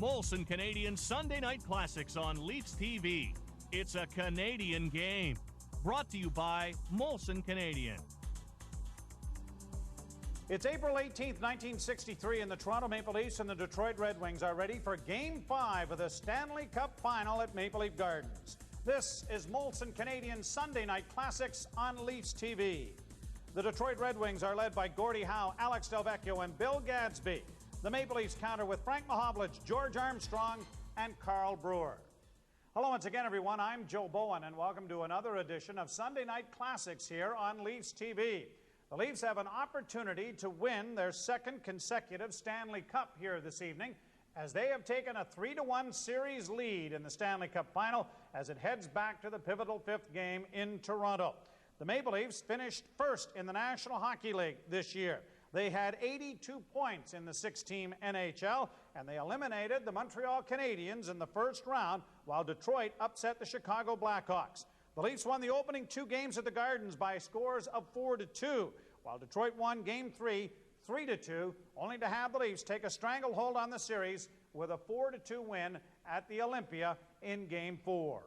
Molson Canadian Sunday Night Classics on Leafs TV. It's a Canadian game. Brought to you by Molson Canadian. It's April 18th, 1963, and the Toronto Maple Leafs and the Detroit Red Wings are ready for Game 5 of the Stanley Cup Final at Maple Leaf Gardens. This is Molson Canadian Sunday Night Classics on Leafs TV. The Detroit Red Wings are led by Gordie Howe, Alex Delvecchio, and Bill Gadsby. The Maple Leafs counter with Frank Mahovlich, George Armstrong, and Carl Brewer. Hello once again, everyone. I'm Joe Bowen, and welcome to another edition of Sunday Night Classics here on Leafs TV. The Leafs have an opportunity to win their second consecutive Stanley Cup here this evening, as they have taken a 3-1 series lead in the Stanley Cup Final as it heads back to the pivotal fifth game in Toronto. The Maple Leafs finished first in the National Hockey League this year. They had 82 points in the six-team NHL, and they eliminated the Montreal Canadiens in the first round, while Detroit upset the Chicago Blackhawks. The Leafs won the opening two games at the Gardens by scores of 4-2, while Detroit won Game 3, 3-2, only to have the Leafs take a stranglehold on the series with a 4-2 win at the Olympia in Game 4.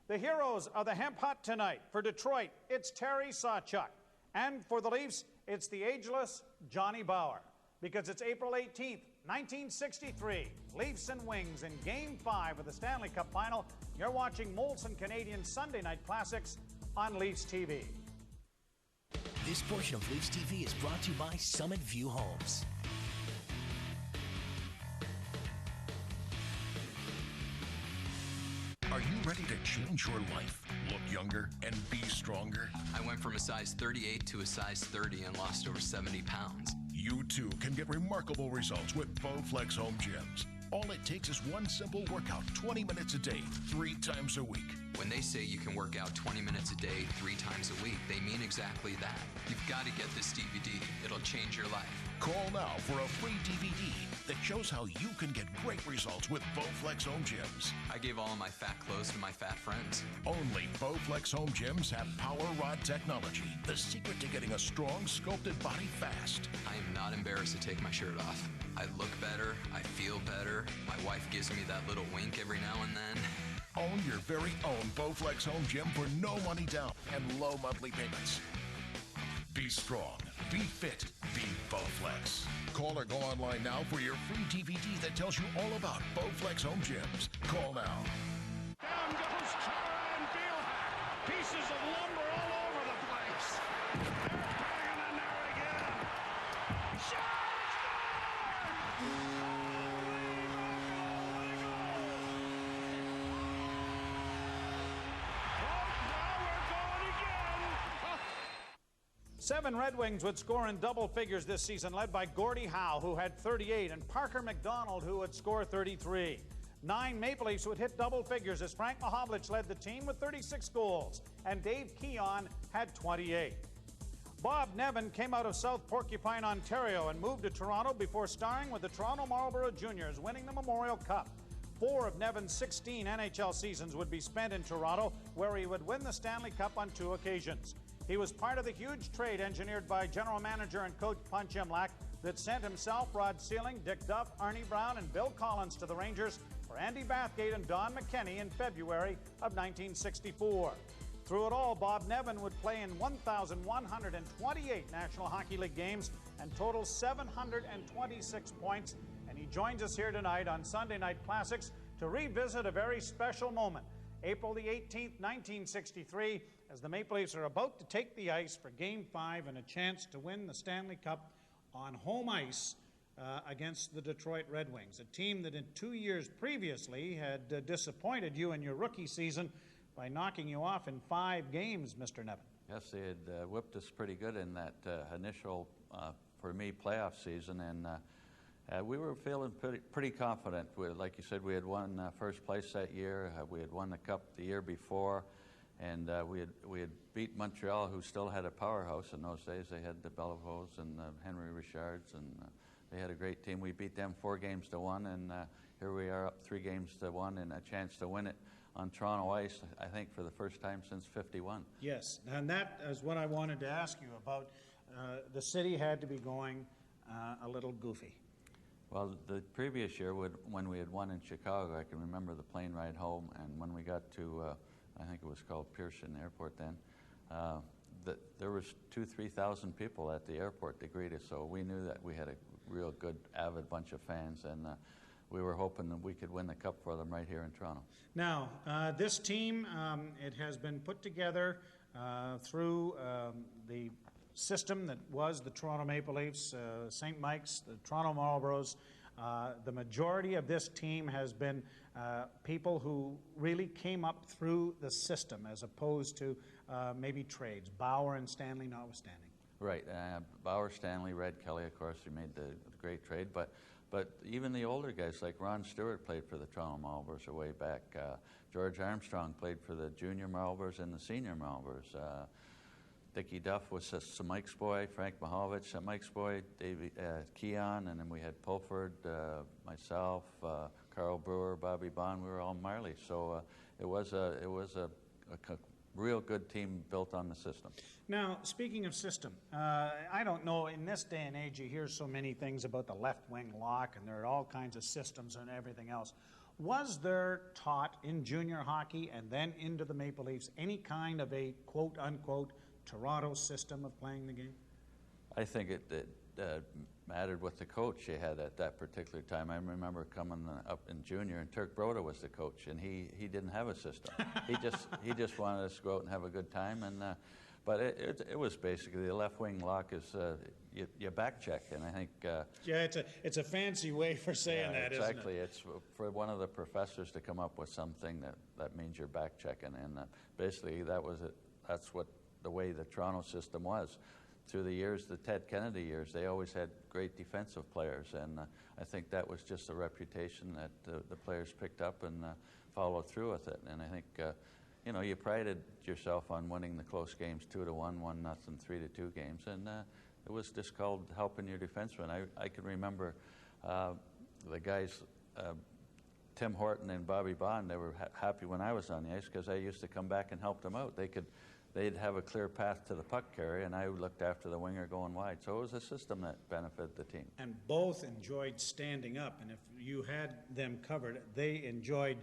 The heroes of the Hemp Hut tonight. For Detroit, it's Terry Sawchuk. And for the Leafs, it's the ageless Johnny Bower. Because it's April 18th, 1963, Leafs and Wings in Game 5 of the Stanley Cup Final. You're watching Molson Canadian Sunday Night Classics on Leafs TV. This portion of Leafs TV is brought to you by Summit View Homes. Are you ready to change your life, look younger, and be stronger? I went from a size 38 to a size 30 and lost over 70 pounds. You too can get remarkable results with Bowflex Home Gyms. All it takes is one simple workout, 20 minutes a day, 3 times a week. When they say you can work out 20 minutes a day, 3 times a week, they mean exactly that. You've got to get this DVD. It'll change your life. Call now for a free DVD that shows how you can get great results with Bowflex Home Gyms. I gave all of my fat clothes to my fat friends. Only Bowflex Home Gyms have Power Rod technology, the secret to getting a strong, sculpted body fast. I am not embarrassed to take my shirt off. I look better. I feel better. My wife gives me that little wink every now and then. Own your very own Bowflex Home Gym for no money down and low monthly payments. Be strong, be fit, be Bowflex. Call or go online now for your free DVD that tells you all about Bowflex Home Gyms. Call now. Down goes Chara and Beelhack. Pieces of lumber all over the place. They're banging in there again. Shot! Seven Red Wings would score in double figures this season, led by Gordie Howe, who had 38, and Parker McDonald, who would score 33. 9 Maple Leafs would hit double figures as Frank Mahovlich led the team with 36 goals, and Dave Keon had 28. Bob Nevin came out of South Porcupine, Ontario, and moved to Toronto before starring with the Toronto Marlborough Juniors, winning the Memorial Cup. 4 of Nevin's 16 NHL seasons would be spent in Toronto, where he would win the Stanley Cup on 2 occasions. He was part of the huge trade engineered by general manager and coach Punch Imlach that sent himself, Rod Sealing, Dick Duff, Arnie Brown, and Bill Collins to the Rangers for Andy Bathgate and Don McKenney in February of 1964. Through it all, Bob Nevin would play in 1,128 National Hockey League games and total 726 points. And he joins us here tonight on Sunday Night Classics to revisit a very special moment. April the 18th, 1963, as the Maple Leafs are about to take the ice for Game 5 and a chance to win the Stanley Cup on home ice against the Detroit Red Wings, a team that in 2 years previously had disappointed you in your rookie season by knocking you off in 5 games, Mr. Nevin. Yes, they had whipped us pretty good in that initial, for me, playoff season, and we were feeling pretty confident. Like you said, we had won first place that year. We had won the Cup the year before, and we had beat Montreal, who still had a powerhouse in those days. They had the Beliveaux and Henry Richards, and they had a great team. We beat them 4-1, and here we are up 3-1 and a chance to win it on Toronto ice, I think, for the first time since '51. Yes, and that is what I wanted to ask you about. The city had to be going a little goofy. Well, the previous year, when we had won in Chicago, I can remember the plane ride home, and when we got to, I think it was called Pearson Airport then, there was 2,000-3,000 people at the airport to greet us, so we knew that we had a real good, avid bunch of fans, and we were hoping that we could win the Cup for them right here in Toronto. Now, this team, it has been put together through the system that was the Toronto Maple Leafs, St. Mike's, the Toronto Marlboros. The majority of this team has been people who really came up through the system as opposed to maybe trades, Bauer and Stanley notwithstanding. Right. Bauer, Stanley, Red Kelly, of course, who made the great trade. But even the older guys like Ron Stewart played for the Toronto Marlboros way back. George Armstrong played for the junior Marlboros and the senior Marlboros. Dickie Duff was St. Mike's boy, Frank Mahovich, St. Mike's boy, David Keon, and then we had Pulford, myself, Carl Brewer, Bobby Bond. We were all Marley. So it was a real good team built on the system. Now, speaking of system, I don't know, in this day and age you hear so many things about the left wing lock and there are all kinds of systems and everything else. Was there taught in junior hockey and then into the Maple Leafs any kind of a quote-unquote Toronto system of playing the game? I think it mattered what the coach you had at that particular time. I remember coming up in junior, and Turk Broda was the coach, and he didn't have a system. he just wanted us to go out and have a good time. And but it was basically the left wing lock is you back check, and I think yeah, it's a fancy way for saying that, exactly. isn't it? It's for one of the professors to come up with something that means you're back checking, and basically that was it. That's what the way the Toronto system was. Through the years, the Ted Kennedy years, they always had great defensive players, and I think that was just a reputation that the players picked up and followed through with it. And I think, you prided yourself on winning the close games, 2-1, 1-0, 3-2 games, and it was just called helping your defenseman. I can remember the guys, Tim Horton and Bobby Bond, they were happy when I was on the ice because I used to come back and help them out. They'd have a clear path to the puck carrier, and I looked after the winger going wide. So it was a system that benefited the team. And both enjoyed standing up, and if you had them covered, they enjoyed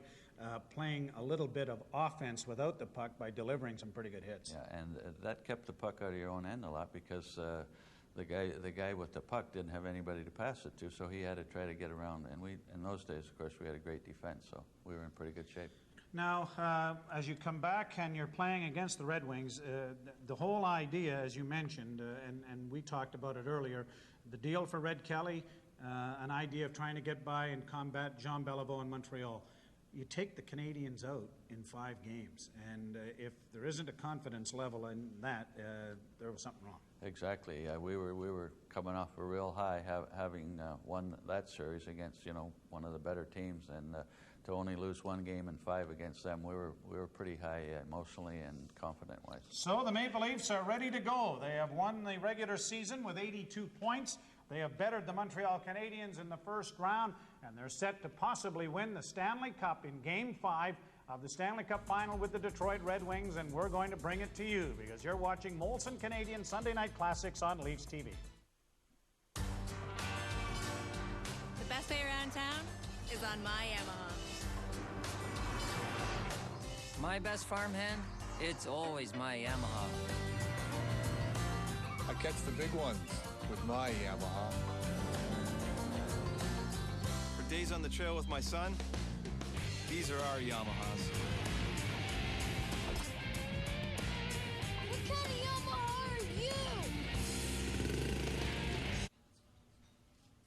playing a little bit of offense without the puck by delivering some pretty good hits. Yeah, and that kept the puck out of your own end a lot because the guy with the puck didn't have anybody to pass it to, so he had to try to get around. And in those days, of course, we had a great defense, so we were in pretty good shape. Now, as you come back and you're playing against the Red Wings, the whole idea, as you mentioned, and we talked about it earlier, the deal for Red Kelly, an idea of trying to get by and combat Jean Beliveau in Montreal. You take the Canadians out in 5 games, and if there isn't a confidence level in that, there was something wrong. Exactly. We were coming off a real high, having won that series against one of the better teams, and to only lose 1 game in 5 against them, we were pretty high emotionally and confident-wise. So the Maple Leafs are ready to go. They have won the regular season with 82 points. They have bettered the Montreal Canadiens in the first round, and they're set to possibly win the Stanley Cup in Game 5 of the Stanley Cup Final with the Detroit Red Wings, and we're going to bring it to you because you're watching Molson Canadian Sunday Night Classics on Leafs TV. The best way around town is on my Yamaha. My best farmhand? It's always my Yamaha. I catch the big ones with my Yamaha. For days on the trail with my son, these are our Yamahas. What kind of Yamaha are you?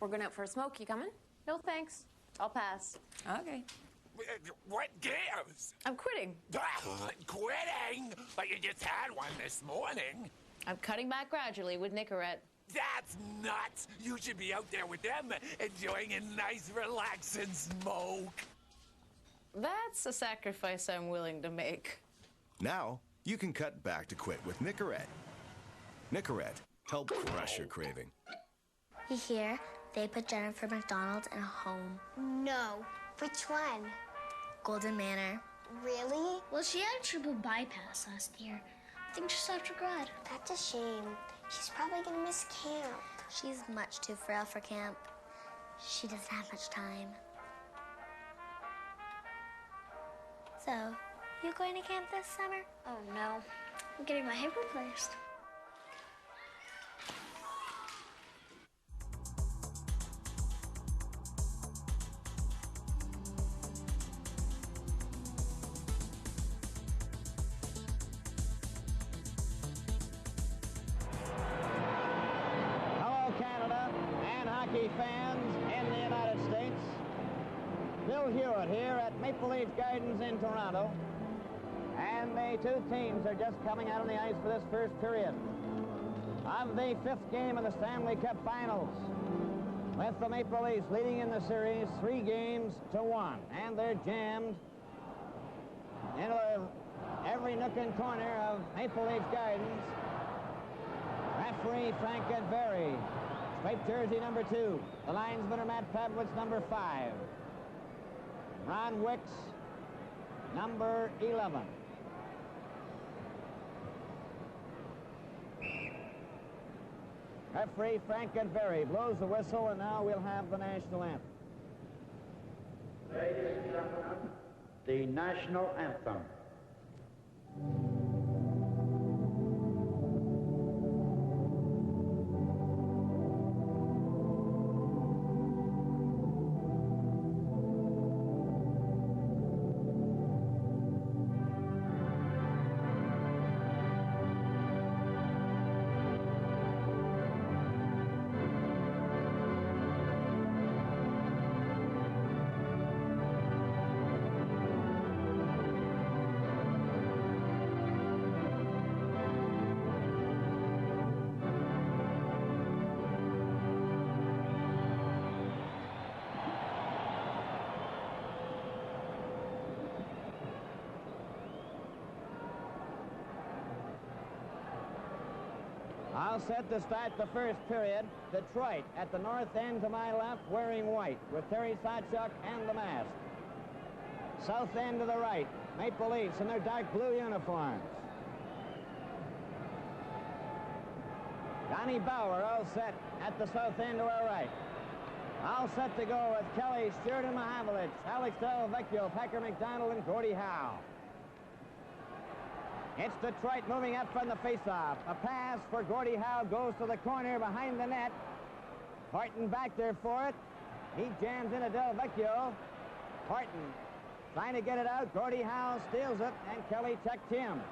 We're going out for a smoke. You coming? No thanks. I'll pass. Okay. What gives? I'm quitting. Quitting? But you just had one this morning. I'm cutting back gradually with Nicorette. That's nuts. You should be out there with them, enjoying a nice, relaxing smoke. That's a sacrifice I'm willing to make. Now, you can cut back to quit with Nicorette. Nicorette, help crush your craving. You hear? They put Jennifer McDonald in a home. No. Which one? Golden Manor. Really? Well, she had a triple bypass last year. I think just after grad. That's a shame. She's probably gonna miss camp. She's much too frail for camp. She doesn't have much time. So, you going to camp this summer? Oh, no. I'm getting my hip replaced. Hello, Canada and hockey fans in the United States. Bill Hewitt here at Maple Leaf Gardens in Toronto. And the two teams are just coming out on the ice for this first period of the fifth game of the Stanley Cup Finals, with the Maple Leafs leading in the series 3-1. And they're jammed into every nook and corner of Maple Leaf Gardens. Referee Frank Adveri, striped jersey number 2. The linesman are Matt Pavlitz, number 5. Ron Wicks, number 11. Referee Frank Adveri blows the whistle, and now we'll have the national anthem. Ladies and gentlemen, the national anthem. All set to start the first period. Detroit at the north end to my left, wearing white, with Terry Sawchuk and the mask. South end to the right, Maple Leafs in their dark blue uniforms. Donnie Bauer all set at the south end to our right. All set to go with Kelly, Stewart, and Mahavlich, Alex Delvecchio, Packer McDonald, and Gordie Howe. It's Detroit moving up from the faceoff. A pass for Gordie Howe goes to the corner behind the net. Horton back there for it. He jams into Delvecchio. Horton trying to get it out. Gordie Howe steals it, and Kelly checked him.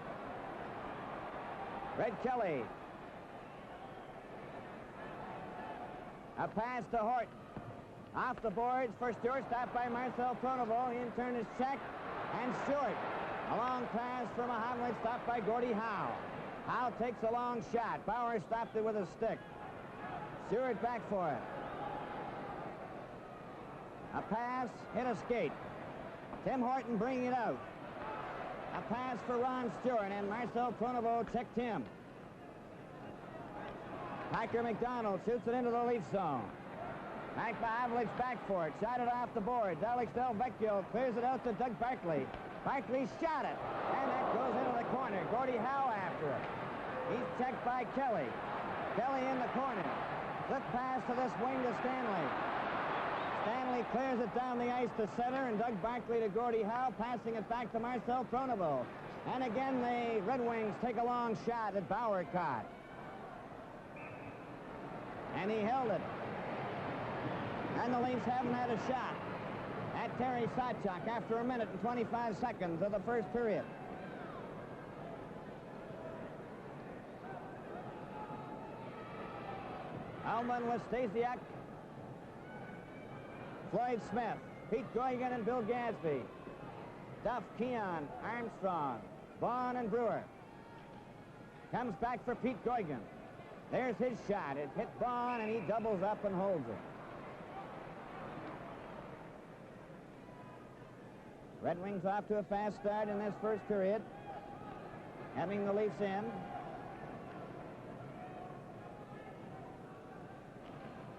Red Kelly. A pass to Horton. Off the boards for Stewart, stopped by Marcel Pronovo. He in turn is checked, and Stewart. A long pass from Mahavlich, stopped by Gordie Howe. Howe takes a long shot. Bauer stopped it with a stick. Stewart back for it. A pass, hit a skate. Tim Horton bringing it out. A pass for Ron Stewart, and Marcel Pronovo checked him. Packer McDonald shoots it into the Leaf zone. Mike Mahavlich back for it. Shot it off the boards. Alex Delvecchio clears it out to Doug Barkley. Barkley shot it, and that goes into the corner. Gordie Howe after it. He's checked by Kelly. Kelly in the corner. Flip pass to this wing to Stanley. Stanley clears it down the ice to center, and Doug Barkley to Gordie Howe, passing it back to Marcel Pronovo. And again, the Red Wings take a long shot that Bauer caught. And he held it. And the Leafs haven't had a shot at Terry Sawchuk after 1 minute and 25 seconds of the first period. Ullman with Stasiak, Floyd Smith, Pete Goigan and Bill Gadsby, Duff, Keon, Armstrong, Vaughn and Brewer. Comes back for Pete Goigan. There's his shot. It hit Vaughn, and he doubles up and holds it. Red Wings off to a fast start in this first period, having the Leafs in.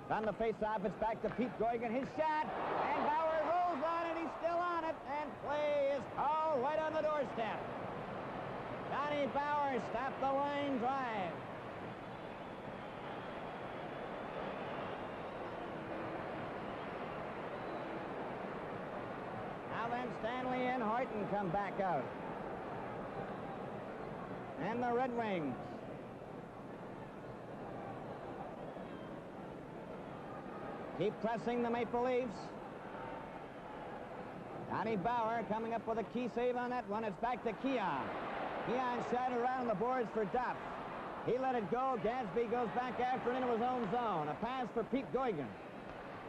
On the face-off, it's back to Pete Goigan. His shot, and Bauer rolls on it. He's still on it, and play is called right on the doorstep. Donnie Bauer stopped the line drive. Stanley and Horton come back out. And the Red Wings keep pressing the Maple Leafs. Johnny Bauer coming up with a key save on that one. It's back to Keon. Keon shot around the boards for Duff. He let it go. Gadsby goes back after it into his own zone. A pass for Pete Goigan.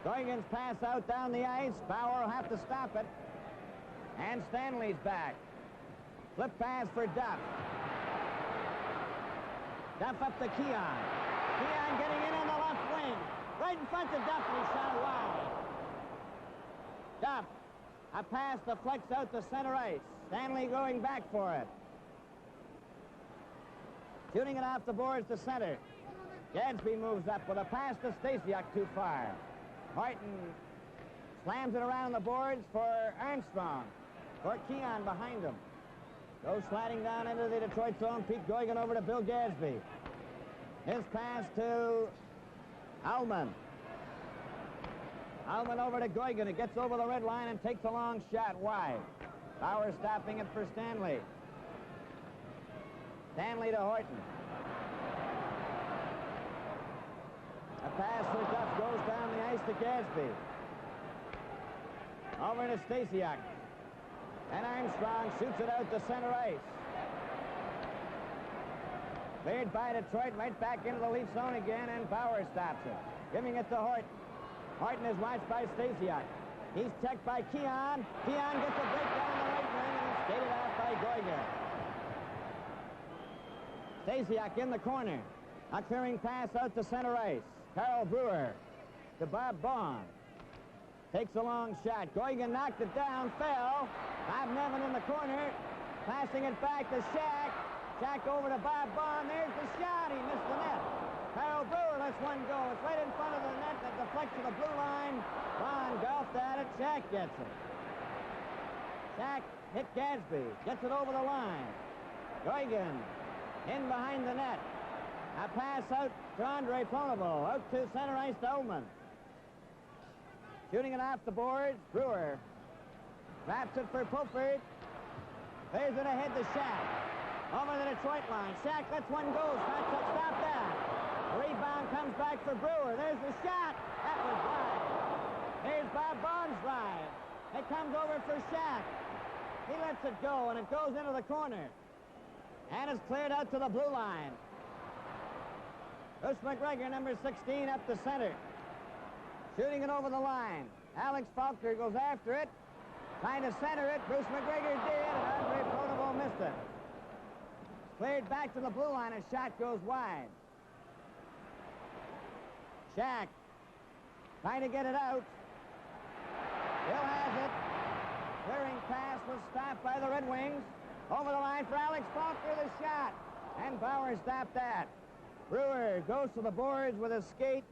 Goigan's pass out down the ice. Bauer will have to stop it. And Stanley's back. Flip pass for Duff. Duff up to Keon. Keon getting in on the left wing. Right in front of Duff, and he shot wide. Duff. A pass deflects out to center ice. Stanley going back for it. Shooting it off the boards to center. Gadsby moves up with a pass to Stasiak too far. Horton slams it around the boards for Armstrong. For Keon behind him. Goes sliding down into the Detroit zone. Pete Goigan over to Bill Gadsby. His pass to Allman. Allman over to Goigan. It gets over the red line and takes a long shot wide. Bauer stopping it for Stanley. Stanley to Horton. A pass for Duff goes down the ice to Gadsby. Over to Stasiak. And Armstrong shoots it out to center ice. Cleared by Detroit, right back into the Leaf zone again, and Bauer stops it. Giving it to Horton. Horton is watched by Stasiak. He's checked by Keon. Keon gets a break down the right wing, and he's skated out by Goigan. Stasiak in the corner. A clearing pass out to center ice. Carl Brewer to Bob Bond. Takes a long shot. Goigan knocked it down, fell. Bob Nevin in the corner. Passing it back to Shack. Shack over to Bob Bond. There's the shot. He missed the net. Carl Brewer lets one go. It's right in front of the net that deflects to the blue line. Bond golfed at it. Shack gets it. Shack hit Gadsby. Gets it over the line. Goigan in behind the net. A pass out to Andre Pronovo. Out to center ice to Ullman. Shooting it off the boards. Brewer wraps it for Pulford. Clears it ahead to Shack. Over the Detroit line. Shack lets one go. Stop that. The rebound comes back for Brewer. There's the shot. That was wide. Here's Bob Bond's drive. It comes over for Shack. He lets it go, and it goes into the corner. And it's cleared out to the blue line. Bruce McGregor, number 16, up the center. Shooting it over the line. Alex Faulkner goes after it. Trying to center it. Bruce McGregor did, and Andre Pronovo missed it. Cleared back to the blue line. A shot goes wide. Shack trying to get it out. Bill has it. Clearing pass was stopped by the Red Wings. Over the line for Alex Faulkner, the shot. And Bauer stopped that. Brewer goes to the boards with a skate.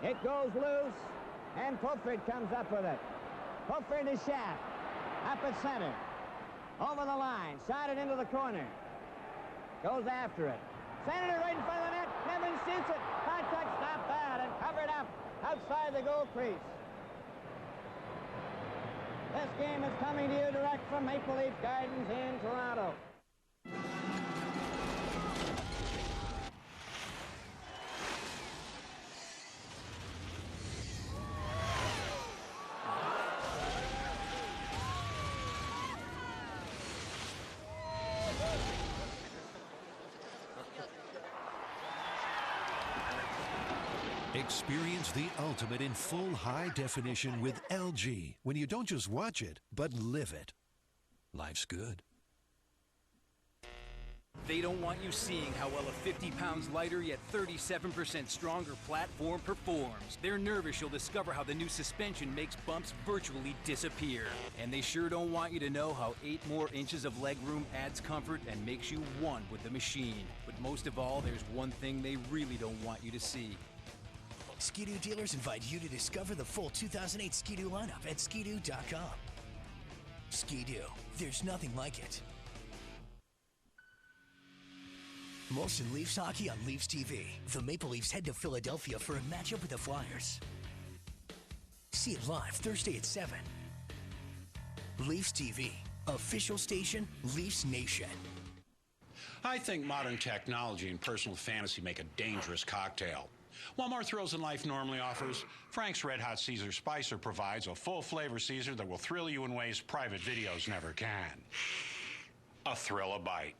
It goes loose, and Pulford comes up with it. Pulford is shot. Up at center. Over the line. Shot it into the corner. Goes after it. Centered it right in front of the net. Nevin shoots it. Contact stopped that and covered up outside the goal crease. This game is coming to you direct from Maple Leaf Gardens in Toronto. Experience the ultimate in full high definition with LG when you don't just watch it, but live it. Life's good. They don't want you seeing how well a 50 pounds lighter yet 37% stronger platform performs. They're nervous you'll discover how the new suspension makes bumps virtually disappear. And they sure don't want you to know how 8 more inches of legroom adds comfort and makes you one with the machine. But most of all, there's one thing they really don't want you to see. Ski-Doo dealers invite you to discover the full 2008 Ski-Doo lineup at skidoo.com. Ski-Doo, there's nothing like it. Molson Leafs hockey on Leafs TV. The Maple Leafs head to Philadelphia for a matchup with the Flyers. See it live Thursday at 7. Leafs TV, official station, Leafs Nation. I think modern technology and personal fantasy make a dangerous cocktail. While more thrills than life normally offers, Frank's Red Hot Caesar Spicer provides a full flavor Caesar that will thrill you in ways private videos never can. A thrill a bite.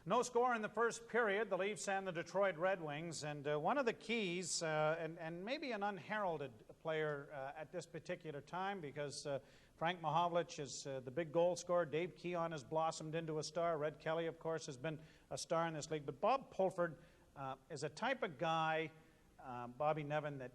No score in the first period, the Leafs and the Detroit Red Wings, and one of the keys, and maybe an unheralded player at this particular time, because Frank Mahovlich is the big goal scorer. Dave Keon has blossomed into a star. Red Kelly, of course, has been a star in this league. But Bob Pulford is a type of guy, Bobby Nevin, that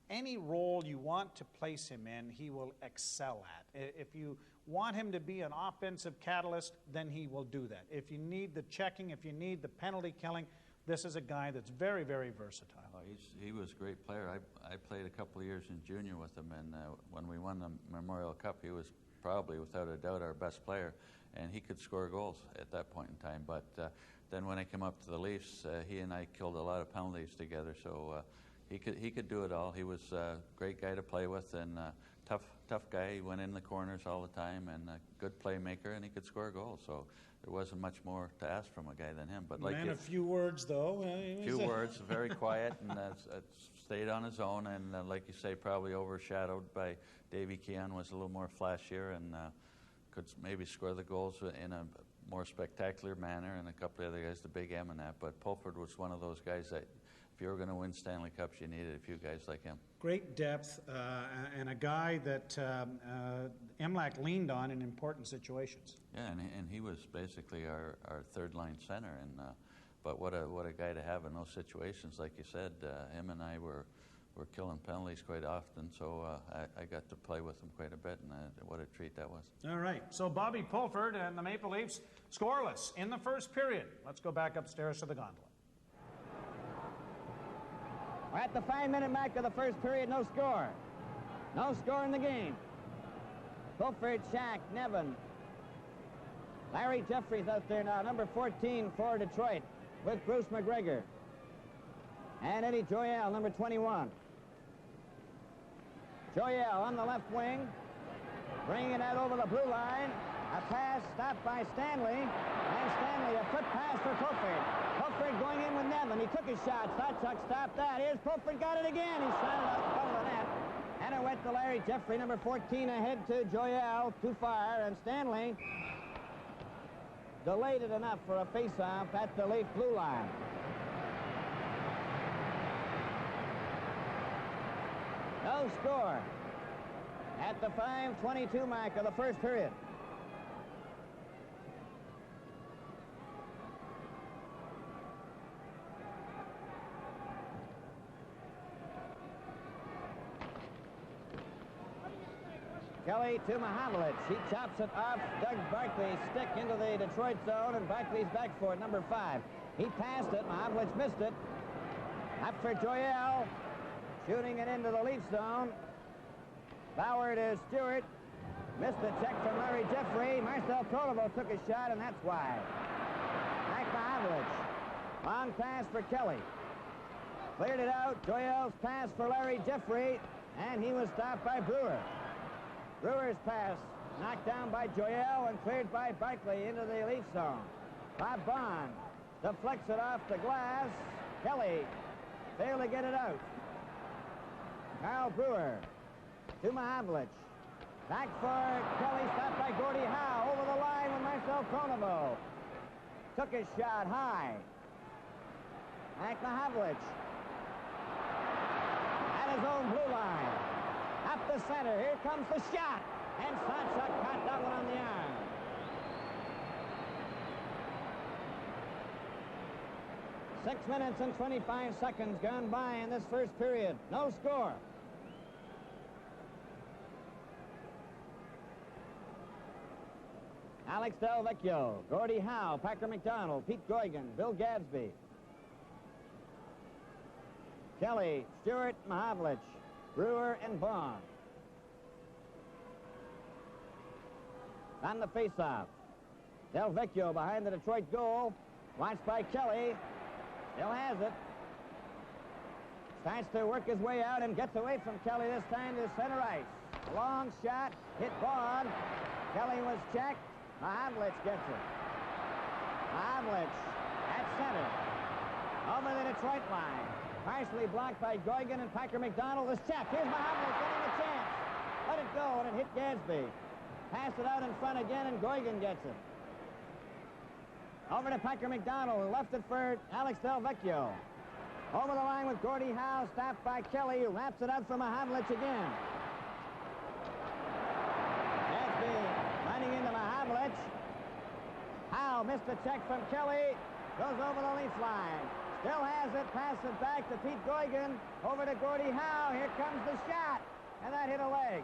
any role you want to place him in, he will excel at. If you want him to be an offensive catalyst, then he will do that. If you need the checking, if you need the penalty killing, this is a guy that's very, very versatile. Oh, he was a great player. I played a couple of years in junior with him, and when we won the Memorial Cup, he was probably, without a doubt, our best player, and he could score goals at that point in time. But then when I came up to the Leafs, he and I killed a lot of penalties together, so he could do it all. He was a great guy to play with, and tough guy. He went in the corners all the time, and a good playmaker, and he could score goals. So there wasn't much more to ask from a guy than him. But like a few words, though. Few words, very quiet, and stayed on his own. And like you say, probably overshadowed by Davey Keon, was a little more flashier and could maybe score the goals in a more spectacular manner. And a couple of the other guys, the Big M and that. But Pulford was one of those guys that, if you were going to win Stanley Cups, you needed a few guys like him. Great depth, and a guy that MLAC leaned on in important situations. Yeah, and he was basically our third-line center. And but what a guy to have in those situations. Like you said, him and I were killing penalties quite often, so I got to play with him quite a bit, and what a treat that was. All right, so Bobby Pulford and the Maple Leafs scoreless in the first period. Let's go back upstairs to the gondola. We're at the 5-minute mark of the first period, no score. No score in the game. Pulford, Shack, Nevin. Larry Jeffries out there now, number 14 for Detroit, with Bruce McGregor. And Eddie Joyal, number 21. Joyal on the left wing, bringing it out over the blue line. A pass stopped by Stanley, and Stanley, a foot pass for Pulford. Pulford going in with Nevin. He took his shot. Sawchuk stopped that. Here's Pulford, got it again. He shot it out in front of the net. And it went to Larry Jeffrey, number 14, ahead to Joyal, too far. And Stanley delayed it enough for a face-off at the Leaf blue line. No score at the 5:22 mark of the first period. Kelly to Mahovlich. He chops it off Doug Barkley's stick into the Detroit zone, and Barkley's back for it, number 5. He passed it. Mahovlich missed it. Up for Joyal. Shooting it into the Leaf zone. Bauer to Stewart. Missed the check from Larry Jeffrey. Marcel Pronovo took a shot, and that's wide. Back Mahovlich. Long pass for Kelly. Cleared it out. Joyal's pass for Larry Jeffrey, and he was stopped by Brewer. Brewer's pass knocked down by Joyal and cleared by Barkley into the Leaf zone. Bob Bond deflects it off the glass. Kelly failed to get it out. Carl Brewer to Mahovlich. Back for Kelly, stopped by Gordie Howe. Over the line with Marcel Pronovo. Took his shot high. Back Mahovlich. At his own blue line. Up the center. Here comes the shot. And Sawchuk caught that one on the arm. Six minutes and 25 seconds gone by in this first period. No score. Alex Del Vecchio, Gordie Howe, Packer McDonald, Pete Goygan, Bill Gadsby. Kelly, Stewart, Mahovlich, Brewer, and Bond. On the faceoff. Del Vecchio behind the Detroit goal. Watched by Kelly. Still has it. Starts to work his way out and gets away from Kelly this time to center ice. Long shot, hit Vaughn. Kelly was checked. Mahavlich gets it. Mahavlich at center. Over the Detroit line. Partially blocked by Goigan and Packer McDonald is checked. Here's Mahavlich getting a chance. Let it go, and it hit Gadsby. Pass it out in front again, and Goigan gets it. Over to Packer McDonald, left it for Alex Del Vecchio. Over the line with Gordie Howe, stopped by Kelly, who wraps it out for Mahavlich again. Gadsby running into Mahavlich. Howe missed a check from Kelly, goes over the leaf line. Still has it, pass it back to Pete Goigan, over to Gordie Howe. Here comes the shot, and that hit a leg.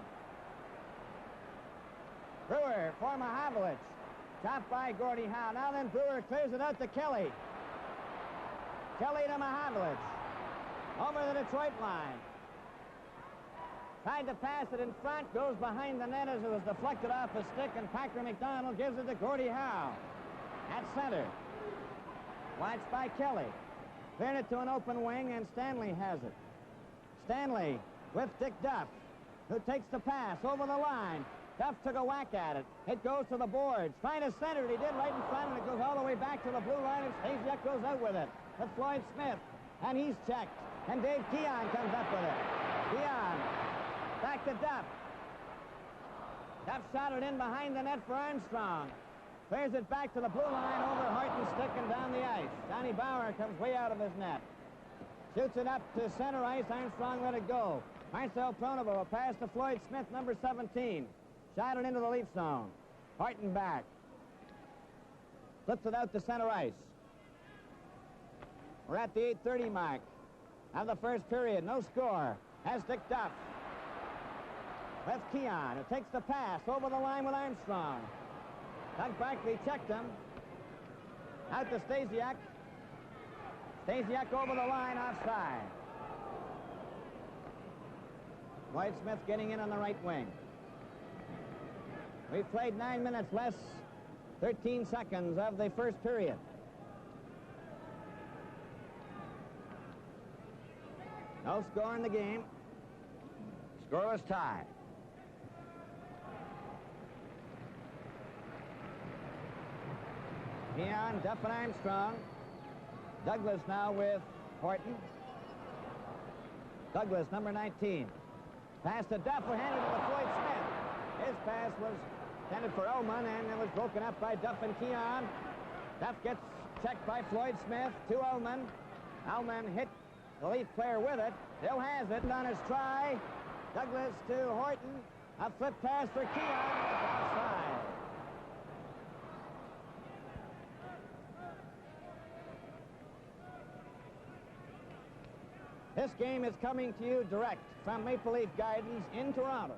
Brewer for Mahavlich. Chopped by Gordie Howe. Now then Brewer clears it out to Kelly. Kelly to Mahavlich. Over the Detroit line. Tried to pass it in front, goes behind the net as it was deflected off a stick, and Packer McDonald gives it to Gordie Howe. At center. Watched by Kelly. Cleared it to an open wing, and Stanley has it. Stanley with Dick Duff, who takes the pass over the line. Duff took a whack at it. It goes to the boards. Trying to center it. He did right in front, and it goes all the way back to the blue line, and Stasiak goes out with it. That's Floyd Smith, and he's checked. And Dave Keon comes up with it. Keon back to Duff. Duff shot it in behind the net for Armstrong. Clears it back to the blue line over Horton's stick and down the ice. Johnny Bauer comes way out of his net. Shoots it up to center ice. Armstrong let it go. Marcel Pronovo, a pass to Floyd Smith, number 17. Shot it into the leaf zone. Horton back. Flips it out to center ice. We're at the 8:30 mark of the first period. No score. Has Dick Duff. That's Keon, who takes the pass over the line with Armstrong. Doug Barkley checked him. Out to Stasiak. Stasiak over the line, offside. Floyd Smith getting in on the right wing. We've played 9 minutes less 13 seconds of the first period. No score in the game. Scoreless tie. Keon, Duff, and Armstrong. Douglas now with Horton. Douglas, number 19. Pass to Duff, who handed it to Floyd Smith. His pass was intended for Ullman, and it was broken up by Duff and Keon. Duff gets checked by Floyd Smith to Ullman. Ullman hit the Leaf player with it. Still has it on his try. Douglas to Horton. A flip pass for Keon. Offside. This game is coming to you direct from Maple Leaf Gardens in Toronto.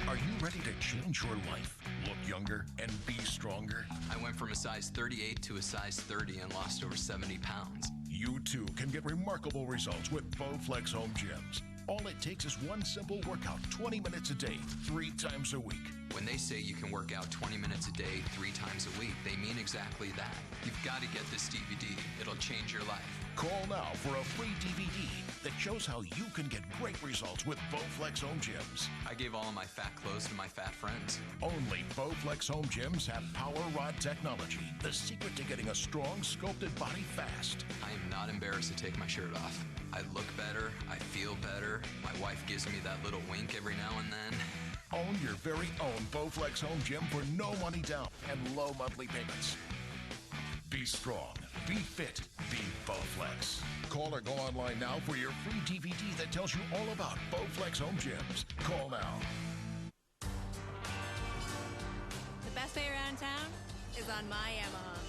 Are you ready to change your life, look younger, and be stronger? I went from a size 38 to a size 30 and lost over 70 pounds. You too can get remarkable results with Bowflex Home Gyms. All it takes is one simple workout, 20 minutes a day, 3 times a week. When they say you can work out 20 minutes a day, 3 times a week, they mean exactly that. You've got to get this DVD. It'll change your life. Call now for a free DVD that shows how you can get great results with Bowflex Home Gyms. I gave all of my fat clothes to my fat friends. Only Bowflex Home Gyms have Power Rod technology, the secret to getting a strong, sculpted body fast. I am not embarrassed to take my shirt off. I look better. I feel better. My wife gives me that little wink every now and then. Own your very own Bowflex Home Gym for no money down and low monthly payments. Be strong, be fit, be Bowflex. Call or go online now for your free DVD that tells you all about Bowflex Home Gyms. Call now. The best way around town is on my Yamaha.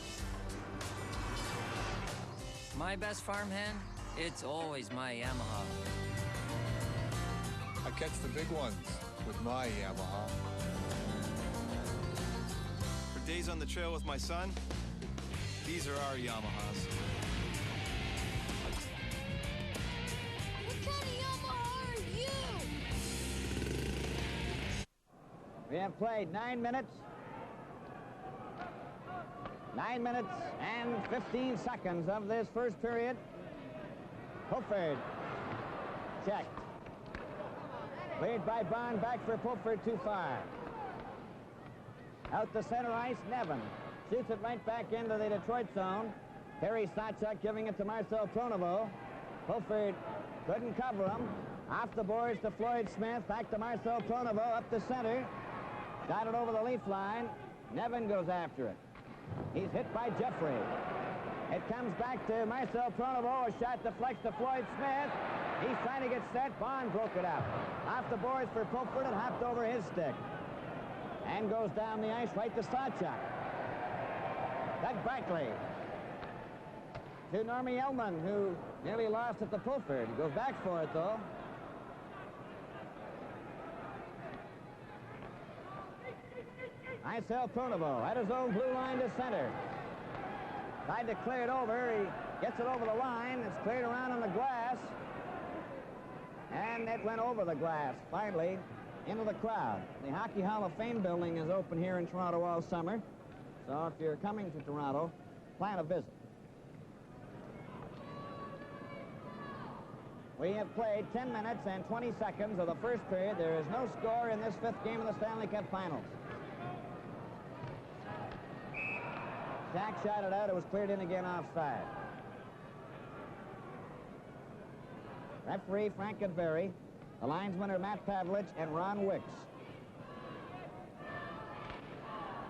My best farmhand? It's always my Yamaha. I catch the big ones with my Yamaha. For days on the trail with my son, these are our Yamahas. What kind of Yamaha are you? We have played 9 minutes. 9 minutes and 15 seconds of this first period. Hofford checked. Cleared by Bond, back for Pulford, too far. Out the center ice, Nevin. Shoots it right back into the Detroit zone. Harry Sawchuk giving it to Marcel Pronovo. Pulford couldn't cover him. Off the boards to Floyd Smith. Back to Marcel Pronovo up the center. Got it over the leaf line. Nevin goes after it. He's hit by Jeffrey. It comes back to Marcel Pronovo. A shot deflects to Floyd Smith. He's trying to get set. Bond broke it up. Off the boards for Pulford and hopped over his stick. And goes down the ice right to Sawchuk. Doug Barkley to Normie Ellman, who nearly lost it to Pulford. He goes back for it, though. Marcel Pronovo at his own blue line to center. Tried to clear it over. He gets it over the line. It's cleared around on the glass. And it went over the glass, finally, into the crowd. The Hockey Hall of Fame building is open here in Toronto all summer. So if you're coming to Toronto, plan a visit. We have played 10 minutes and 20 seconds of the first period. There is no score in this fifth game of the Stanley Cup Finals. Jack shot it out. It was cleared in again offside. Referee Frank Cadbury. The linesmen are Matt Pavlich and Ron Wicks.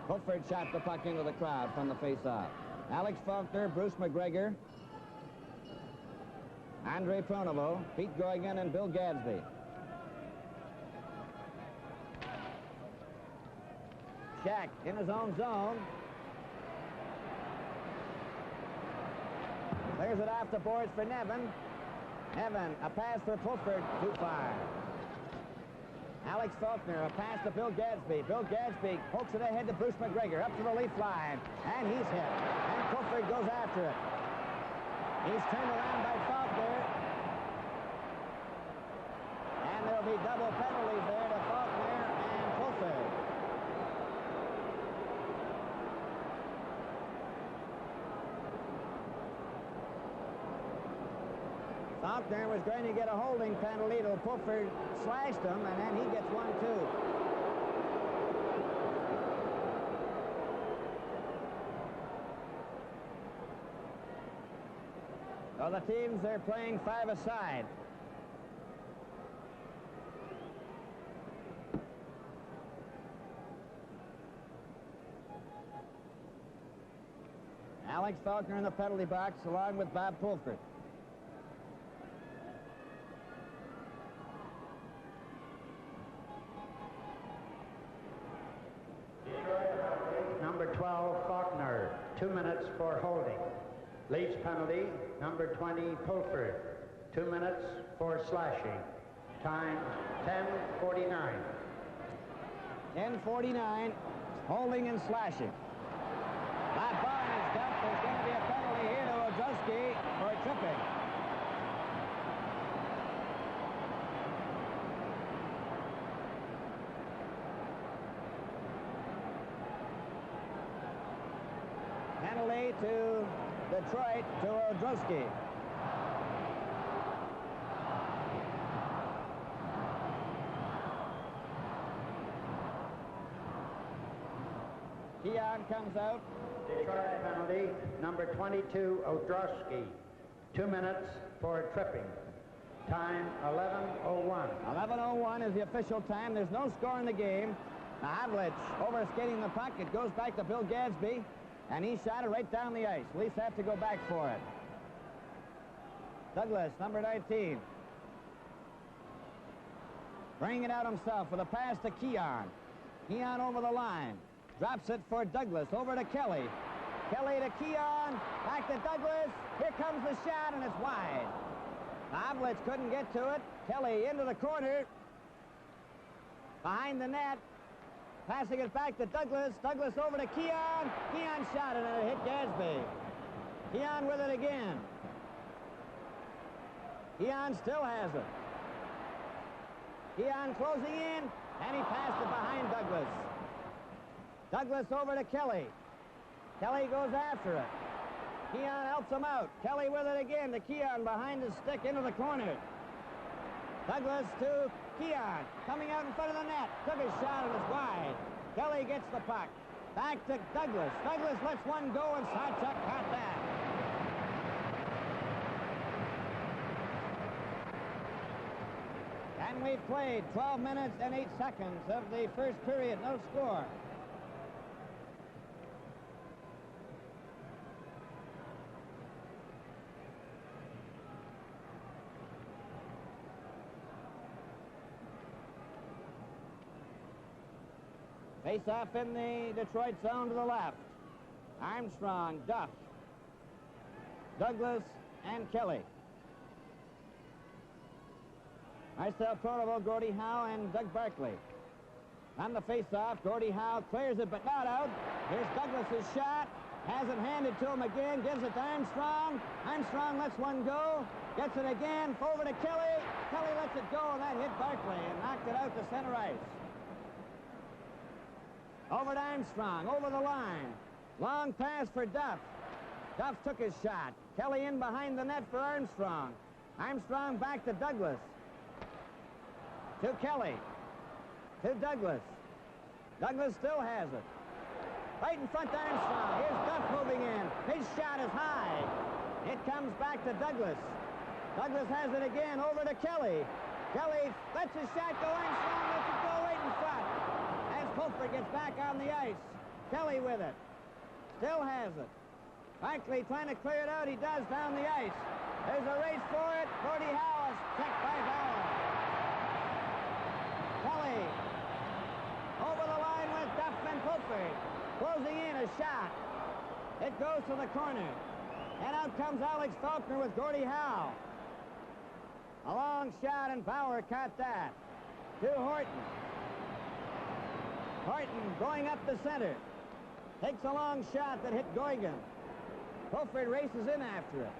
Pulford shot the puck into the crowd from the face-off. Alex Faulkner, Bruce McGregor, Andre Pronovo, Pete Goygan, and Bill Gadsby. Shack in his own zone. Clears it off the boards for Nevin. Nevin, a pass for Pulford, too far. Alex Faulkner, a pass to Bill Gadsby. Bill Gadsby pokes it ahead to Bruce McGregor, up to the leaf line, and he's hit. And Pulford goes after it. He's turned around by Faulkner. And there'll be double penalties there to Faulkner and Pulford. Faulkner was going to get a holding penalty till Pulford slashed him, and then he gets one, too. So the teams are playing five-a-side. Alex Faulkner in the penalty box along with Bob Pulford. Number 12, Faulkner, 2 minutes for holding. Leafs penalty, number 20, Pulford, 2 minutes for slashing. Time, 10:49. 10:49, holding and slashing. That Bond is dumped. There's going to be a penalty here to Odrowski for tripping. Penalty to Detroit, to Odrowski. Keon comes out. Detroit penalty, number 22, Odrowski, 2 minutes for tripping. Time, 11:01. 11:01 is the official time. There's no score in the game. Pavlich overskating the puck. It goes back to Bill Gadsby. And he shot it right down the ice. Leafs have to go back for it. Douglas, number 19. Bringing it out himself with a pass to Keon. Keon over the line. Drops it for Douglas. Over to Kelly. Kelly to Keon. Back to Douglas. Here comes the shot, and it's wide. Pavlich couldn't get to it. Kelly into the corner. Behind the net. Passing it back to Douglas. Douglas over to Keon. Keon shot it, and it hit Gadsby. Keon with it again. Keon still has it. Keon closing in, and he passed it behind Douglas. Douglas over to Kelly. Kelly goes after it. Keon helps him out. Kelly with it again to Keon behind his stick into the corner. Douglas to Keon coming out in front of the net. Took a shot and it's wide. Kelly gets the puck. Back to Douglas. Douglas lets one go and Sarchuk caught that. And we've played 12 minutes and 8 seconds of the first period. No score. Face off in the Detroit zone to the left. Armstrong, Duff, Douglas, and Kelly. Marcel Pronovo, Gordie Howe, and Doug Barkley. On the face-off, Gordie Howe clears it, but not out. Here's Douglas's shot. Has it handed to him again. Gives it to Armstrong. Armstrong lets one go. Gets it again. Over to Kelly. Kelly lets it go, and that hit Barkley and knocked it out to center ice. Over to Armstrong, over the line. Long pass for Duff. Duff took his shot. Kelly in behind the net for Armstrong. Armstrong back to Douglas. To Kelly. To Douglas. Douglas still has it. Right in front to Armstrong. Here's Duff moving in. His shot is high. It comes back to Douglas. Douglas has it again over to Kelly. Kelly lets his shot go. Armstrong lets it go right in front. Pulford gets back on the ice. Kelly with it. Still has it. Barkley trying to clear it out. He does down the ice. There's a race for it. Gordie Howe is checked by Bauer. Kelly over the line with Duff and Pulford. Closing in a shot. It goes to the corner. And out comes Alex Faulkner with Gordie Howe. A long shot and Bauer caught that. To Horton. Horton going up the center. Takes a long shot that hit Goygan. Pulford races in after it.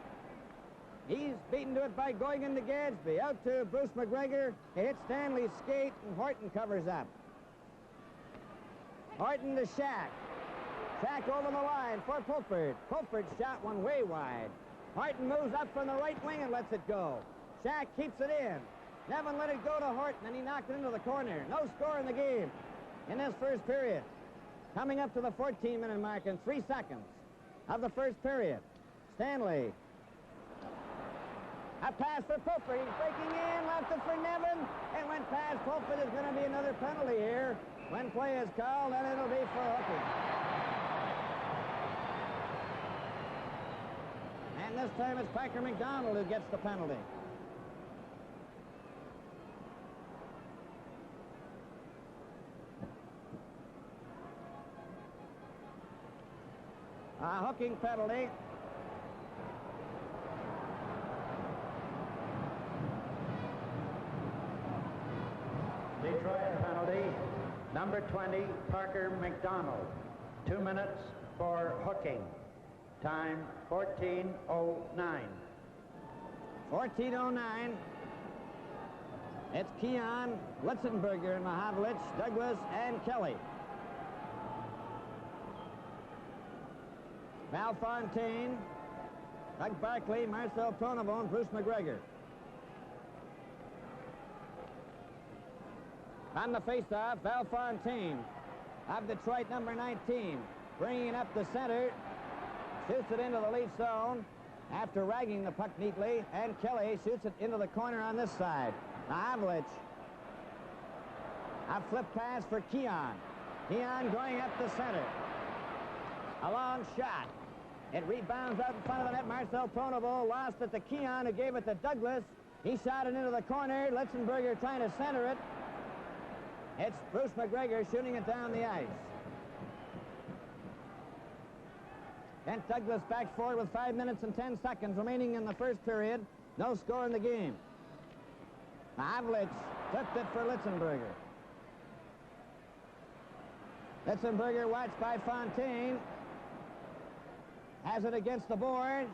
He's beaten to it by Goygan to Gadsby. Out to Bruce McGregor. He hits Stanley's skate, and Horton covers up. Horton to Shack. Shack over the line for Pulford. Pulford shot one way wide. Horton moves up from the right wing and lets it go. Shack keeps it in. Nevin let it go to Horton, and he knocked it into the corner. No score in the game in this first period. Coming up to the 14-minute mark in 3 seconds of the first period. Stanley. A pass for Pulford. He's breaking in. Left it for Nevin. It went past Pulford. There's going to be another penalty here when play is called, and it'll be for hooking. And this time it's Parker McDonald who gets the penalty. A hooking penalty. Detroit penalty. Number 20, Parker McDonald. 2 minutes for hooking. Time 14:09. 14:09. It's Keon, Litzenberger, Mahavlich, Douglas, and Kelly. Val Fontaine, Doug Barkley, Marcel Pronovo, and Bruce McGregor. On the faceoff, Val Fontaine of Detroit, number 19, bringing it up the center, shoots it into the Leaf zone after ragging the puck neatly, and Kelly shoots it into the corner on this side. Mahavlich. A flip pass for Keon. Keon going up the center. A long shot. It rebounds out in front of the net. Marcel Pronovo lost it to Keon, who gave it to Douglas. He shot it into the corner. Litzenberger trying to center it. It's Bruce McGregor shooting it down the ice. Kent Douglas back forward with 5 minutes and 10 seconds remaining in the first period. No score in the game. Mahavlich flipped it for Litzenberger. Litzenberger watched by Fontaine. Has it against the boards.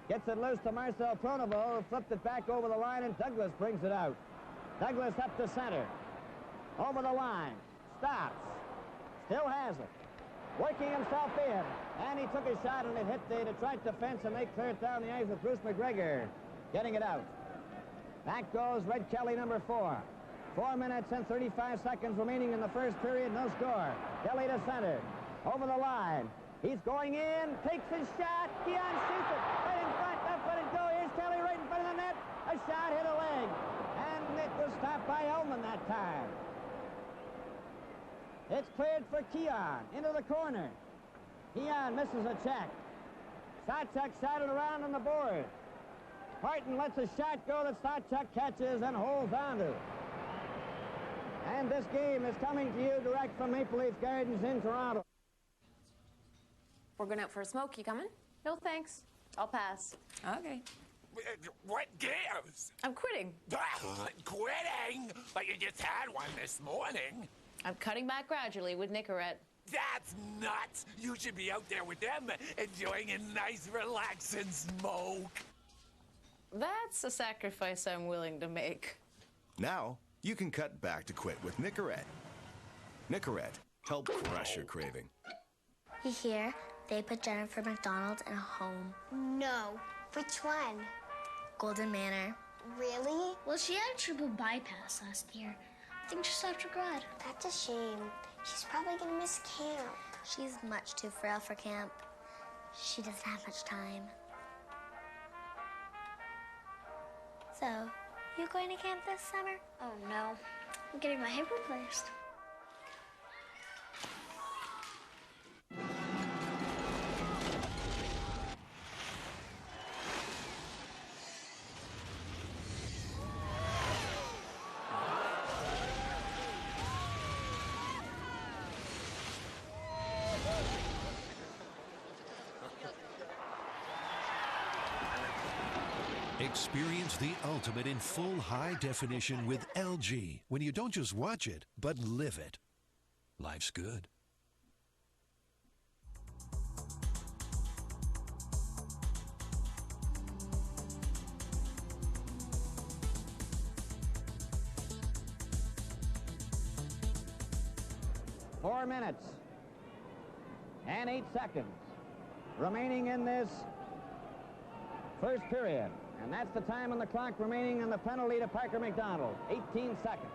Gets it loose to Marcel Pronovo, who flipped it back over the line, and Douglas brings it out. Douglas up the center. Over the line. Stops. Still has it. Working himself in. And he took a shot, and it hit the Detroit defense, and they clear it down the ice with Bruce McGregor getting it out. Back goes Red Kelly, number 4. 4 minutes and 35 seconds remaining in the first period. No score. Kelly to center. Over the line. He's going in. Takes his shot. Keon shoots it. Right in front. Left let it go. Here's Kelly right in front of the net. A shot hit a leg. And it was stopped by Elman that time. It's cleared for Keon. Into the corner. Keon misses a check. Sawchuk shot it around on the board. Martin lets a shot go that Sawchuk catches and holds on to. And this game is coming to you direct from Maple Leaf Gardens in Toronto. We're going out for a smoke. You coming? No, thanks. I'll pass. Okay. What gives? I'm quitting. Quitting? But you just had one this morning. I'm cutting back gradually with Nicorette. That's nuts. You should be out there with them, enjoying a nice, relaxing smoke. That's a sacrifice I'm willing to make. Now, you can cut back to quit with Nicorette. Nicorette, help crush your craving. You hear? They put Jennifer McDonald in a home. No. Which one? Golden Manor. Really? Well, she had a triple bypass last year. I think she stopped her grad. That's a shame. She's probably gonna miss camp. She's much too frail for camp. She doesn't have much time. So, you going to camp this summer? Oh, no. I'm getting my hip replaced. Experience the ultimate in full high definition with LG when you don't just watch it, but live it. Life's good. Four minutes and 8 seconds remaining in this first period. And that's the time on the clock remaining on the penalty to Parker McDonald. 18 seconds.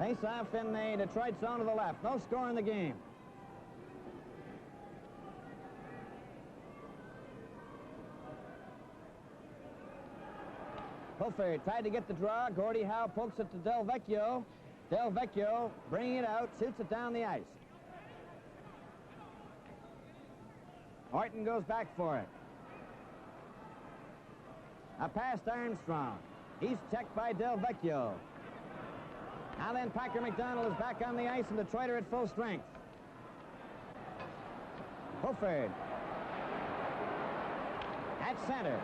Face off in the Detroit zone to the left. No score in the game. Pulford tried to get the draw. Gordie Howe pokes it to Del Vecchio. Del Vecchio bringing it out, shoots it down the ice. Horton goes back for it. A pass to Armstrong. He's checked by Del Vecchio. Now then, Parker McDonald is back on the ice, and Detroit are at full strength. Pulford. At center.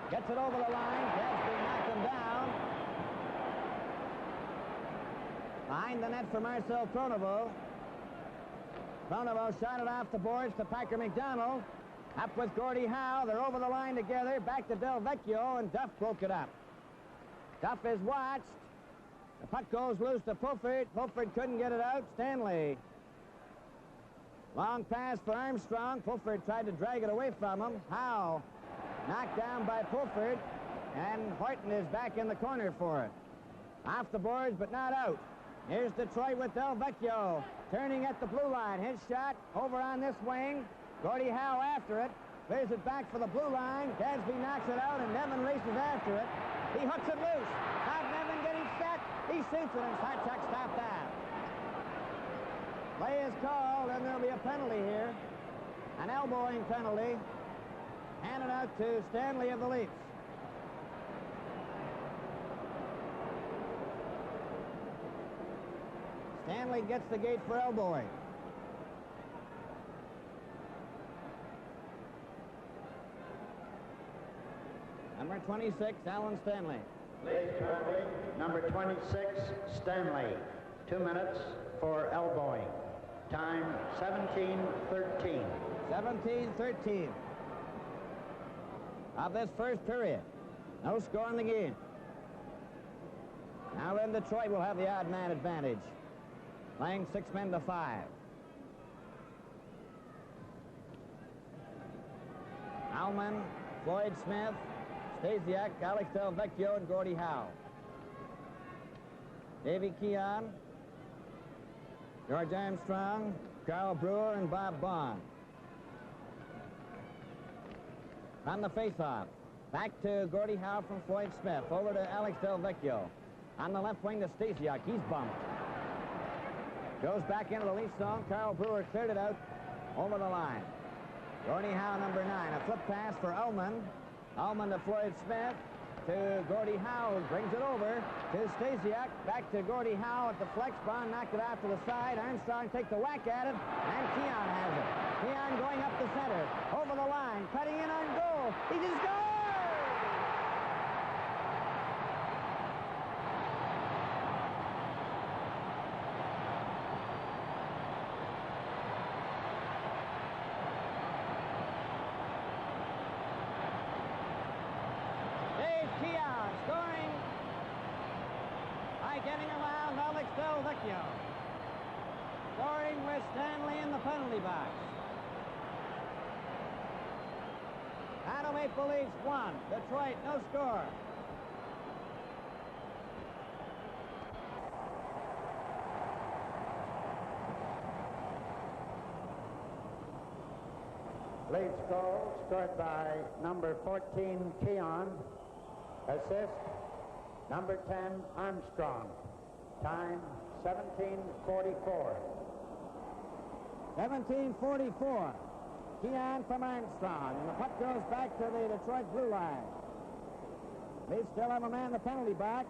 Gets it over the line. Gadsby knocked him down. Behind the net for Marcel Pronovo. Pronovo shot it off the boards to Parker McDonald. Up with Gordie Howe. They're over the line together. Back to Del Vecchio, and Duff broke it up. Duff is watched. The puck goes loose to Pulford. Pulford couldn't get it out. Stanley. Long pass for Armstrong. Pulford tried to drag it away from him. Howe knocked down by Pulford, and Horton is back in the corner for it. Off the boards, but not out. Here's Detroit with Del Vecchio turning at the blue line. His shot over on this wing. Gordie Howe after it. Clears it back for the blue line. Gadsby knocks it out, and Nevin races after it. He hooks it loose. Now Nevin getting set. He shoots it, and Sawchuk stopped that. Play is called, and there'll be a penalty here. An elbowing penalty. Handed out to Stanley of the Leafs. Stanley gets the gate for elbowing. Number 26, Alan Stanley. Ladies penalty, number 26, Stanley. 2 minutes for elbowing. Time 17:13. 17-13 of this first period. No score in the game. Now then, Detroit will have the odd man advantage. Playing 6 men to 5. Alman, Floyd Smith, Stasiak, Alex Del Vecchio, and Gordie Howe. Davy Keon, George Armstrong, Carl Brewer, and Bob Bond. On the faceoff, back to Gordie Howe from Floyd Smith, over to Alex Del Vecchio. On the left wing to Stasiak, he's bumped. Goes back into the lead zone. Carl Brewer cleared it out over the line. Gordie Howe, number 9. A flip pass for Ullman. Ullman to Floyd Smith, to Gordie Howe, who brings it over to Stasiak. Back to Gordie Howe at the flex. Bond knocked it out to the side. Armstrong takes a whack at it, and Keon has it. Keon going up the center, over the line, cutting in on goal. He just scores! Keon scoring by getting around Alex Del Vecchio. Scoring with Stanley in the penalty box. Toronto Maple Leafs 1, Detroit no score. Leafs goal scored by number 14, Keon. Assist, number 10, Armstrong. Time, 17:44. 17:44. Keon from Armstrong. And the puck goes back to the Detroit blue line. Leafs still have a man in the penalty box.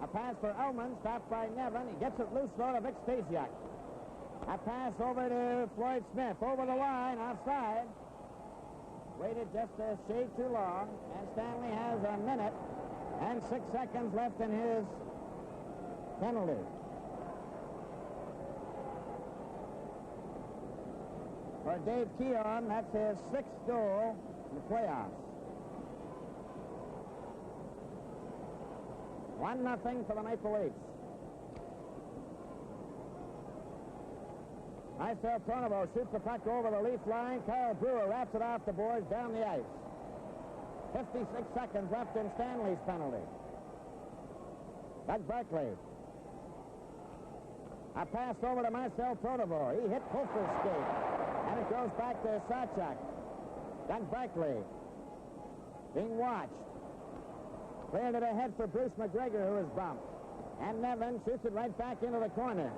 A pass for Ullman, stopped by Nevin. He gets it loose though to Vic Stasiak. A pass over to Floyd Smith. Over the line, offside. Waited just a shade too long, and Stanley has a minute and 6 seconds left in his penalty. For Dave Keon, that's his 6th goal in the playoffs. 1-0 for the Maple Leafs. Marcel Pronovo shoots the puck over the Leaf line. Kyle Brewer wraps it off the boards down the ice. 56 seconds left in Stanley's penalty. Doug Barkley. A pass over to Marcel Pronovo. He hit Pulfer's skate. And it goes back to Sawchuk. Doug Barkley being watched. Cleared it ahead for Bruce McGregor, who is bumped. And Nevin shoots it right back into the corner.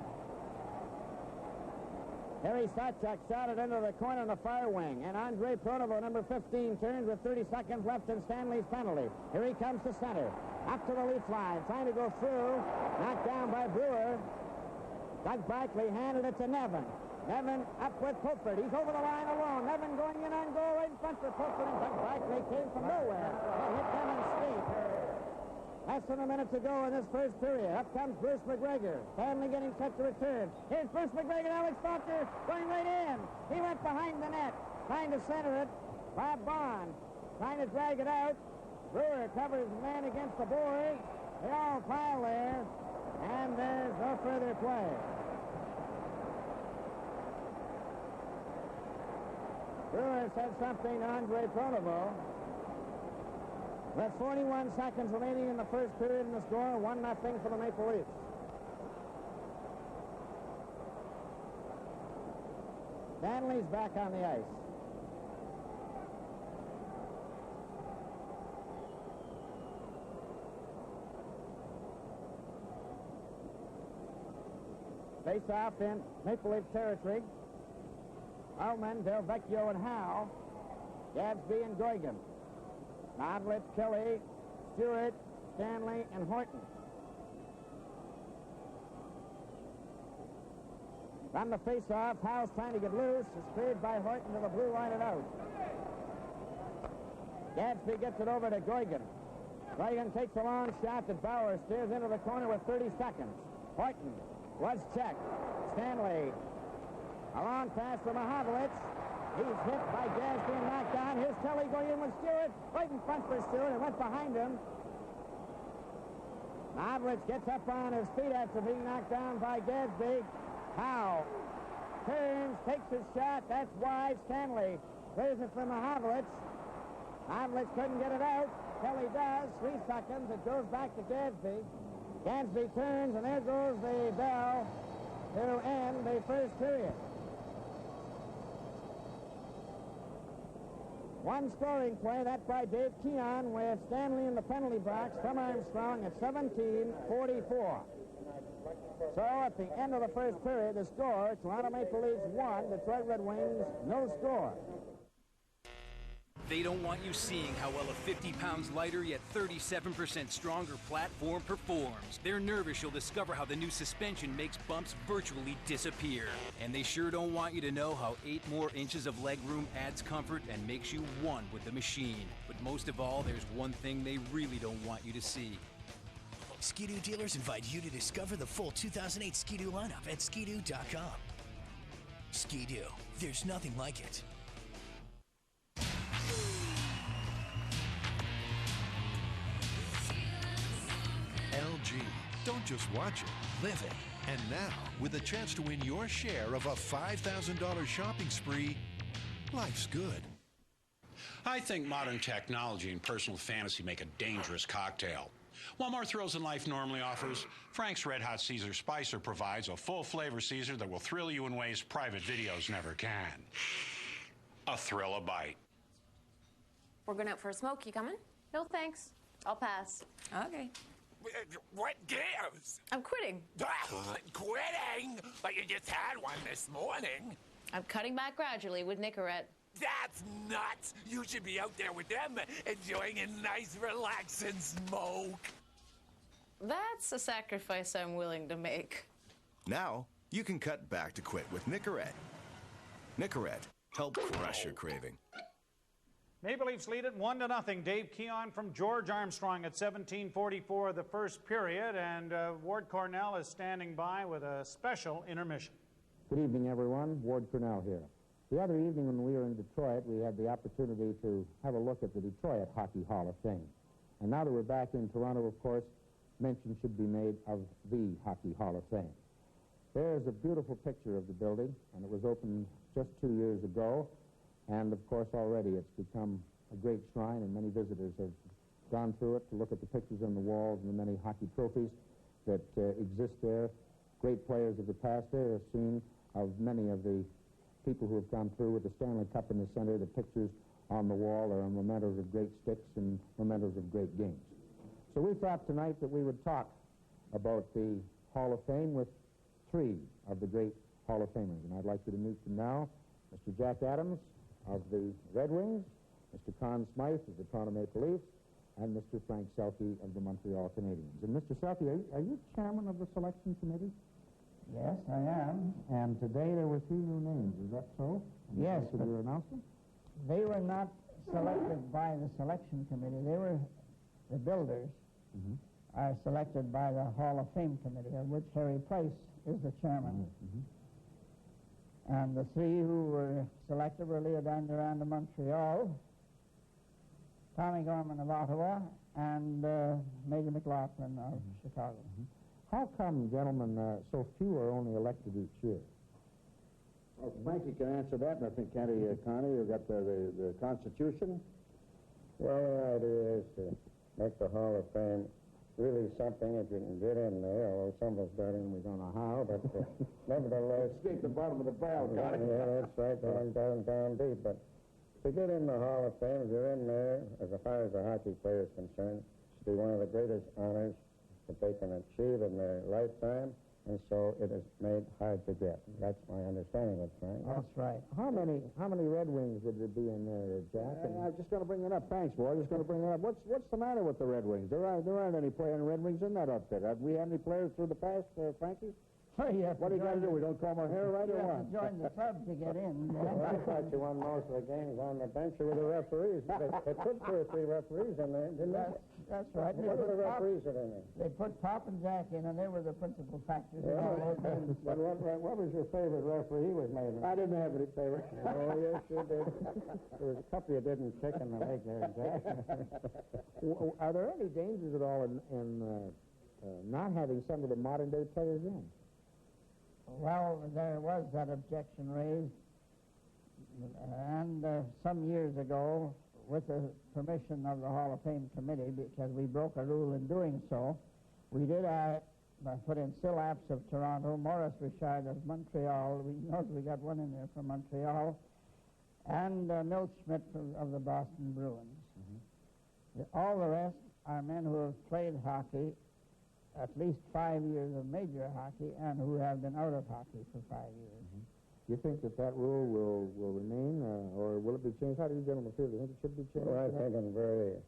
Harry Sawchuk shot it into the corner on the far wing, and Andre Pronovo, number 15, turns with 30 seconds left in Stanley's penalty. Here he comes to center, up to the Leaf line, trying to go through, knocked down by Brewer. Doug Barkley handed it to Nevin. Nevin up with Pulford. He's over the line alone. Nevin going in on goal right in front for Pulford, and Doug Barkley came from nowhere. He hit Nevin's skate. Less than a minute to go in this first period. Up comes Bruce McGregor. Stanley getting set to return. Here's Bruce McGregor. Alex Faulkner going right in. He went behind the net, trying to center it. Bob Bond trying to drag it out. Brewer covers the man against the board. They all pile there, and there's no further play. Brewer said something to Andre Pronovo. With 41 seconds remaining in the first period in the score, 1-0 for the Maple Leafs. Stanley's back on the ice. Face off in Maple Leaf territory. Ullman, Del Vecchio, and Howe. Gadsby and Goigan. Modlitz, Kelly, Stewart, Stanley, and Horton. On the face-off, Howe's trying to get loose. It's cleared by Horton to the blue line and out. Gadsby gets it over to Goigan. Goigan takes a long shot that Bauer steers into the corner with 30 seconds. Horton was checked. Stanley, a long pass for Mahavlich. He's hit by Gadsby and knocked down. Here's Kelly going in with Stewart. Right in front for Stewart and went behind him. Mahavlich gets up on his feet after being knocked down by Gadsby. Howe turns, takes his shot. That's wide. Stanley clears it for Mahavlich. Havlicek couldn't get it out. Kelly does. 3 seconds. It goes back to Gadsby. Gadsby turns, and there goes the bell to end the first period. One scoring play, that by Dave Keon, with Stanley in the penalty box. Tom Armstrong at 17:44. So at the end of the first period, the score, Toronto Maple Leafs 1, Detroit Red Wings, no score. They don't want you seeing how well a 50 pounds lighter yet 37% stronger platform performs. They're nervous you'll discover how the new suspension makes bumps virtually disappear. And they sure don't want you to know how 8 more inches of legroom adds comfort and makes you one with the machine. But most of all, there's one thing they really don't want you to see. Ski-Doo dealers invite you to discover the full 2008 Ski-Doo lineup at Ski-Doo.com. Ski-Doo, there's nothing like it. LG. Don't just watch it, live it. And now, with a chance to win your share of a $5,000 shopping spree, life's good. I think modern technology and personal fantasy make a dangerous cocktail. While more thrills than life normally offers, Frank's Red Hot Caesar Spicer provides a full flavor Caesar that will thrill you in ways private videos never can. A thrill a bite. We're going out for a smoke. You coming? No, thanks. I'll pass. Okay. What gives? I'm quitting. Quitting? But you just had one this morning. I'm cutting back gradually with Nicorette. That's nuts. You should be out there with them, enjoying a nice, relaxing smoke. That's a sacrifice I'm willing to make. Now, you can cut back to quit with Nicorette. Nicorette, help crush your craving. Maple Leafs lead it 1-0. Dave Keon from George Armstrong at 17:44 the first period, and Ward Cornell is standing by with a special intermission. Good evening, everyone. Ward Cornell here. The other evening when we were in Detroit, we had the opportunity to have a look at the Detroit Hockey Hall of Fame. And now that we're back in Toronto, of course, mention should be made of the Hockey Hall of Fame. There's a beautiful picture of the building, and it was opened just 2 years ago. And, of course, already it's become a great shrine, and many visitors have gone through it to look at the pictures on the walls and the many hockey trophies that exist there. Great players of the past there are seen of many of the people who have gone through with the Stanley Cup in the center. The pictures on the wall are mementos of great sticks and mementos of great games. So we thought tonight that we would talk about the Hall of Fame with 3 of the great Hall of Famers. And I'd like you to meet them now. Mr. Jack Adams of the Red Wings, Mr. Conn Smythe of the Toronto Maple Leafs, and Mr. Frank Selke of the Montreal Canadiens. And Mr. Selke, are you chairman of the selection committee? Yes, I am. And today there were 3 new names, is that so? Yes. Could you announce them? They were not selected by the selection committee. They were, the builders are selected by the Hall of Fame committee, of which Harry Price is the chairman. And the 3 who were selected were Leodin Durand of Montreal, Tommy Gorman of Ottawa, and Major McLaughlin of Chicago. How come, gentlemen, so few are only elected each year? Well, Frankie can answer that, and I think, can't he, Connie? You've got the Constitution. Well, the idea is to make the Hall of Fame really something if you can get in there, although some of us got in, we don't know how, but nevertheless... Escape the bottom of the barrel, Connie. Yeah, that's right, down deep, but to get in the Hall of Fame, if you're in there, as far as the hockey player is concerned, it's be one of the greatest honors that they can achieve in their lifetime, and so it is made hard to get. That's my understanding of it, Frank. That's right. How many Red Wings would there be in there, Jack? I'm just going to bring it up. Thanks, boy. Just going to bring it up. What's the matter with the Red Wings? There aren't any Red Wings in that outfit. Have we had any players through the past, Frankie? What do you got to do? We don't comb our hair right or what? You have to join the club to get in. Well, I thought you won most of the games on the bench with the referees. They put 2 or 3 referees in there, didn't they? That's right. What were the referees in there? They put Pop and Jack in, and they were the principal factors in all those games. But what was your favorite referee was made? I didn't have any favorite. Oh, yes, you did. There was a couple you didn't kick in the leg there, Jack. Are there any dangers at all in not having some of the modern-day players in? Well, there was that objection raised, and some years ago with the permission of the Hall of Fame committee, because we broke a rule in doing so, we did put in Sillaps of Toronto, Maurice Richard of Montreal. We noticed we got one in there from Montreal, and Milt Schmidt of the Boston Bruins. All the rest are men who have played hockey, at least 5 years of major hockey, and who have been out of hockey for 5 years. Do you think that rule will remain, or will it be changed? How do you gentlemen feel? Do you think it should be changed? Well, I think in very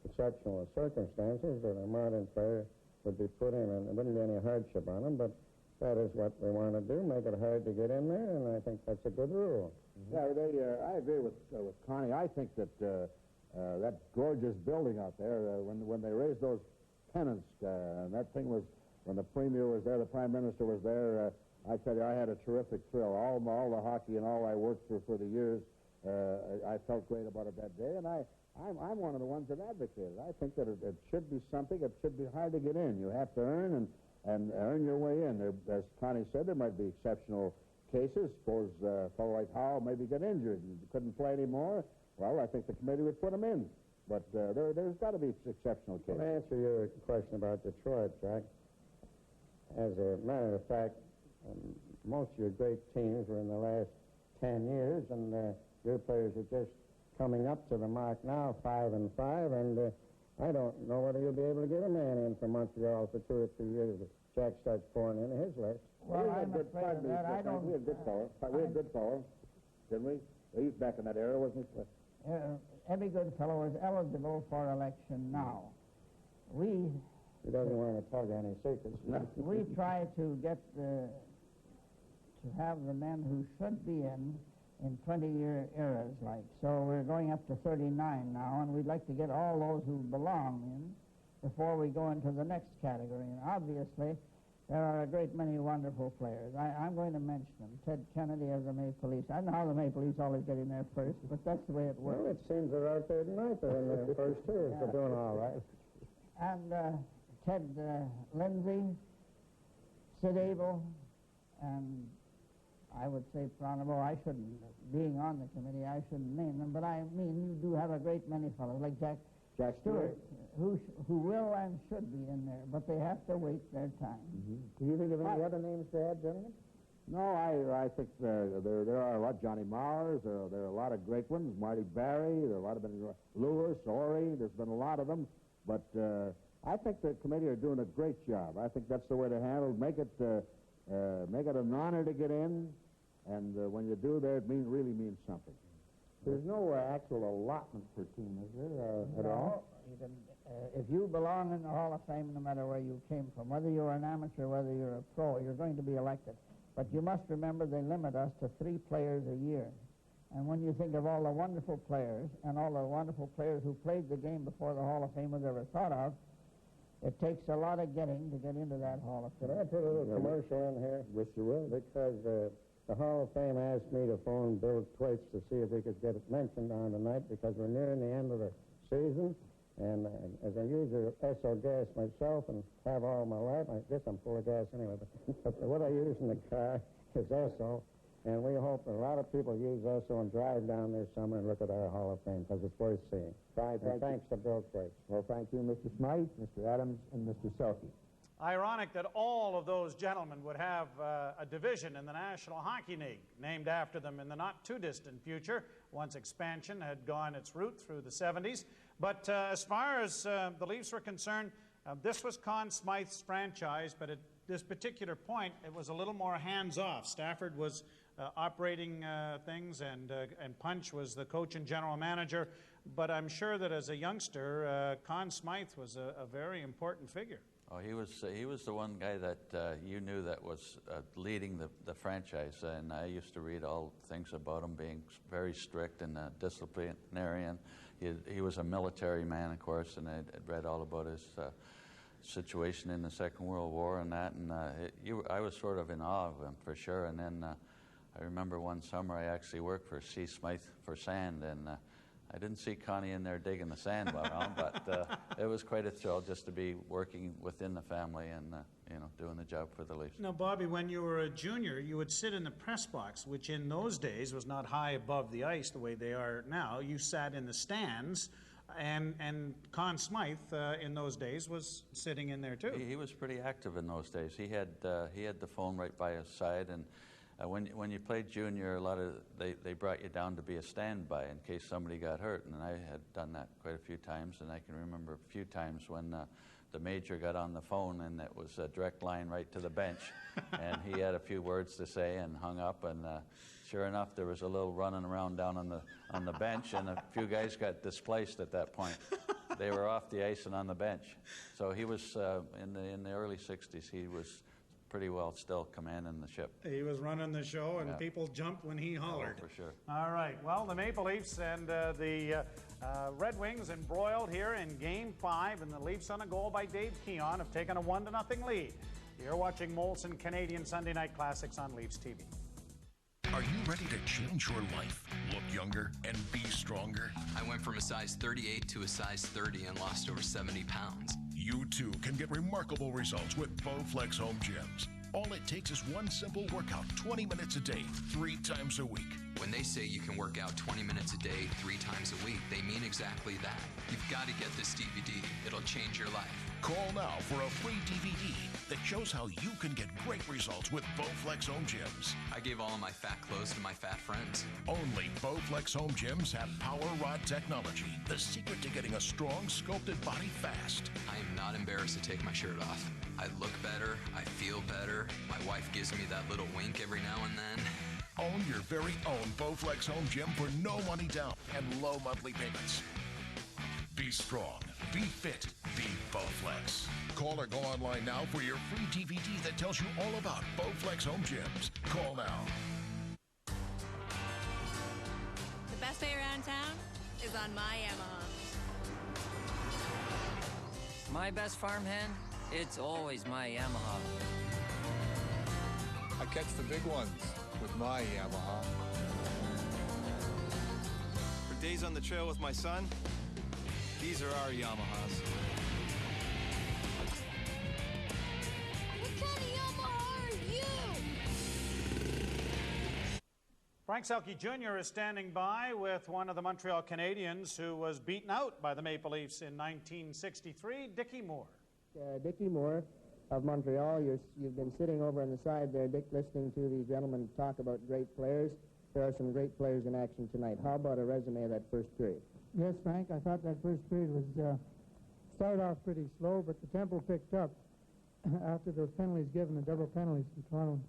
exceptional circumstances that a modern player would be put in, and there wouldn't be any hardship on him, but that is what we want to do, make it hard to get in there, and I think that's a good rule. Yeah, I agree with Connie. I think that that gorgeous building out there, when they raised those pennants, and that thing was, when the Premier was there, the Prime Minister was there, I tell you, I had a terrific thrill. All the hockey and all I worked for the years, I felt great about it that day, and I'm one of the ones that advocated. I think that it should be something. It should be hard to get in. You have to earn and earn your way in. As Connie said, there might be exceptional cases. Suppose a fellow like Howe maybe get injured and couldn't play anymore. Well, I think the committee would put him in. But there's got to be exceptional cases. To answer your question about Detroit, Jack, as a matter of fact, most of your great teams were in the last 10 years, and your players are just coming up to the mark now, 5-5, and I don't know whether you'll be able to get a man in from Montreal for 2 or 3 years if Jack starts pouring in his list. Well, I'm afraid of that. I don't... We had Goodfellow, didn't we? He was back in that era, wasn't he? Eddie Goodfellow is eligible for election now. He doesn't want to tell you any secrets. We try to get to have the men who should be in 20-year eras, like. So we're going up to 39 now, and we'd like to get all those who belong in before we go into the next category. And obviously, there are a great many wonderful players. I'm going to mention them. Ted Kennedy of the Maple Leafs. I don't know how the Maple Leafs always get in there first, but that's the way it works. Well, it seems they're out there tonight. They're in there first, too. They're doing all right. And Ted Lindsay, Sid Abel, and I would say Pronovo. I shouldn't, being on the committee, I shouldn't name them, but I mean, you do have a great many fellows, like Jack Stewart, who will and should be in there, but they have to wait their time. Do you think of any other names to add, gentlemen? No, I think there are a lot. Johnny Mowers, there are a lot of great ones. Marty Barry, there are a lot of them. Lewis, Ori, there's been a lot of them. But I think the committee are doing a great job. I think that's the way to handle it. Make it an honor to get in, and when you do that, it really means something. There's no actual allotment per team, is there, at all? If you belong in the Hall of Fame, no matter where you came from, whether you're an amateur, whether you're a pro, you're going to be elected. But you must remember they limit us to 3 players a year. And when you think of all the wonderful players and all the wonderful players who played the game before the Hall of Fame was ever thought of, it takes a lot of getting to get into that Hall of Fame. Could I put a little commercial in here? Wish you will. Because the Hall of Fame asked me to phone Bill Twaits to see if we could get it mentioned on tonight, because we're nearing the end of the season. And as a user of Esso gas myself and have all my life, I guess I'm full of gas anyway, but what I use in the car is Esso. And we hope that a lot of people use Esso and drive down this summer and look at our Hall of Fame, because it's worth seeing. Thanks to Bill Twaits. Well, thank you, Mr. Smythe, Mr. Adams, and Mr. Selke. Ironic that all of those gentlemen would have a division in the National Hockey League named after them in the not-too-distant future, once expansion had gone its route through the 70s. But as far as the Leafs were concerned, this was Conn Smythe's franchise, but at this particular point, it was a little more hands-off. Stafford was operating things, and Punch was the coach and general manager. But I'm sure that as a youngster, Conn Smythe was a very important figure. Oh, he was the one guy that you knew that was leading the franchise, and I used to read all things about him being very strict and disciplinarian. He was a military man, of course, and I'd read all about his situation in the Second World War and that, and I was sort of in awe of him for sure. And then I remember one summer I actually worked for C. Smythe for Sand, and I didn't see Connie in there digging the sand around, but it was quite a thrill just to be working within the family and doing the job for the Leafs. Now, Bobby, when you were a junior, you would sit in the press box, which in those days was not high above the ice the way they are now. You sat in the stands, and Conn Smythe in those days was sitting in there too. He was pretty active in those days. He had the phone right by his side, and when you played junior, they brought you down to be a standby in case somebody got hurt, and I had done that quite a few times, and I can remember a few times when the major got on the phone, and it was a direct line right to the bench, and he had a few words to say and hung up, and sure enough, there was a little running around down on the bench, and a few guys got displaced at that point. They were off the ice and on the bench. So he was in the early '60s. He was pretty well still commanding the ship. He was running the show, and people jumped when he hollered. Oh, for sure. All right. Well, the Maple Leafs and the Red Wings embroiled here in Game 5, and the Leafs on a goal by Dave Keon have taken a 1-0 lead. You're watching Molson Canadian Sunday Night Classics on Leafs TV. Are you ready to change your life, look younger, and be stronger? I went from a size 38 to a size 30 and lost over 70 pounds. You too can get remarkable results with Bowflex Home Gyms. All it takes is one simple workout, 20 minutes a day, 3 times a week. When they say you can work out 20 minutes a day, 3 times a week, they mean exactly that. You've got to get this DVD. It'll change your life. Call now for a free DVD that shows how you can get great results with Bowflex Home Gyms. I gave all of my fat clothes to my fat friends. Only Bowflex Home Gyms have Power Rod technology, the secret to getting a strong, sculpted body fast. I am not embarrassed to take my shirt off. I look better. I feel better. My wife gives me that little wink every now and then. Own your very own Bowflex Home Gym for no money down and low monthly payments. Be strong, be fit, be Bowflex. Call or go online now for your free DVD that tells you all about Bowflex Home Gyms. Call now. The best way around town is on my Yamaha. My best farmhand? It's always my Yamaha. I catch the big ones with my Yamaha. For days on the trail with my son, these are our Yamahas. What kind of Yamaha are you? Frank Selke Jr. is standing by with one of the Montreal Canadiens who was beaten out by the Maple Leafs in 1963, Dickie Moore. Dickie Moore of Montreal, you've been sitting over on the side there, Dick, listening to these gentlemen talk about great players. There are some great players in action tonight. How about a resume of that first period? Yes, Frank, I thought that first period was started off pretty slow, but the tempo picked up after those penalties given, the double penalties to Toronto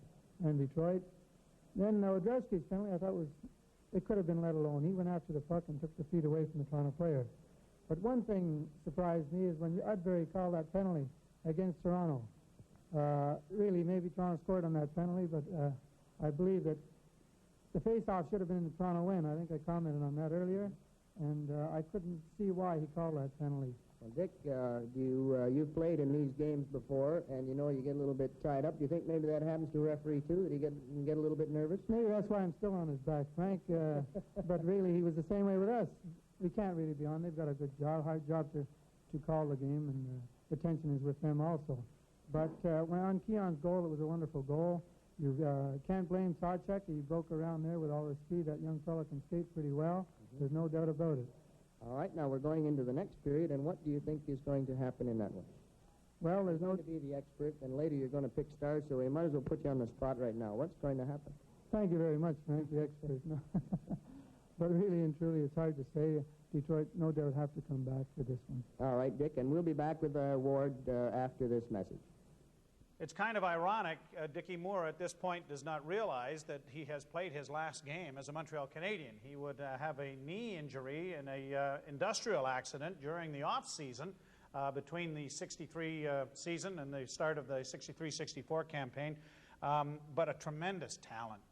and Detroit. Then Wodrowski's penalty, I thought it could have been let alone. He went after the puck and took the feet away from the Toronto player. But one thing surprised me is when Udbury called that penalty against Toronto. Really, maybe Toronto scored on that penalty, but I believe that the face-off should have been the Toronto win. I think I commented on that earlier, and I couldn't see why he called that penalty. Well, Dick, you've played in these games before, and you know you get a little bit tied up. Do you think maybe that happens to a referee, too, that he can get a little bit nervous? Maybe that's why I'm still on his back, Frank. But really, he was the same way with us. We can't really be on. They've got a good job, hard job to call the game, and the tension is with them also. But when on Keon's goal, it was a wonderful goal. You can't blame Sarchek. He broke around there with all the speed. That young fellow can skate pretty well. There's no doubt about it. All right, now we're going into the next period, and what do you think is going to happen in that one? Well, there's no... to be the expert, and later you're going to pick stars, so we might as well put you on the spot right now. What's going to happen? Thank you very much, Frank, the expert. No. But really and truly, it's hard to say. Detroit, no doubt, have to come back for this one. All right, Dick, and we'll be back with Ward after this message. It's kind of ironic. Dickie Moore at this point does not realize that he has played his last game as a Montreal Canadian. He would have a knee injury in a industrial accident during the off-season between the 63 season and the start of the 63-64 campaign, but a tremendous talent.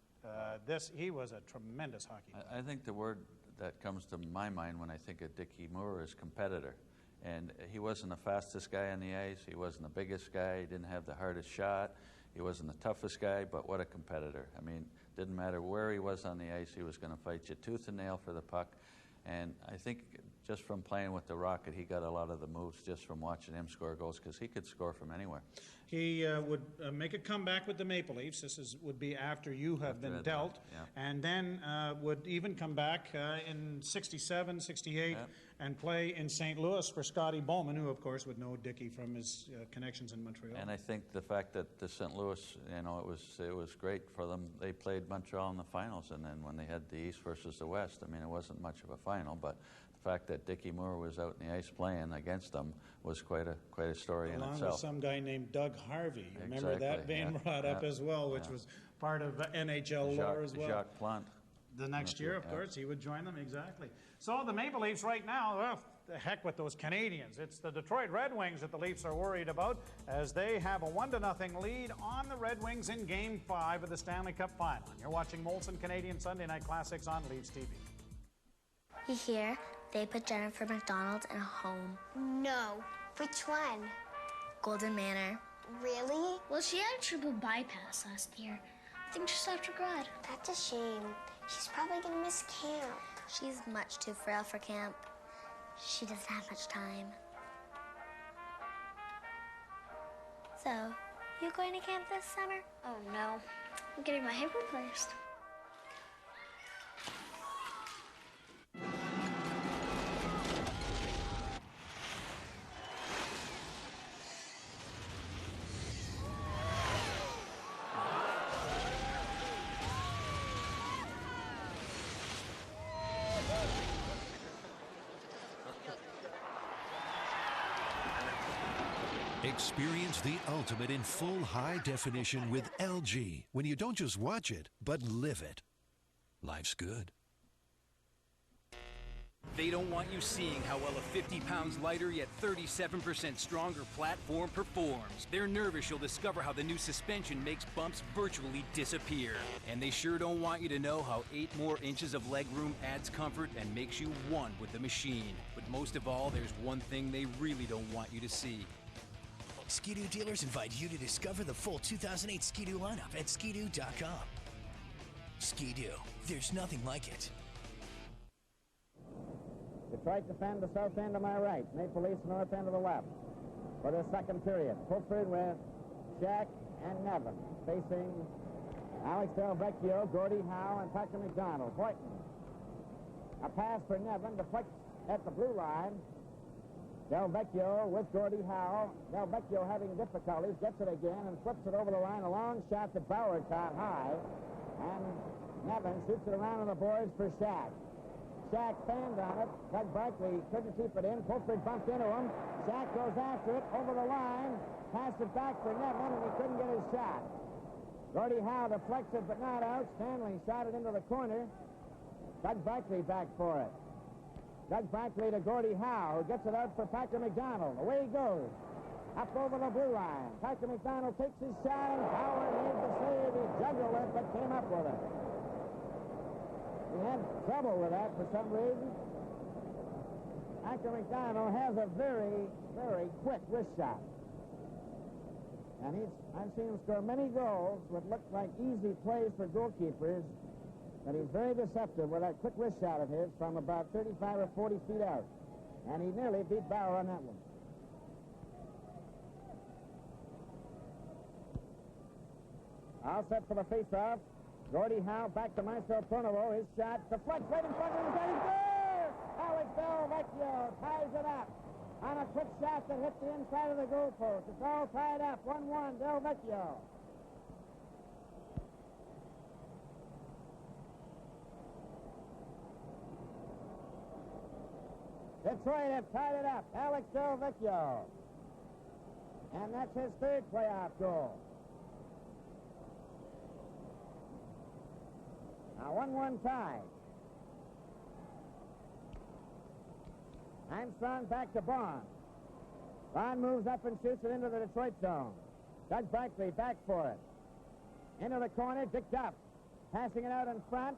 He was a tremendous hockey player. I think the word that comes to my mind when I think of Dickie Moore is competitor. And he wasn't the fastest guy on the ice. He wasn't the biggest guy. He didn't have the hardest shot. He wasn't the toughest guy, but what a competitor. I mean, didn't matter where he was on the ice, he was going to fight you tooth and nail for the puck. And I think just from playing with the Rocket, he got a lot of the moves just from watching him score goals, because he could score from anywhere. He would make a comeback with the Maple Leafs. This would be after you have been dealt. And then would even come back in 67, 68, and play in St. Louis for Scotty Bowman, who, of course, would know Dickie from his connections in Montreal. And I think the fact that the St. Louis, you know, it was great for them. They played Montreal in the finals, and then when they had the East versus the West, I mean, it wasn't much of a final, but the fact that Dickie Moore was out in the ice playing against them was quite a story in itself. Along with some guy named Doug Harvey. Remember that being brought up as well, which was part of NHL lore as well. Jacques Plante. The next year, of course, he would join them, exactly. So the Maple Leafs right now, well, the heck with those Canadians. It's the Detroit Red Wings that the Leafs are worried about, as they have a 1-0 lead on the Red Wings in Game 5 of the Stanley Cup Final. And you're watching Molson Canadian Sunday Night Classics on Leafs TV. You hear? They put Jennifer McDonald in a home. No. Which one? Golden Manor. Really? Well, she had a triple bypass last year. I think she left her grad. That's a shame. She's probably gonna miss camp. She's much too frail for camp. She doesn't have much time. So, you going to camp this summer? Oh, no. I'm getting my hip replaced. Experience the ultimate in full high definition with LG when you don't just watch it, but live it. Life's good. They don't want you seeing how well a 50 pounds lighter yet 37% stronger platform performs. They're nervous you'll discover how the new suspension makes bumps virtually disappear. And they sure don't want you to know how 8 more inches of legroom adds comfort and makes you one with the machine. But most of all, there's one thing they really don't want you to see. Ski-Doo dealers invite you to discover the full 2008 Ski-Doo lineup at skidoo.com. Ski-Doo, there's nothing like it. Detroit defend the south end to my right. Maple Leafs north end to the left. For the second period, Fulford with Jack and Nevin facing Alex Del Vecchio, Gordie Howe, and Patrick McDonald. Boynton. A pass for Nevin, deflects at the blue line. Del Vecchio with Gordie Howe. Del Vecchio having difficulties, gets it again and flips it over the line. A long shot that Bauer caught high. And Nevin shoots it around on the boards for Shack. Shack fanned on it. Doug Barkley couldn't keep it in. Fulford bumped into him. Shack goes after it over the line. Passed it back for Nevin, and he couldn't get his shot. Gordie Howe deflects it, but not out. Stanley shot it into the corner. Doug Barkley back for it. Doug Barkley to Gordie Howe, who gets it out for Patrick McDonald. Away he goes. Up over the blue line. Patrick McDonald takes his shot, and Bauer made the save. He juggled it, but came up with it. He had trouble with that for some reason. Patrick McDonald has a very, very quick wrist shot. And I've seen him score many goals what looked like easy plays for goalkeepers. But he's very deceptive with that quick wrist shot of his from about 35 or 40 feet out. And he nearly beat Bauer on that one. All set for the face-off. Gordie Howe back to Marcel Pronovo. His shot deflects right in front of his head. He's there! Alex Del Vecchio ties it up on a quick shot that hit the inside of the goalpost. It's all tied up. 1-1, Del Vecchio. Detroit have tied it up. Alex Del Vecchio. And that's his third playoff goal. Now 1-1 tie. Armstrong back to Bond. Bond moves up and shoots it into the Detroit zone. Doug Barkley back for it. Into the corner, dicked up. Passing it out in front.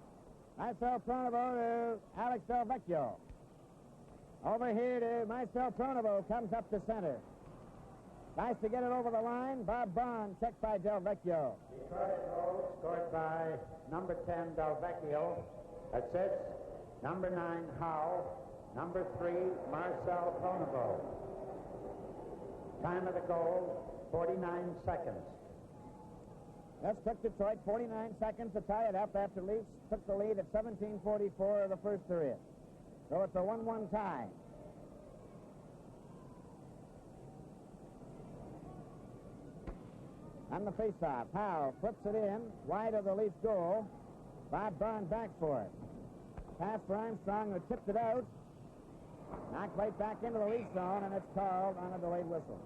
Marcel Pronovo to Alex Del Vecchio. Over here to Marcel Pronovo, comes up to center. Tries to get it over the line. Bob Bond, checked by Del Vecchio. Detroit goal scored by number 10, Del Vecchio. Assist, Number 9, Howe. Number 3, Marcel Pronovo. Time of the goal, 49 seconds. This took Detroit 49 seconds to tie it up after Leafs took the lead at 17:44 of the first period. So it's a 1-1 tie. On the faceoff, Howe flips it in, wide of the Leafs goal. Bob Bond back for it. Pass for Armstrong, who tipped it out. Knocked right back into the Leafs zone, and it's called on a delayed whistle.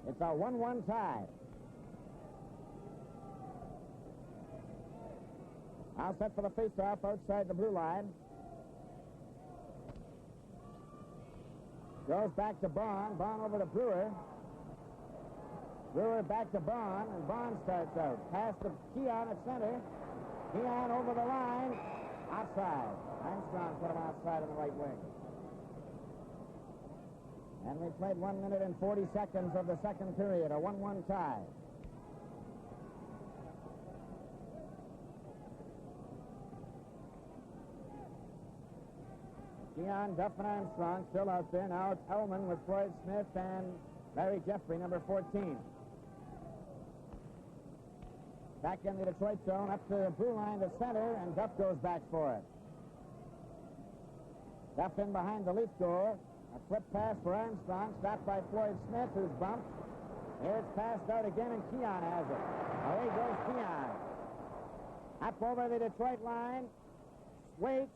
It's a 1-1 tie. All set for the faceoff outside the blue line. Goes back to Bond. Bond over to Brewer. Brewer back to Bond, and Bond starts out. Pass to Keon at center. Keon over the line. Offside. Armstrong put him outside on the right wing. And we played 1 minute and 40 seconds of the second period, a 1-1 tie. Keon, Duff, and Armstrong still out there. Now it's Ellman with Floyd Smith and Larry Jeffrey, number 14. Back in the Detroit zone, up to the blue line to center, and Duff goes back for it. Duff in behind the Leaf goal. A flip pass for Armstrong, stopped by Floyd Smith, who's bumped. Here's passed out again, and Keon has it. Away goes Keon. Up over the Detroit line. Waits.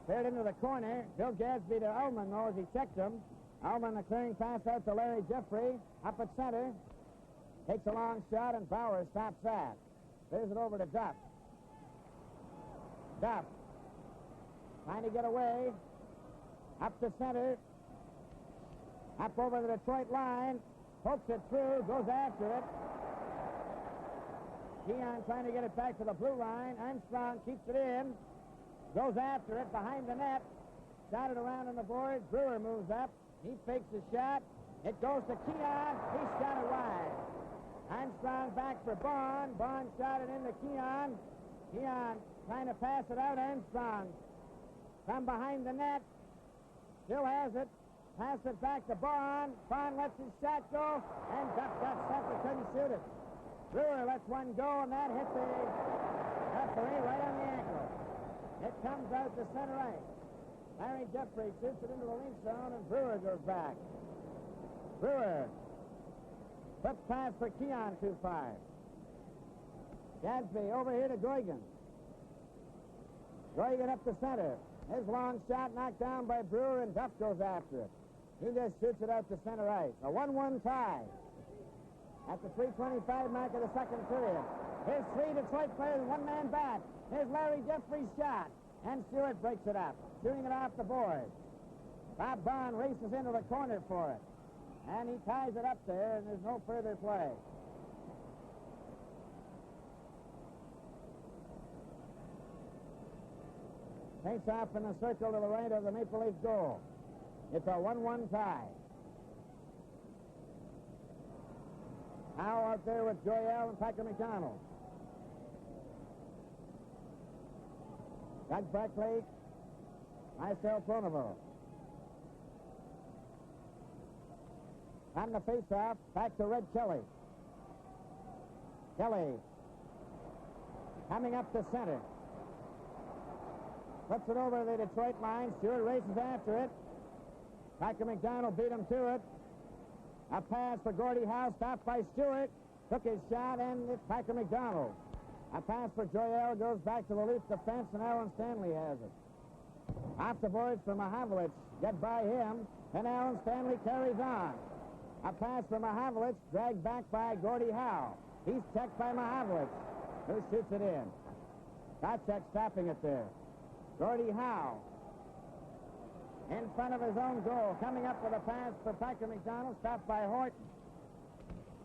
Cleared into the corner. Bill Gadsby to Ullman, though, as he checked him. Ullman, the clearing pass out to Larry Jeffrey. Up at center. Takes a long shot, and Bauer stops that. Clears it over to Duff. Duff. Trying to get away. Up to center. Up over the Detroit line. Pokes it through. Goes after it. Keon trying to get it back to the blue line. Armstrong keeps it in. Goes after it behind the net. Shot it around on the boards. Brewer moves up. He fakes the shot. It goes to Keon. He shot it wide. Armstrong back for Bond. Bond shot it into Keon. Keon trying to pass it out. Armstrong from behind the net. Still has it. Pass it back to Bond. Bond lets his shot go. And Duff got sent but couldn't shoot it. Brewer lets one go, and that hit the referee right on the ankle. It comes out to center ice. Larry Jeffrey shoots it into the Leaf zone, and Brewer goes back. Brewer. Flip pass for Keon too far. Gadsby over here to Goigan. Goigan up the center. His long shot knocked down by Brewer, and Duff goes after it. He just shoots it out to center ice. A 1-1 tie. At the 3:25 mark of the second period. Here's three Detroit players, one man back. Here's Larry Jeffrey's shot. And Stewart breaks it up, shooting it off the board. Bob Bond races into the corner for it. And he ties it up there, and there's no further play. Takes off in the circle to the right of the Maple Leaf goal. It's a 1-1 tie. Howe out there with Joyelle and Packer McDonald. Doug Buckley, Marcel Pronovo. On the face-off, back to Red Kelly. Kelly coming up to center. Puts it over the Detroit line. Stewart races after it. Packer McDonald beat him to it. A pass for Gordie Howe, stopped by Stewart. Took his shot, and it's Packer McDonald. A pass for Joyelle goes back to the Leaf defense, and Alan Stanley has it. Off the boards for Mahavlich. Get by him, and Alan Stanley carries on. A pass for Mahavlich, dragged back by Gordie Howe. He's checked by Mahavlich, who shoots it in. Kotchek stopping it there. Gordie Howe in front of his own goal, coming up with a pass for Packer McDonald, stopped by Horton.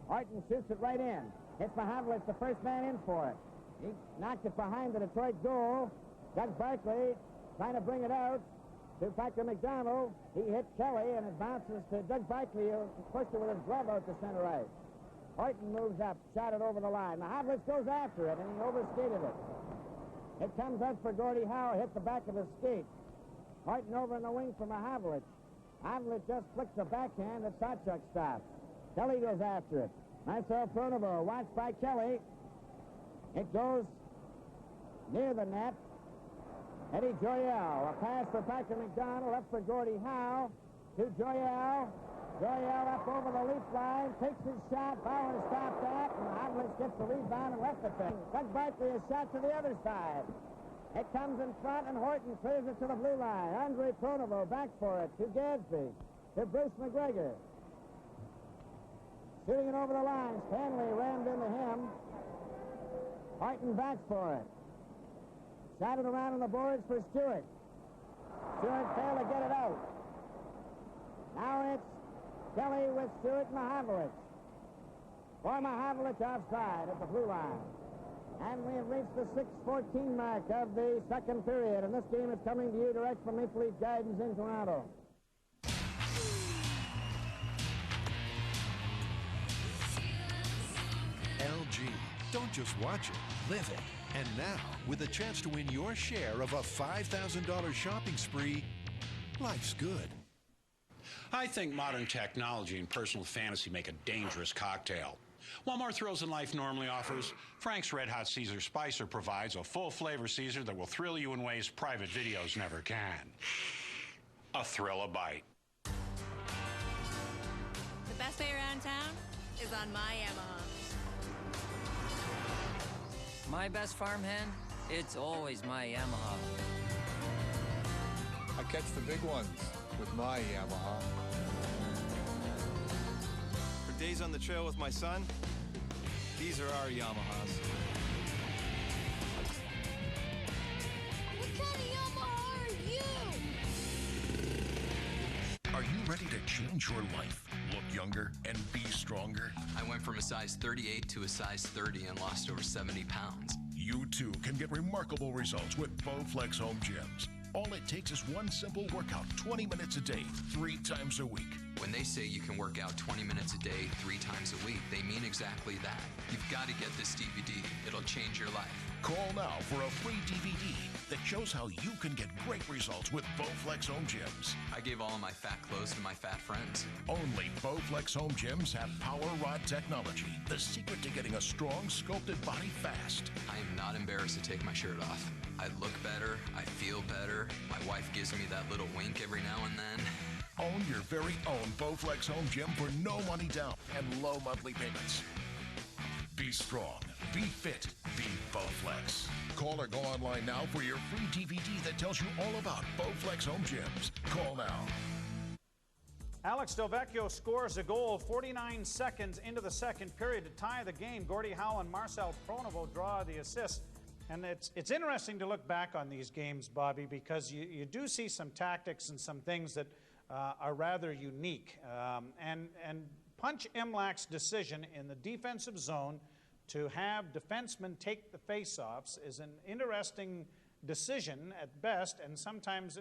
Horton shoots it right in. It's Mahavlich, the first man in for it. He knocked it behind the Detroit goal. Doug Barkley trying to bring it out to Packer McDonald. He hit Kelly, and it bounces to Doug Barkley, who pushed it with his glove out to center ice. Horton moves up, shot it over the line. Mahavlich goes after it, and he overskated it. It comes up for Gordie Howe, hit the back of his skate. Horton over in the wing for Mahavlich. Mahavlich just flicks a backhand that Sawchuk stops. Kelly goes after it. Marcel Pronovo, watched by Kelly. It goes near the net. Eddie Joyelle, a pass for Patrick McDonald, up for Gordie Howe. To Joyelle. Joyelle up over the leaf line, takes his shot. Bauer stopped that, and Mahavlich gets the rebound and left the thing. Doug Barkley is shot to the other side. It comes in front, and Horton clears it to the blue line. Andre Pronovo back for it to Gadsby, to Bruce McGregor. Shooting it over the line. Stanley rammed into him. Horton back for it. Shot it around on the boards for Stewart. Stewart failed to get it out. Now it's Kelly with Stewart and Mahavlich. For Mahavlich offside at the blue line. And we have reached the 6:14 mark of the second period, and this game is coming to you direct from Maple Leaf Gardens in Toronto. LG. Don't just watch it, live it. And now, with a chance to win your share of a $5,000 shopping spree, life's good. I think modern technology and personal fantasy make a dangerous cocktail. While more thrills than life normally offers, Frank's Red Hot Caesar Spicer provides a full-flavor Caesar that will thrill you in ways private videos never can. A thrill-a-bite. The best way around town is on my Yamaha. My best farm hand? It's always my Yamaha. I catch the big ones with my Yamaha. For days on the trail with my son, these are our Yamahas. What kind of Yamaha are you? Are you ready to change your life, look younger, and be stronger? I went from a size 38 to a size 30 and lost over 70 pounds. You too can get remarkable results with Bowflex Home Gyms. All it takes is one simple workout, 20 minutes a day, 3 times a week. When they say you can work out 20 minutes a day, 3 times a week, they mean exactly that. You've got to get this DVD. It'll change your life. Call now for a free DVD that shows how you can get great results with Bowflex Home Gyms. I gave all of my fat clothes to my fat friends. Only Bowflex Home Gyms have Power Rod technology, the secret to getting a strong, sculpted body fast. I am not embarrassed to take my shirt off. I look better. I feel better. My wife gives me that little wink every now and then. Own your very own Bowflex Home Gym for no money down and low monthly payments. Be strong, be fit, be Bowflex. Call or go online now for your free DVD that tells you all about Bowflex Home Gyms. Call now. Alex Delvecchio scores a goal 49 seconds into the second period to tie the game. Gordie Howe and Marcel Pronovo draw the assist. And it's interesting to look back on these games, Bobby, because you do see some tactics and some things that are rather unique. And Punch Imlach's decision in the defensive zone to have defensemen take the face-offs is an interesting decision at best, and sometimes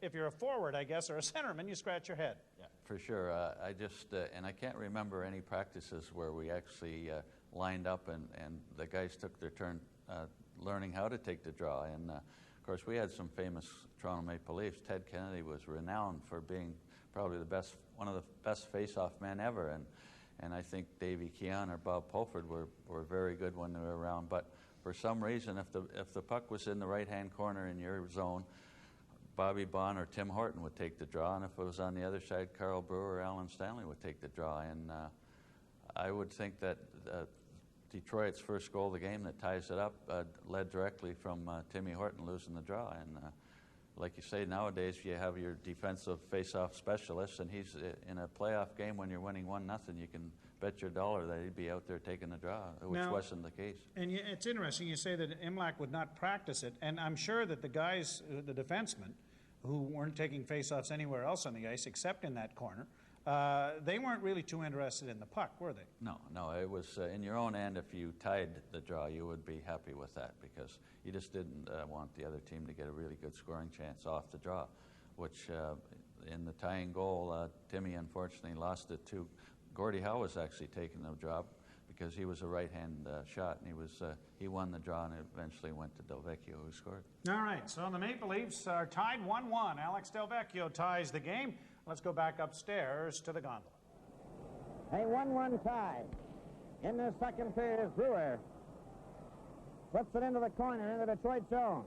if you're a forward, I guess, or a centerman, you scratch your head. Yeah, for sure. I just, and I can't remember any practices where we actually lined up and the guys took their turn learning how to take the draw. And of course, we had some famous Toronto Maple Leafs. Ted Kennedy was renowned for being probably one of the best face-off men ever. And I think Davey Keon or Bob Pulford were very good when they were around. But for some reason, if the puck was in the right-hand corner in your zone, Bobby Bond or Tim Horton would take the draw. And if it was on the other side, Carl Brewer or Alan Stanley would take the draw. And I would think that Detroit's first goal of the game that ties it up led directly from Timmy Horton losing the draw. And like you say, nowadays you have your defensive face-off specialist, and he's in a playoff game when you're winning 1-0, you can bet your dollar that he'd be out there taking the draw, which wasn't the case. And it's interesting you say that Imlach would not practice it, and I'm sure that the guys, the defensemen, who weren't taking face-offs anywhere else on the ice except in that corner, they weren't really too interested in the puck, were they? No, it was in your own end. If you tied the draw, you would be happy with that because you just didn't want the other team to get a really good scoring chance off the draw, which in the tying goal, Timmy unfortunately lost it to Gordie Howe was actually taking the job because he was a right-hand shot, and he won the draw, and it eventually went to Delvecchio, who scored. All right, so the Maple Leafs are tied 1-1. Alex Delvecchio ties the game. Let's go back upstairs to the gondola. A 1-1 tie. In the second period, Brewer flips it into the corner in the Detroit zone.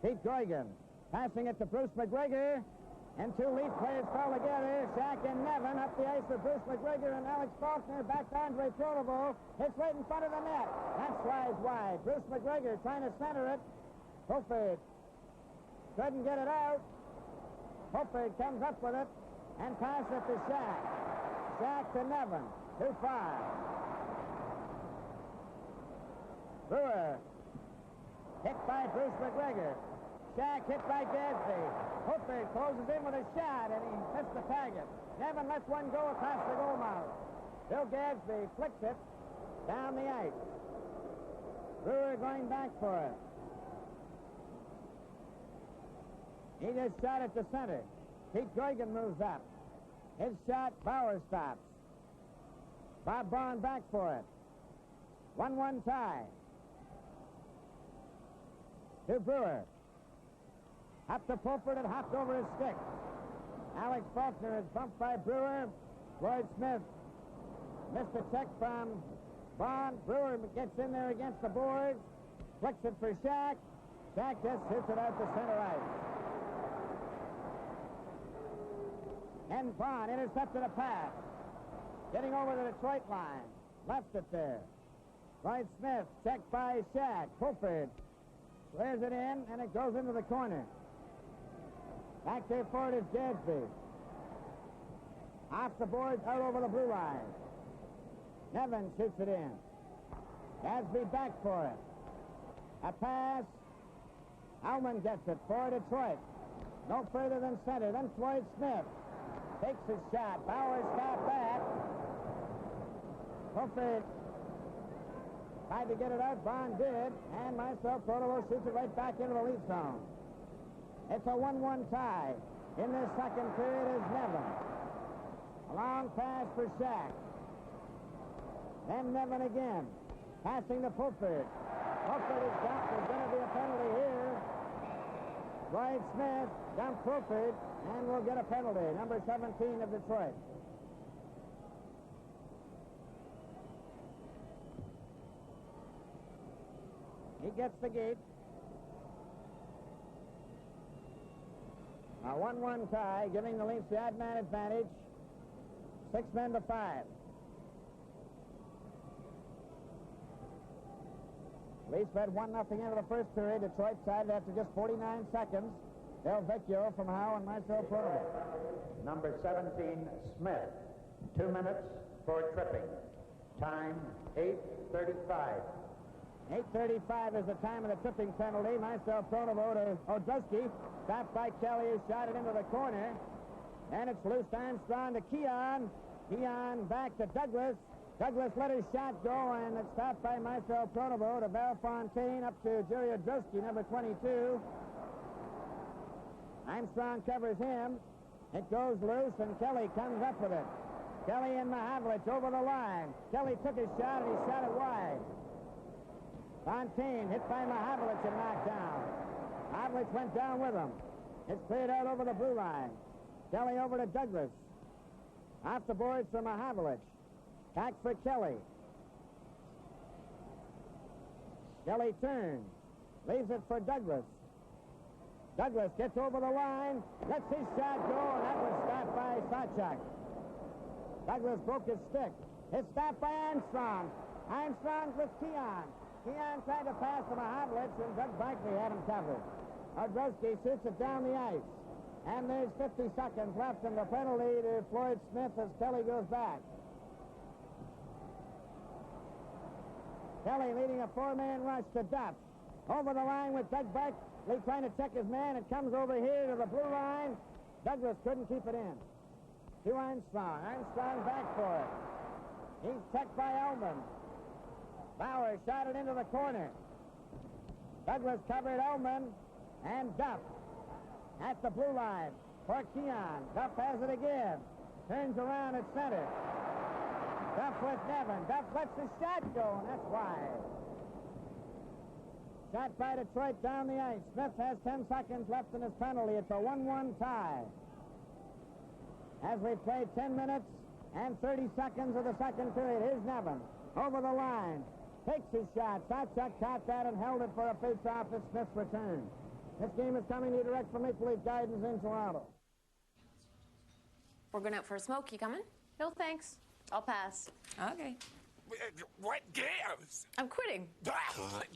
Pete Goigan passing it to Bruce McGregor, and two Leaf players fell together. Shack and Nevin up the ice with Bruce McGregor and Alex Faulkner. Back to Andre Pronovo. It's right in front of the net. That slides wide. Bruce McGregor trying to center it. Fulford couldn't get it out. Fulford comes up with it and passes it to Shack. Shack to Nevin. Too far. Brewer hit by Bruce McGregor. Shack hit by Gadsby. Fulford closes in with a shot, and he missed the target. Nevin lets one go across the goal mouth. Bill Gadsby flicks it down the ice. Brewer going back for it. He just shot it to center. Pete Goigan moves up. His shot, Bauer stops. Bob Bond back for it. 1-1 tie. To Brewer. Up to Fulford and hopped over his stick. Alex Faulkner is bumped by Brewer. Floyd Smith missed a check from Bond. Brewer gets in there against the boards. Flicks it for Shack. Shack just hits it out to center ice. And Bond intercepted a pass. Getting over the Detroit line. Left it there. Floyd Smith checked by Shack. Fulford clears it in, and it goes into the corner. Back there for it is Gadsby. Off the boards, out over the blue line. Nevin shoots it in. Gadsby back for it. A pass. Alman gets it for Detroit. No further than center. Then Floyd Smith takes his shot. Bauer stopped back. Fulford tried to get it out. Bond did. And Marcel Pronovo shoots it right back into the Leaf zone. It's a 1-1 tie. In this second period is Nevin. A long pass for Shack. Then Nevin again. Passing to Fulford. Fulford is dumped. There's going to be a penalty here. Floyd Smith dumped Fulford and will get a penalty. Number 17 of Detroit. He gets the gate. A 1-1 tie, giving the Leafs the odd man advantage. 6 men to 5. Leafs led 1-0 into the first period. Detroit tied after just 49 seconds. Delvecchio from Howe and Marcel Pronovo. Number 17, Smith. 2 minutes for tripping. Time 8:35. 8:35 is the time of the tripping penalty. Marcel Pronovo to Odrowski. Stopped by Kelly, who shot it into the corner. And it's loose to Armstrong to Keon. Keon back to Douglas. Douglas let his shot go, and it's stopped by Marcel Pronovo to Bellefontaine up to Jerry Odrowski, number 22. Armstrong covers him. It goes loose, and Kelly comes up with it. Kelly and Mahavlich over the line. Kelly took his shot, and he shot it wide. Fontaine hit by Mahavlich and knocked down. Mahavlich went down with him. It's cleared out over the blue line. Kelly over to Douglas. Off the boards for Mahavlich. Back for Kelly. Kelly turns. Leaves it for Douglas. Douglas gets over the line. Lets his shot go, and that was stopped by Sawchuk. Douglas broke his stick. It's stopped by Armstrong. Armstrong's with Keon. Keon tried to pass to Mahavlich, and Doug Barkley had him covered. Odrowski shoots it down the ice. And there's 50 seconds left, and the penalty to Floyd Smith as Kelly goes back. Kelly leading a 4-man rush to Duff. Over the line with Doug Barkley trying to check his man. It comes over here to the blue line. Douglas couldn't keep it in. To Armstrong. Armstrong back for it. He's checked by Ullman. Bauer shot it into the corner. Douglas covered Ullman and Duff at the blue line for Keon. Duff has it again. Turns around at center. Duff with Nevin. Duff lets the shot go, and that's wide. Shot by Detroit down the ice. Smith has 10 seconds left in his penalty. It's a 1-1 tie. As we play 10 minutes and 30 seconds of the second period, here's Nevin over the line. Takes his shot. Sawchuk caught that and held it for a face-off at Smith's return. This game is coming to you direct from Maple Leaf Gardens in Toronto. We're going out for a smoke. You coming? No, thanks. I'll pass. Okay. What gives? I'm quitting.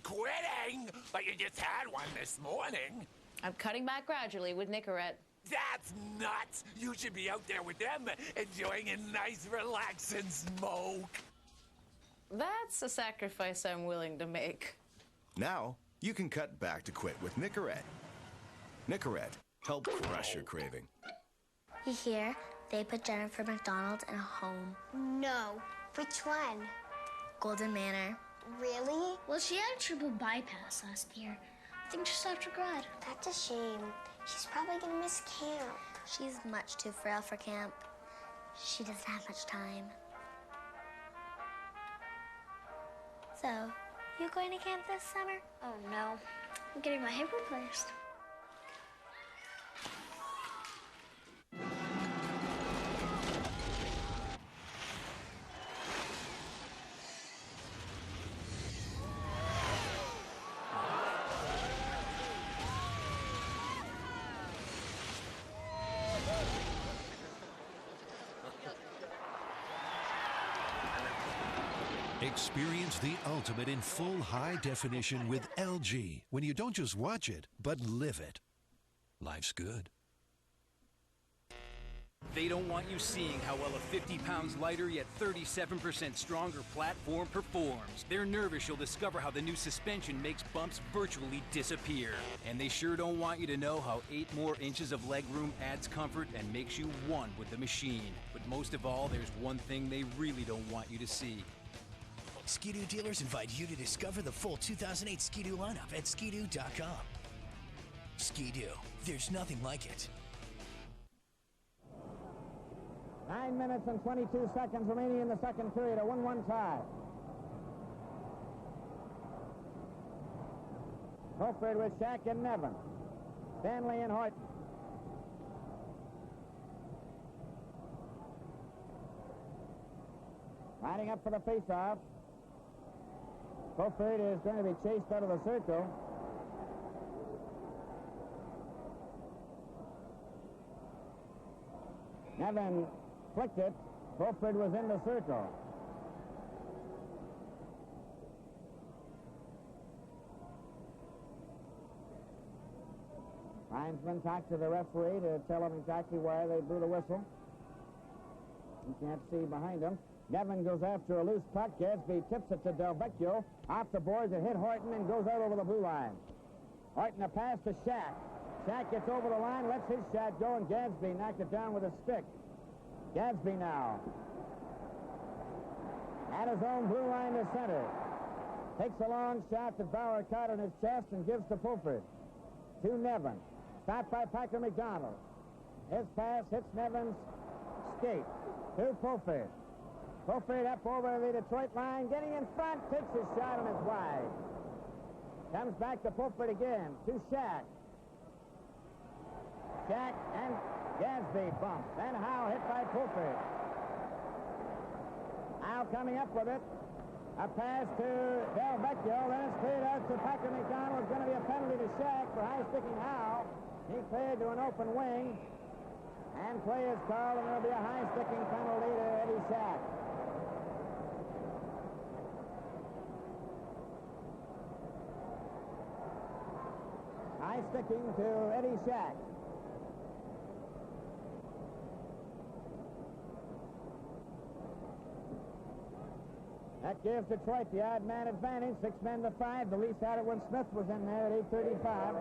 Quitting? But you just had one this morning. I'm cutting back gradually with Nicorette. That's nuts. You should be out there with them, enjoying a nice, relaxing smoke. That's a sacrifice I'm willing to make. Now, you can cut back to quit with Nicorette. Nicorette, help crush your craving. You hear? They put Jennifer McDonald in a home. No. Which one? Golden Manor. Really? Well, she had a triple bypass last year. I think just after grad. That's a shame. She's probably gonna miss camp. She's much too frail for camp. She doesn't have much time. So, you going to camp this summer? Oh, no. I'm getting my hip replaced. Experience the ultimate in full high definition with LG when you don't just watch it, but live it. Life's good. They don't want you seeing how well a 50 pounds lighter yet 37% stronger platform performs. They're nervous you'll discover how the new suspension makes bumps virtually disappear. And they sure don't want you to know how 8 more inches of legroom adds comfort and makes you one with the machine. But most of all, there's one thing they really don't want you to see. Ski-Doo dealers invite you to discover the full 2008 Ski-Doo lineup at skidoo.com. Ski-Doo, there's nothing like it. 9 minutes and 22 seconds remaining in the second period, a 1-1 tie. Hofford with Shack and Nevin. Stanley and Horton. Lining up for the face-off. Hofford is going to be chased out of the circle. Nevin flicked it. Hofford was in the circle. Linesman talked to the referee to tell him exactly why they blew the whistle. You can't see behind him. Nevin goes after a loose puck. Gadsby tips it to Delvecchio. Off the boards, it hit Horton and goes out over the blue line. Horton a pass to Shack. Shack gets over the line, lets his shot go, and Gadsby knocked it down with a stick. Gadsby now. At his own blue line to center. Takes a long shot that Bauer caught on his chest and gives to Fulford. To Nevin. Stopped by Packer McDonald. His pass hits Nevin's skate. To Fulford. Fulford up over the Detroit line, getting in front, takes his shot and it's wide. Comes back to Fulford again, to Shack. Shack and Gadsby bump. Then Howe hit by Fulford. Howe coming up with it. A pass to Delvecchio, then it's cleared out to Packer McDonald. It's going to be a penalty to Shack for high-sticking Howe. He cleared to an open wing, and play is called, and there'll be a high-sticking penalty to Eddie Shack. High-sticking to Eddie Shack. That gives Detroit the odd man advantage, 6 men to 5. The least had it when Smith was in there at 8:35.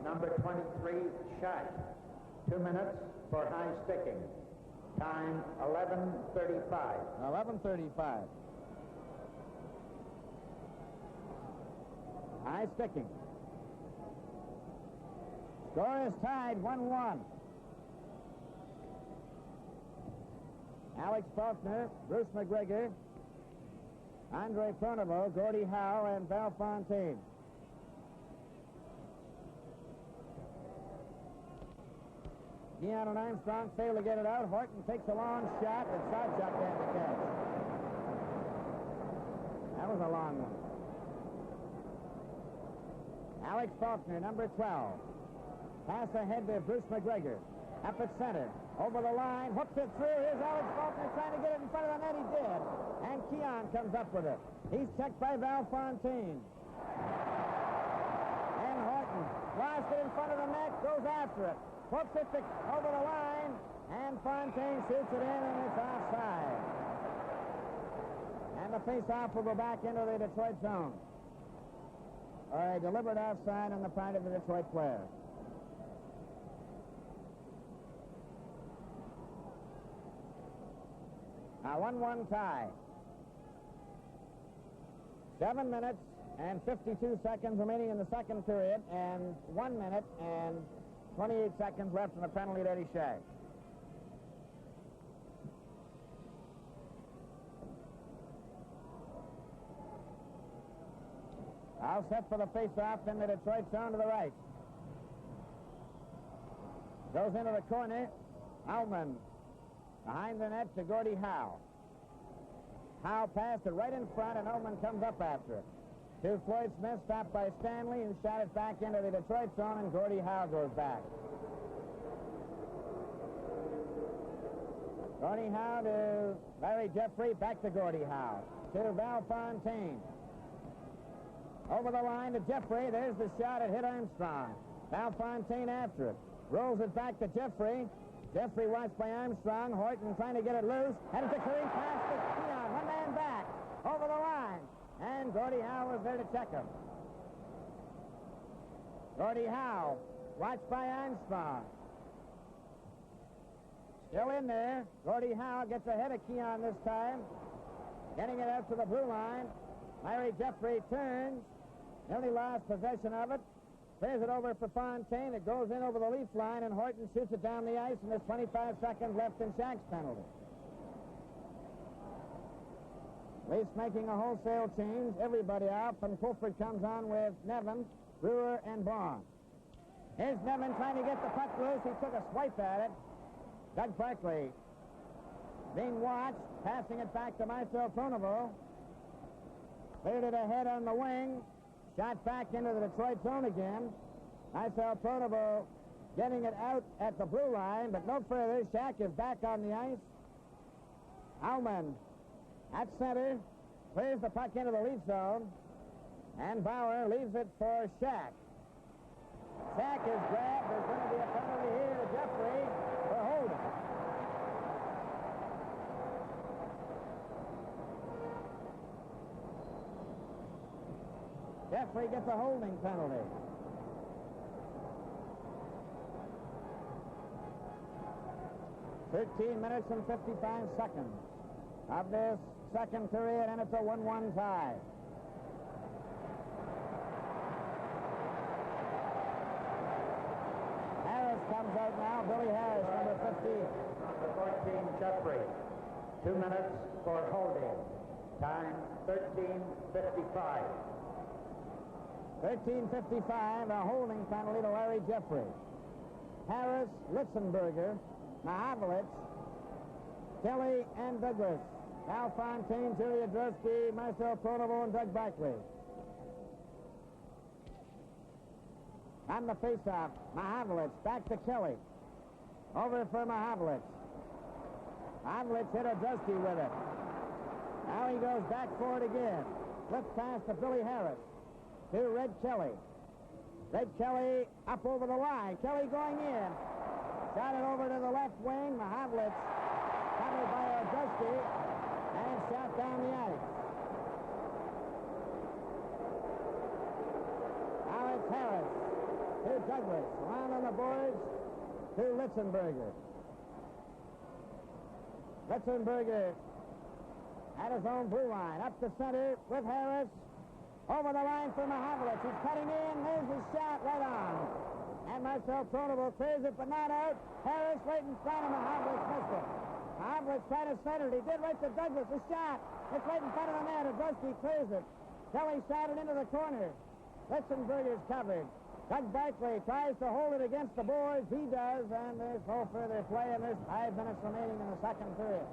Number 23, Shack. 2 minutes for high sticking. Time 11:35. 11:35. High sticking. Score is tied 1-1. Alex Faulkner, Bruce McGregor, Andre Pronovo, Gordie Howe, and Val Fontaine. Keon and Armstrong fail to get it out. Horton takes a long shot, and Sawchuk had the catch. That was a long one. Alex Faulkner, number 12. Pass ahead to Bruce McGregor. Up at center. Over the line. Hooks it through. Here's Alex Faulkner trying to get it in front of the net. He did. And Keon comes up with it. He's checked by Val Fontaine. And Horton lost it in front of the net. Goes after it. Hooks it over the line. And Fontaine shoots it in, and it's offside. And the face-off will go back into the Detroit zone. Or a deliberate offside on the part of the Detroit player. A 1-1 tie. 7 minutes and 52 seconds remaining in the second period, and 1 minute and 28 seconds left in the penalty at Eddie Shea. All set for the face-off in the Detroit zone to the right. Goes into the corner. Alman behind the net to Gordie Howe. Howe passed it right in front, and Ullman comes up after it. To Floyd Smith, stopped by Stanley, who shot it back into the Detroit zone, and Gordie Howe goes back. Gordie Howe to Larry Jeffrey, back to Gordie Howe. To Val Fontaine. Over the line to Jeffrey. There's the shot. It hit Armstrong. Val Fontaine after it. Rolls it back to Jeffrey. Jeffrey watched by Armstrong. Horton trying to get it loose. And it's a clean pass to Keon. One man back. Over the line. And Gordie Howe was there to check him. Gordie Howe watched by Armstrong. Still in there. Gordie Howe gets ahead of Keon this time. Getting it out to the blue line. Larry Jeffrey turns. Nearly lost possession of it. Clears it over for Fontaine. It goes in over the leaf line, and Horton shoots it down the ice, and there's 25 seconds left in Shack's penalty. Leafs making a wholesale change. Everybody out, and Pulford comes on with Nevin, Brewer, and Baum. Here's Nevin trying to get the puck loose. He took a swipe at it. Doug Barkley being watched, passing it back to Marcel Pronovo. Cleared it ahead on the wing. Shot back into the Detroit zone again. Marcel Pronovo getting it out at the blue line, but no further. Shack is back on the ice. Alman at center. Clears the puck into the leaf zone. And Bauer leaves it for Shack. Shack is grabbed. There's going to be a penalty here to Jeffrey for holding. Jeffrey gets a holding penalty. "13 minutes and 55 seconds of this second period, and it's a 1-1 tie. Harris comes out now. Billy Harris, number 50. Number 14, Jeffrey. 2 minutes for holding. Time 13:55. 13:55, a holding penalty to Larry Jeffrey. Harris, Litzenberger, Mahavlich, Kelly, and Douglas. Al Fontaine, Jerry Adrowski, Marcel Pronovo, and Doug Barkley. On the faceoff, Mahavlich back to Kelly. Over for Mahavlich. Mahavlich hit Adrowski with it. Now he goes back for it again. Flips pass to Billy Harris. To Red Kelly. Red Kelly up over the line. Kelly going in. Shot it over to the left wing. Mahavlich covered by Adrowski and shot down the ice. Now it's Harris to Douglas. Around on the boards to Litzenberger. Litzenberger at his own blue line. Up the center with Harris. Over the line for Mahavlich. He's cutting in. There's his shot right on. And Marcel Pronovo clears it, but not out. Harris right in front of Mahavlich. Missed it. Oblich tried to center it. He did right to Douglas. A shot. It's right in front of the net. Adrusky clears it. Kelly shot it into the corner. Litzenberger's covered. Doug Barkley tries to hold it against the boards. He does, and there's no further play, and there's 5 minutes remaining in the second period.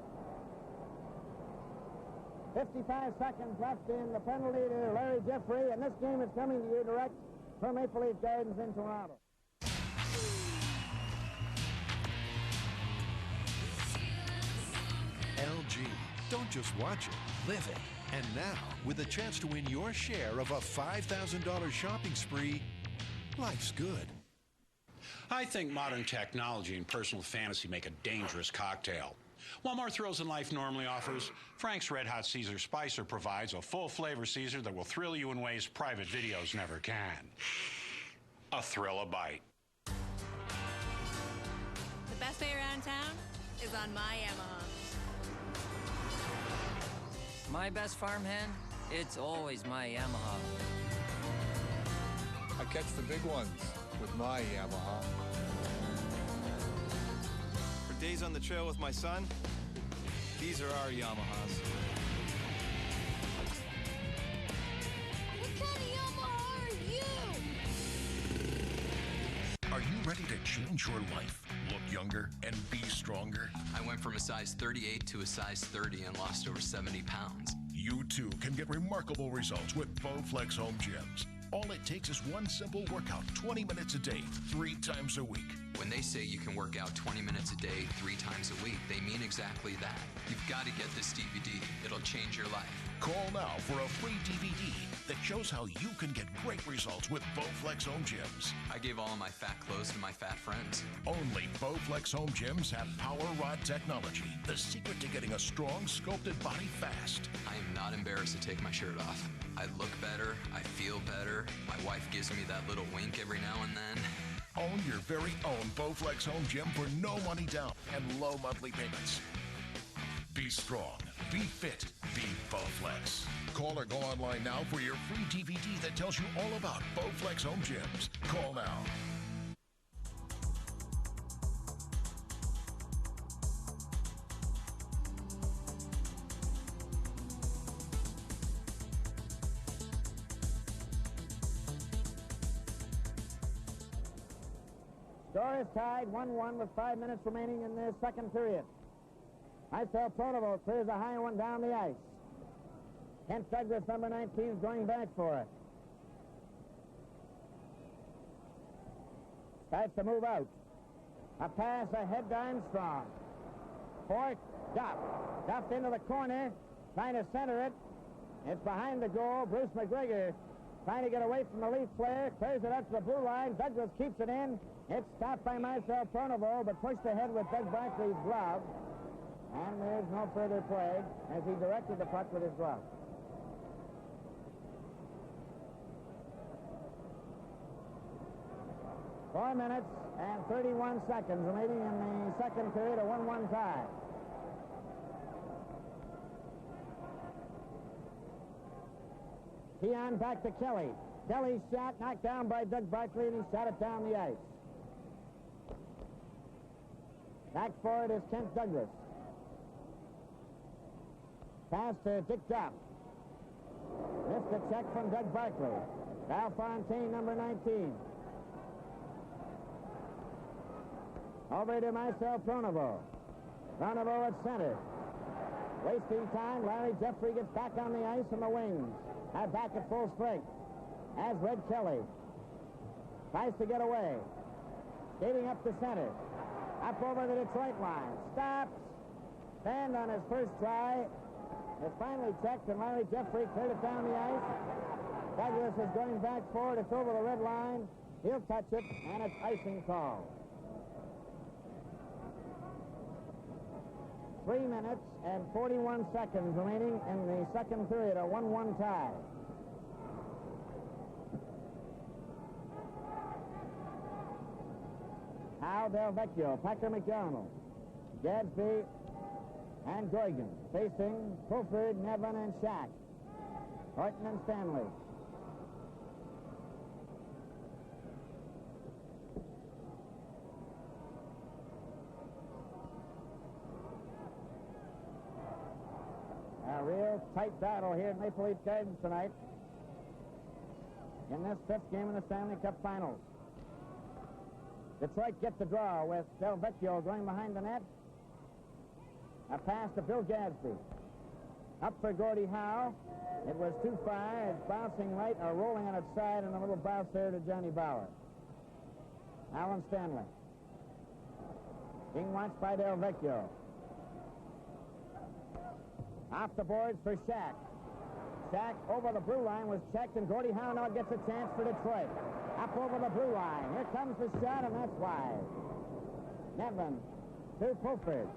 55 seconds left in the penalty to Larry Jeffrey, and this game is coming to you direct from Maple Leaf Gardens in Toronto. LG. Don't just watch it, live it. And now, with a chance to win your share of a $5,000 shopping spree, life's good. I think modern technology and personal fantasy make a dangerous cocktail. While more thrills than life normally offers, Frank's Red Hot Caesar Spicer provides a full flavor Caesar that will thrill you in ways private videos never can. A thrill a bite. The best way around town is on my Yamaha. My best farmhand? It's always my Yamaha. I catch the big ones with my Yamaha. For days on the trail with my son, these are our Yamahas. What kind of Yamaha are you? Are you ready to change your life, look younger, and be stronger? I went from a size 38 to a size 30 and lost over 70 pounds. You too can get remarkable results with Bowflex Home Gyms. All it takes is one simple workout, 20 minutes a day, 3 times a week. When they say you can work out 20 minutes a day, 3 times a week, they mean exactly that. You've got to get this DVD. It'll change your life. Call now for a free DVD that shows how you can get great results with Bowflex Home Gyms. I gave all of my fat clothes to my fat friends. Only Bowflex Home Gyms have Power Rod technology, the secret to getting a strong, sculpted body fast. I am not embarrassed to take my shirt off. I look better. I feel better. My wife gives me that little wink every now and then. Own your very own Bowflex Home Gym for no money down and low monthly payments. Be strong, be fit, be Bowflex. Call or go online now for your free DVD that tells you all about Bowflex Home Gyms. Call now. Score is tied 1-1 with 5 minutes remaining in the second period. Marcel Pronovo clears a high one down the ice. Kent Douglas, number 19, is going back for it. Starts to move out. A pass ahead to Armstrong. For Duff. Duff into the corner, trying to center it. It's behind the goal. Bruce McGregor trying to get away from the Leaf player. Clears it up to the blue line. Douglas keeps it in. It's stopped by Marcel Pronovo, but pushed ahead with Doug Barkley's glove. And there's no further play as he directed the puck with his glove. Four minutes and 31 seconds remaining in the second period, a 1-1 tie. Keon back to Kelly. Kelly's shot knocked down by Doug Barkley, and he shot it down the ice. Back for it is Kent Douglas. Pass to Dick Duff. Missed a check from Doug Barkley. Val Fontaine, number 19. Over to Marcel Pronovo. Pronovo at center. Wasting time, Larry Jeffrey gets back on the ice in the wings. Back at full strength. As Red Kelly tries to get away. Skating up the center. Up over the Detroit line. Stops. Stand on his first try. It's finally checked, and Larry Jeffrey cleared it down the ice. Douglas is going back forward. It's over the red line. He'll touch it, and it's icing call. 3 minutes and 41 seconds remaining in the second period, a 1-1 tie. Al Del Vecchio, Packer McDonald, Gadsby, and Goigan facing Fulford, Nevin, and Shack. Horton and Stanley. tight battle here at Maple Leaf Gardens tonight in this 5th game in the Stanley Cup Finals. Detroit get the draw with Del Vecchio going behind the net. A pass to Bill Gadsby. Up for Gordie Howe. It was too far. It's bouncing right or rolling on its side, and a little bounce there to Johnny Bauer. Alan Stanley. Being watched by Del Vecchio. Off the boards for Shack. Shack over the blue line was checked, and Gordie Howe now gets a chance for Detroit. Up over the blue line. Here comes the shot, and that's wide. Nevin to Pulford.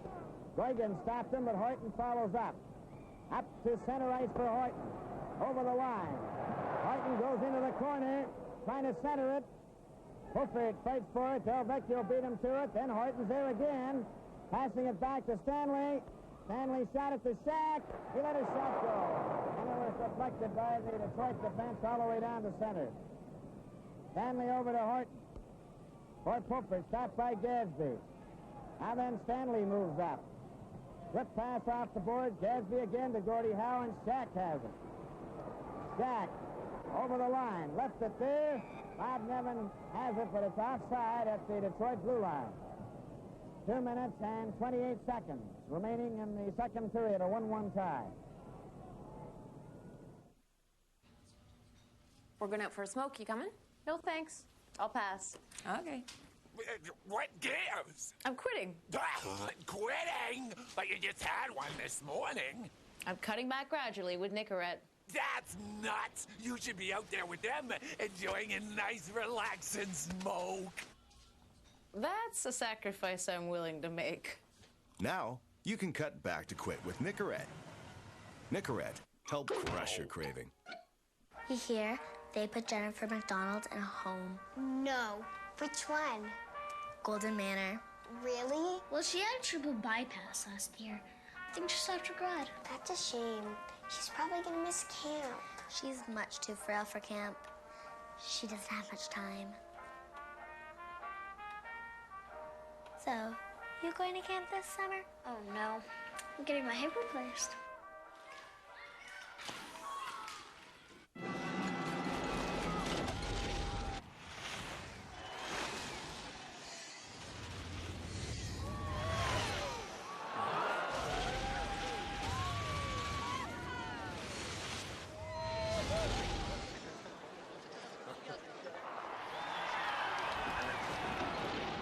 Goigan stopped him, but Horton follows up. Up to center ice for Horton. Over the line. Horton goes into the corner, trying to center it. Pulford fights for it. Del Vecchio beat him to it. Then Horton's there again. Passing it back to Stanley. Stanley shot at the Shack. He let his shot go. And it was deflected by the Detroit defense all the way down to center. Stanley over to Horton. For Pulford, stopped by Gadsby. Now then Stanley moves up. Flip pass off the board. Gadsby again to Gordie Howe, and Shack has it. Shack over the line. Left it there. Bob Nevin has it, but it's offside at the Detroit blue line. 2 minutes and 28 seconds remaining in the second period, a 1-1 tie. We're going out for a smoke. You coming? No, thanks. I'll pass. Okay. What gives? I'm quitting. Quitting? But you just had one this morning. I'm cutting back gradually with Nicorette. That's nuts. You should be out there with them, enjoying a nice, relaxing smoke. That's a sacrifice I'm willing to make. Now, you can cut back to quit with Nicorette. Nicorette, help crush your craving. You hear? They put Jennifer McDonald in a home. No. Which one? Golden Manor. Really? Well, she had a triple bypass last year. I think just after grad. That's a shame. She's probably going to miss camp. She's much too frail for camp. She doesn't have much time. So, you going to camp this summer? Oh, no. I'm getting my hip replaced.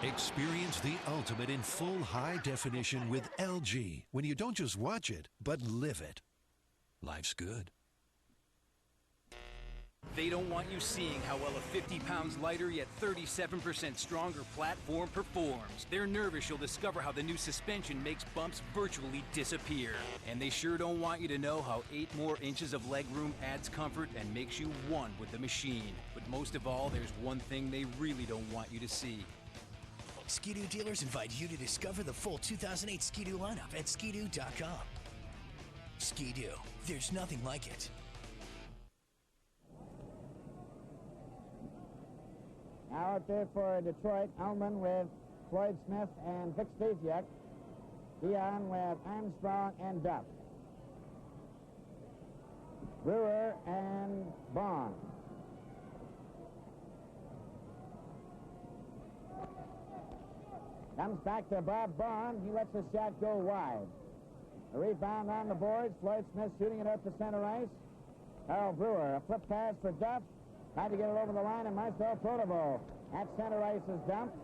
Experience the ultimate in full high definition with LG when you don't just watch it, but live it. Life's good. They don't want you seeing how well a 50 pounds lighter yet 37% stronger platform performs. They're nervous you'll discover how the new suspension makes bumps virtually disappear. And they sure don't want you to know how 8 more inches of legroom adds comfort and makes you one with the machine. But most of all, there's one thing they really don't want you to see. Ski-Doo dealers invite you to discover the full 2008 Ski-Doo lineup at skidoo.com. Ski-Doo, there's nothing like it. Now out there for Detroit, Ullman with Floyd Smith and Vic Stasiak. Dion with Armstrong and Duff. Brewer and Bond. Comes back to Bob Bond. He lets the shot go wide. A rebound on the boards. Floyd Smith shooting it out to center ice. Carl Brewer, a flip pass for Duff. Tried to get it over the line, and Marcel Protovo at center ice is dumped.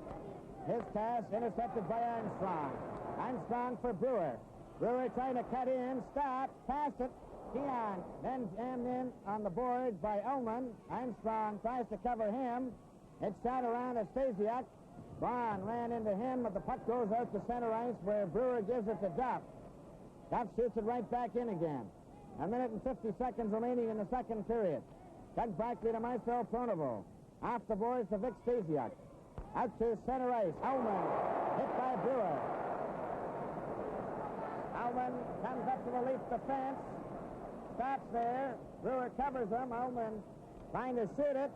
His pass intercepted by Armstrong. Armstrong for Brewer. Brewer trying to cut in, stop, passed it. Keon then jammed in on the boards by Ullman. Armstrong tries to cover him. It's shot around to Stasiak. Bond ran into him, but the puck goes out to center ice where Brewer gives it to Duff. Duff shoots it right back in again. 1 minute and 50 seconds remaining in the second period. Doug Barkley to Marcel Pronovo. Off the boards to Vic Stasiak. Out to center ice. Ullman hit by Brewer. Ullman comes up to the Leaf defense. Stops there. Brewer covers him. Ullman trying to shoot it.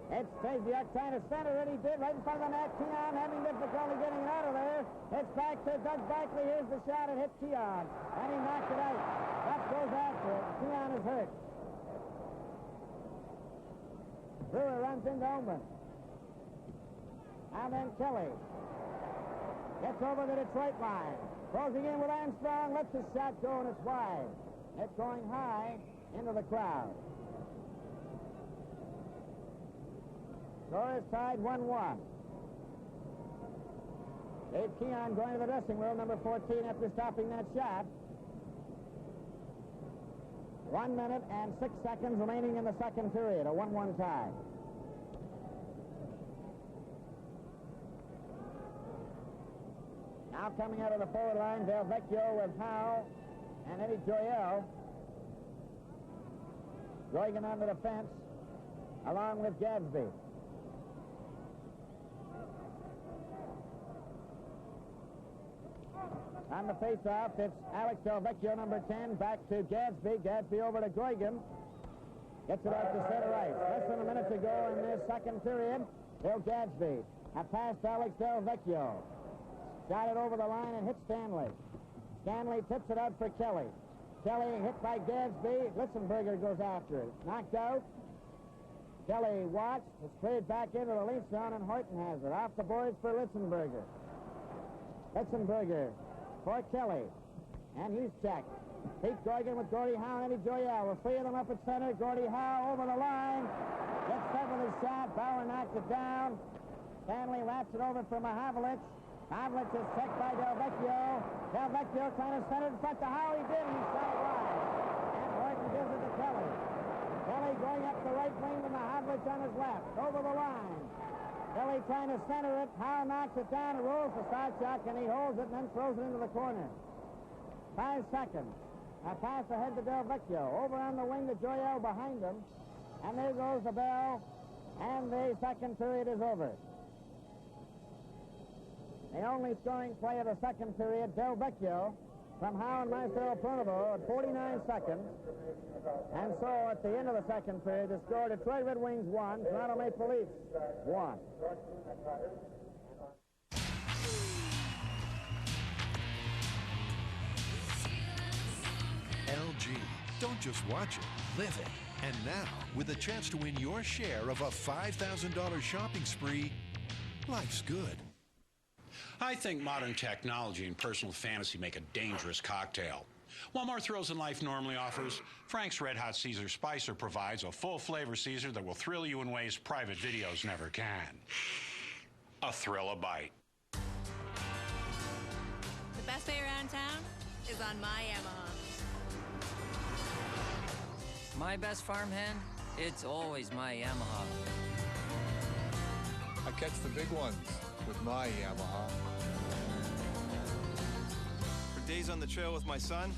It's Stasiak trying to center it. He did right in front of the net. Keon having difficulty getting it out of there. It's back to Doug Barkley. Here's the shot. It hit Keon. And he knocked it out. That goes after it. Keon is hurt. Brewer runs into Oman. And then Kelly gets over the Detroit line. Closing in with Armstrong, lets his shot go, and it's wide. It's going high into the crowd. Score is tied 1-1. Dave Keon going to the dressing room, number 14, after stopping that shot. 1 minute and 6 seconds remaining in the second period, a 1-1 tie. Now coming out of the forward line, Del Vecchio with Howe and Eddie Joyelle. Going on the defense, along with Gadsby. On the face-off, it's Alex Del Vecchio, number 10, back to Gadsby. Gadsby over to Goigan. Gets it out to center ice. Less than a minute to go in this second period. Bill Gadsby. A pass to Alex Del Vecchio. Shot it over the line and hit Stanley. Stanley tips it out for Kelly. Kelly hit by Gadsby. Litzenberger goes after it. Knocked out. Kelly watched. It's cleared back into the lead zone, and Horton has it. Off the boards for Litzenberger. Litzenberger for Kelly. And he's checked. Pete Goigan with Gordie Howe and Eddie Joyelle. The three of them up at center. Gordie Howe over the line. Gets set with his shot. Bauer knocks it down. Stanley laps it over for Mahavlich. Mahavlich is checked by Del Vecchio. Del Vecchio trying to center in front to Howe. He did. He shot it wide. And Horton gives it to Kelly. Kelly going up the right wing to Mahavlich on his left. Over the line. Kelly trying to center it. Howe knocks it down and rolls the side shot, and he holds it and then throws it into the corner. 5 seconds. A pass ahead to Del Vecchio. Over on the wing to Joyelle behind him. And there goes the bell. And the second period is over. The only scoring play of the second period, Del Vecchio from Howe and Marcel Pronovo at 49 seconds. And so at the end of the second period, the score, Detroit Red Wings 1, Toronto Maple Leafs 1. LG. Don't just watch it, live it. And now, with a chance to win your share of a $5,000 shopping spree, life's good. I think modern technology and personal fantasy make a dangerous cocktail. While more thrills than life normally offers, Frank's Red Hot Caesar Spicer provides a full flavor Caesar that will thrill you in ways private videos never can. A thrill a bite. The best way around town is on my Yamaha. My best farmhand? It's always my Yamaha. I catch the big ones with my Yamaha. For days on the trail with my son,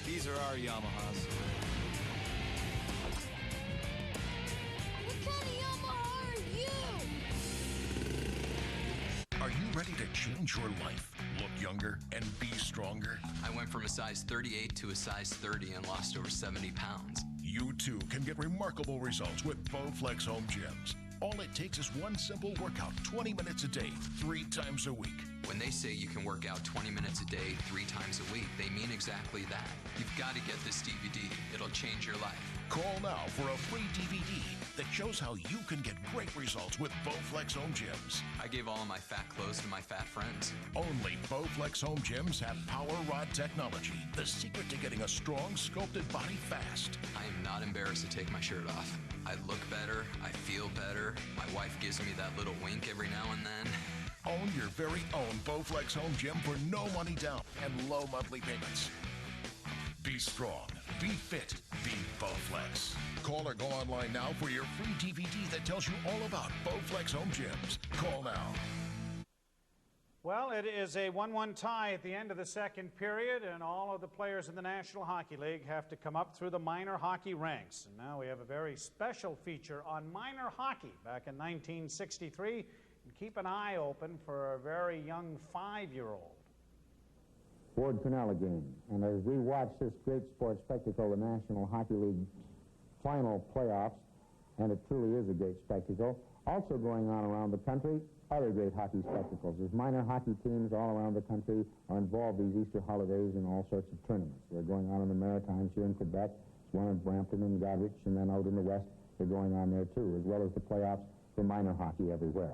these are our Yamahas. What kind of Yamaha are you? Are you ready to change your life, look younger, and be stronger? I went from a size 38 to a size 30 and lost over 70 pounds. You too can get remarkable results with Bowflex Home Gyms. All it takes is one simple workout, 20 minutes a day, 3 times a week. When they say you can work out 20 minutes a day, 3 times a week, they mean exactly that. You've got to get this DVD. It'll change your life. Call now for a free DVD that shows how you can get great results with Bowflex Home Gyms. I gave all of my fat clothes to my fat friends. Only Bowflex Home Gyms have Power Rod technology, the secret to getting a strong, sculpted body fast. I am not embarrassed to take my shirt off. I look better. I feel better. My wife gives me that little wink every now and then. Own your very own Bowflex Home Gym for no money down and low monthly payments. Be strong, be fit, be Bowflex. Call or go online now for your free DVD that tells you all about Bowflex Home Gyms. Call now. Well, it is a 1-1 tie at the end of the second period, and all of the players in the National Hockey League have to come up through the minor hockey ranks. And now we have a very special feature on minor hockey back in 1963. And keep an eye open for a very young 5-year-old. Ford finale game. And as we watch this great sports spectacle, the National Hockey League final playoffs, and it truly is a great spectacle. Also going on around the country, other great hockey spectacles. There's minor hockey teams all around the country are involved these Easter holidays in all sorts of tournaments. They're going on in the Maritimes here in Quebec. There's one in Brampton and Goderich, and then out in the West, they're going on there too, as well as the playoffs for minor hockey everywhere.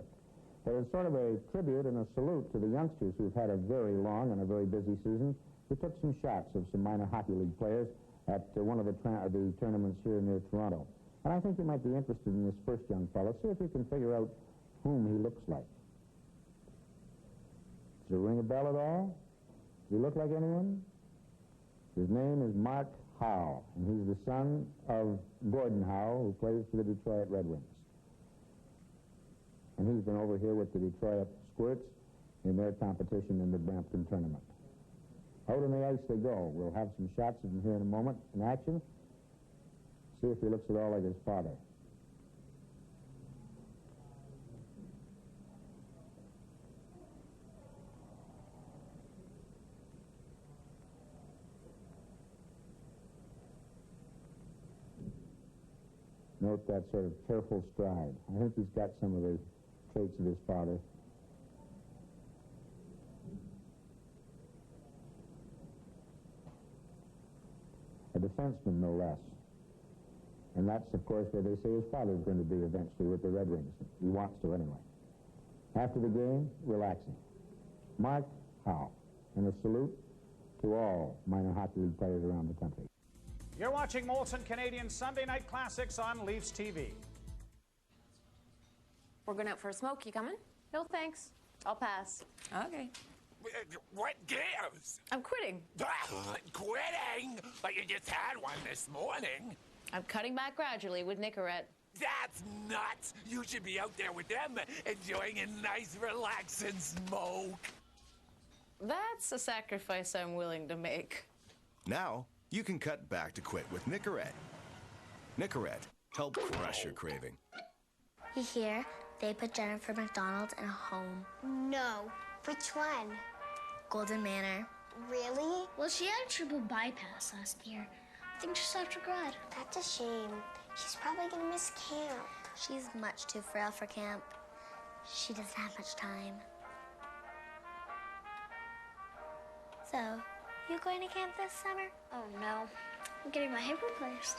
But it's sort of a tribute and a salute to the youngsters who've had a very long and a very busy season. We took some shots of some minor hockey league players at one of the tournaments here near Toronto. And I think you might be interested in this first young fellow. See if you can figure out whom he looks like. Does it ring a bell at all? Does he look like anyone? His name is Mark Howe, and he's the son of Gordon Howe, who plays for the Detroit Red Wings. And he's been over here with the Detroit Squirts in their competition in the Brampton tournament. Out on the ice they go. We'll have some shots of him here in a moment in action. See if he looks at all like his father. Note that sort of careful stride. I think he's got some of the traits of his father. A defenseman, no less. And that's, of course, where they say his father's going to be eventually with the Red Wings. He wants to anyway. After the game, relaxing. Mark Howe. And a salute to all minor hockey league players around the country. You're watching Molson Canadian Sunday Night Classics on Leafs TV. We're going out for a smoke. You coming? No, thanks. I'll pass. Okay. What gives? I'm quitting. Quitting? But you just had one this morning. I'm cutting back gradually with Nicorette. That's nuts. You should be out there with them, enjoying a nice, relaxing smoke. That's a sacrifice I'm willing to make. Now, you can cut back to quit with Nicorette. Nicorette, help crush your craving. You hear? They put Jennifer McDonald in a home. No. Which one? Golden Manor. Really? Well, she had a triple bypass last year. I think she's left regret. That's a shame. She's probably gonna miss camp. She's much too frail for camp. She doesn't have much time. So, you going to camp this summer? Oh, no. I'm getting my hip replaced.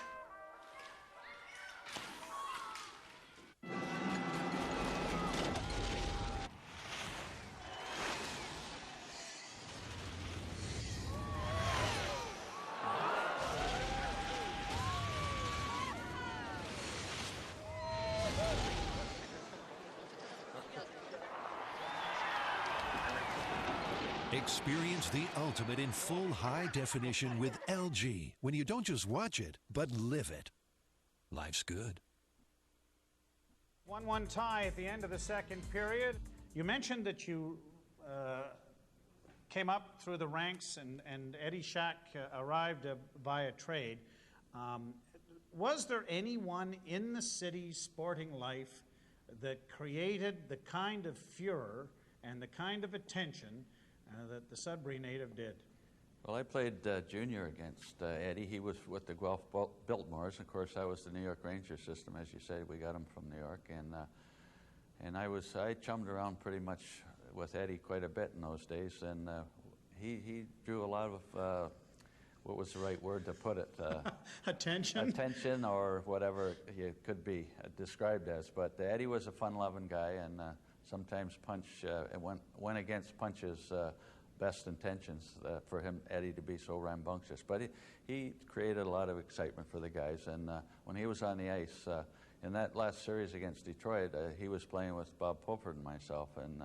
Experience the ultimate in full high definition with LG when you don't just watch it, but live it. Life's good. 1-1 tie at the end of the second period. You mentioned that you came up through the ranks and Eddie Shack arrived via trade. Was there anyone in the city's sporting life that created the kind of furor and the kind of attention that the Sudbury native did? Well, I played junior against Eddie. He was with the Guelph Biltmores. Of course, I was the New York Ranger system, as you said. We got him from New York, and I chummed around pretty much with Eddie quite a bit in those days, and he drew a lot of what was the right word to put it? Attention? Attention, or whatever it could be described as. But Eddie was a fun-loving guy, and sometimes went against Punch's best intentions for him, Eddie, to be so rambunctious. But he created a lot of excitement for the guys, and when he was on the ice, in that last series against Detroit, he was playing with Bob Pulford and myself, and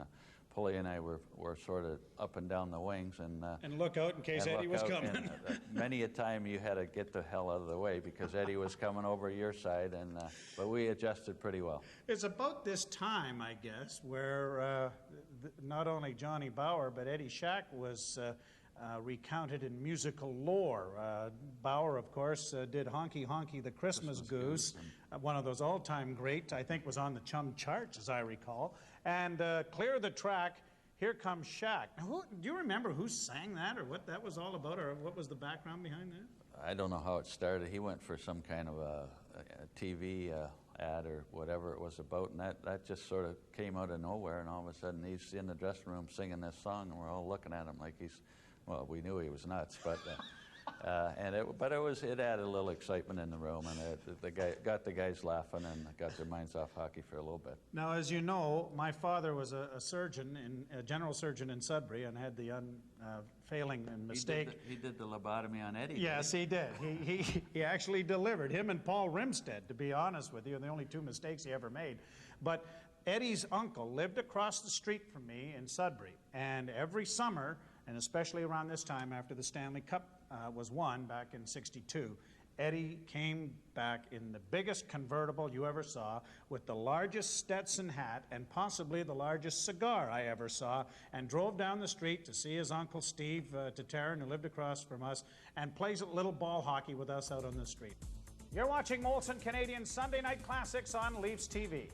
Pulley and I were sort of up and down the wings. And look out in case Eddie was coming. And, many a time you had to get the hell out of the way because Eddie was coming over your side, but we adjusted pretty well. It's about this time, I guess, where not only Johnny Bauer, but Eddie Shack was recounted in musical lore. Bauer, of course, did Honky Honky the Christmas Goose, one of those all-time greats, I think was on the Chum charts, as I recall. And Clear the Track, Here Comes Shack. Now, do you remember who sang that or what that was all about or what was the background behind that? I don't know how it started. He went for some kind of a TV ad or whatever it was about, and that just sort of came out of nowhere, and all of a sudden he's in the dressing room singing this song, and we're all looking at him like well, we knew he was nuts, but it added a little excitement in the room, and got the guys laughing and got their minds off hockey for a little bit. Now, as you know, my father was a general surgeon in Sudbury, and had the unfailing mistake. He did the lobotomy on Eddie. Yes, he did. He actually delivered. Him and Paul Rimstead, to be honest with you, are the only two mistakes he ever made. But Eddie's uncle lived across the street from me in Sudbury, and every summer, and especially around this time after the Stanley Cup was won back in '62, Eddie came back in the biggest convertible you ever saw, with the largest Stetson hat and possibly the largest cigar I ever saw, and drove down the street to see his uncle Steve Tataryn, who lived across from us, and plays a little ball hockey with us out on the street. You're watching Molson Canadian Sunday Night Classics on Leafs TV.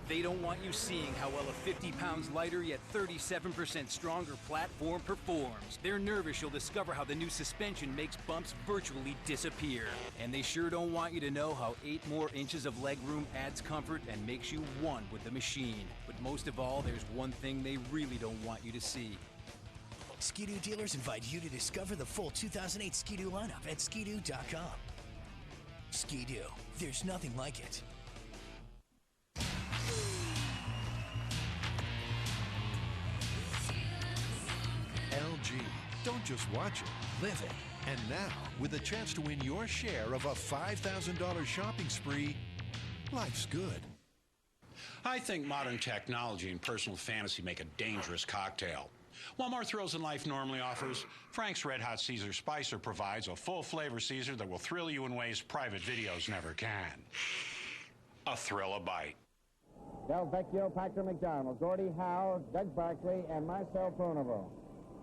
They don't want you seeing how well a 50 pounds lighter yet 37% stronger platform performs. They're nervous you'll discover how the new suspension makes bumps virtually disappear. And they sure don't want you to know how 8 more inches of legroom adds comfort and makes you one with the machine. But most of all, there's one thing they really don't want you to see. Ski-Doo dealers invite you to discover the full 2008 Ski-Doo lineup at skidoo.com. Ski-Doo, there's nothing like it. LG. Don't just watch it, live it. And now, with a chance to win your share of a $5,000 shopping spree, life's good. I think modern technology and personal fantasy make a dangerous cocktail. While more thrills than life normally offers, Frank's Red Hot Caesar Spicer provides a full flavor Caesar that will thrill you in ways private videos never can. A thrill a bite. Del Vecchio, Packer McDonald, Gordie Howe, Doug Barkley, and Marcel Pronovo.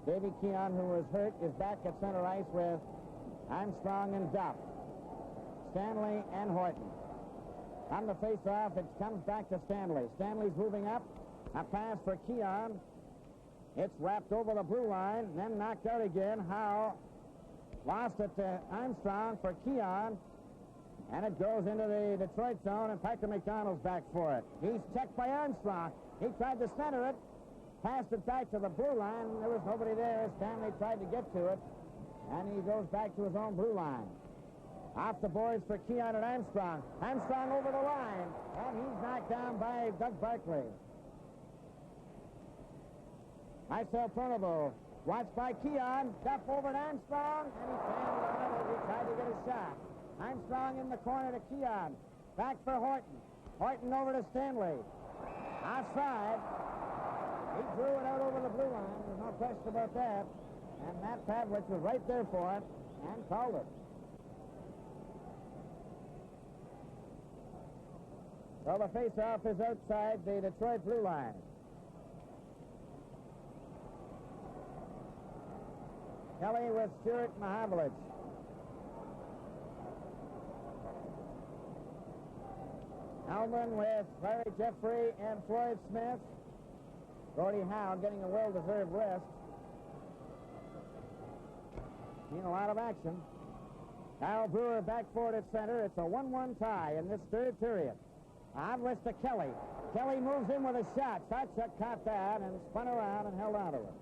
Davy Keon, who was hurt, is back at center ice with Armstrong and Duff, Stanley and Horton. On the face-off, it comes back to Stanley. Stanley's moving up. A pass for Keon. It's wrapped over the blue line, then knocked out again. Howe lost it to Armstrong for Keon, and it goes into the Detroit zone, and Packer McDonald's back for it. He's checked by Armstrong. He tried to center it, passed it back to the blue line. There was nobody there. Stanley tried to get to it, and he goes back to his own blue line. Off the boards for Keon and Armstrong. Armstrong over the line, and he's knocked down by Doug Barkley. Marcel Pronovo, watched by Keon. Duff over to Armstrong, and he stands on it. He tried to get a shot. Armstrong in the corner to Keon. Back for Horton. Horton over to Stanley. Offside. He drew it out over the blue line. There's no question about that. And Matt Pavlich was right there for it and called it. So the face-off is outside the Detroit blue line. Kelly with Stuart Mahavlich. Alman with Larry Jeffrey and Floyd Smith. Gordie Howe getting a well-deserved rest. Seen a lot of action. Kyle Brewer back for it at center. It's a 1-1 tie in this third period. Mahavlich to Kelly. Kelly moves in with a shot. Sawchuk caught that and spun around and held on to it.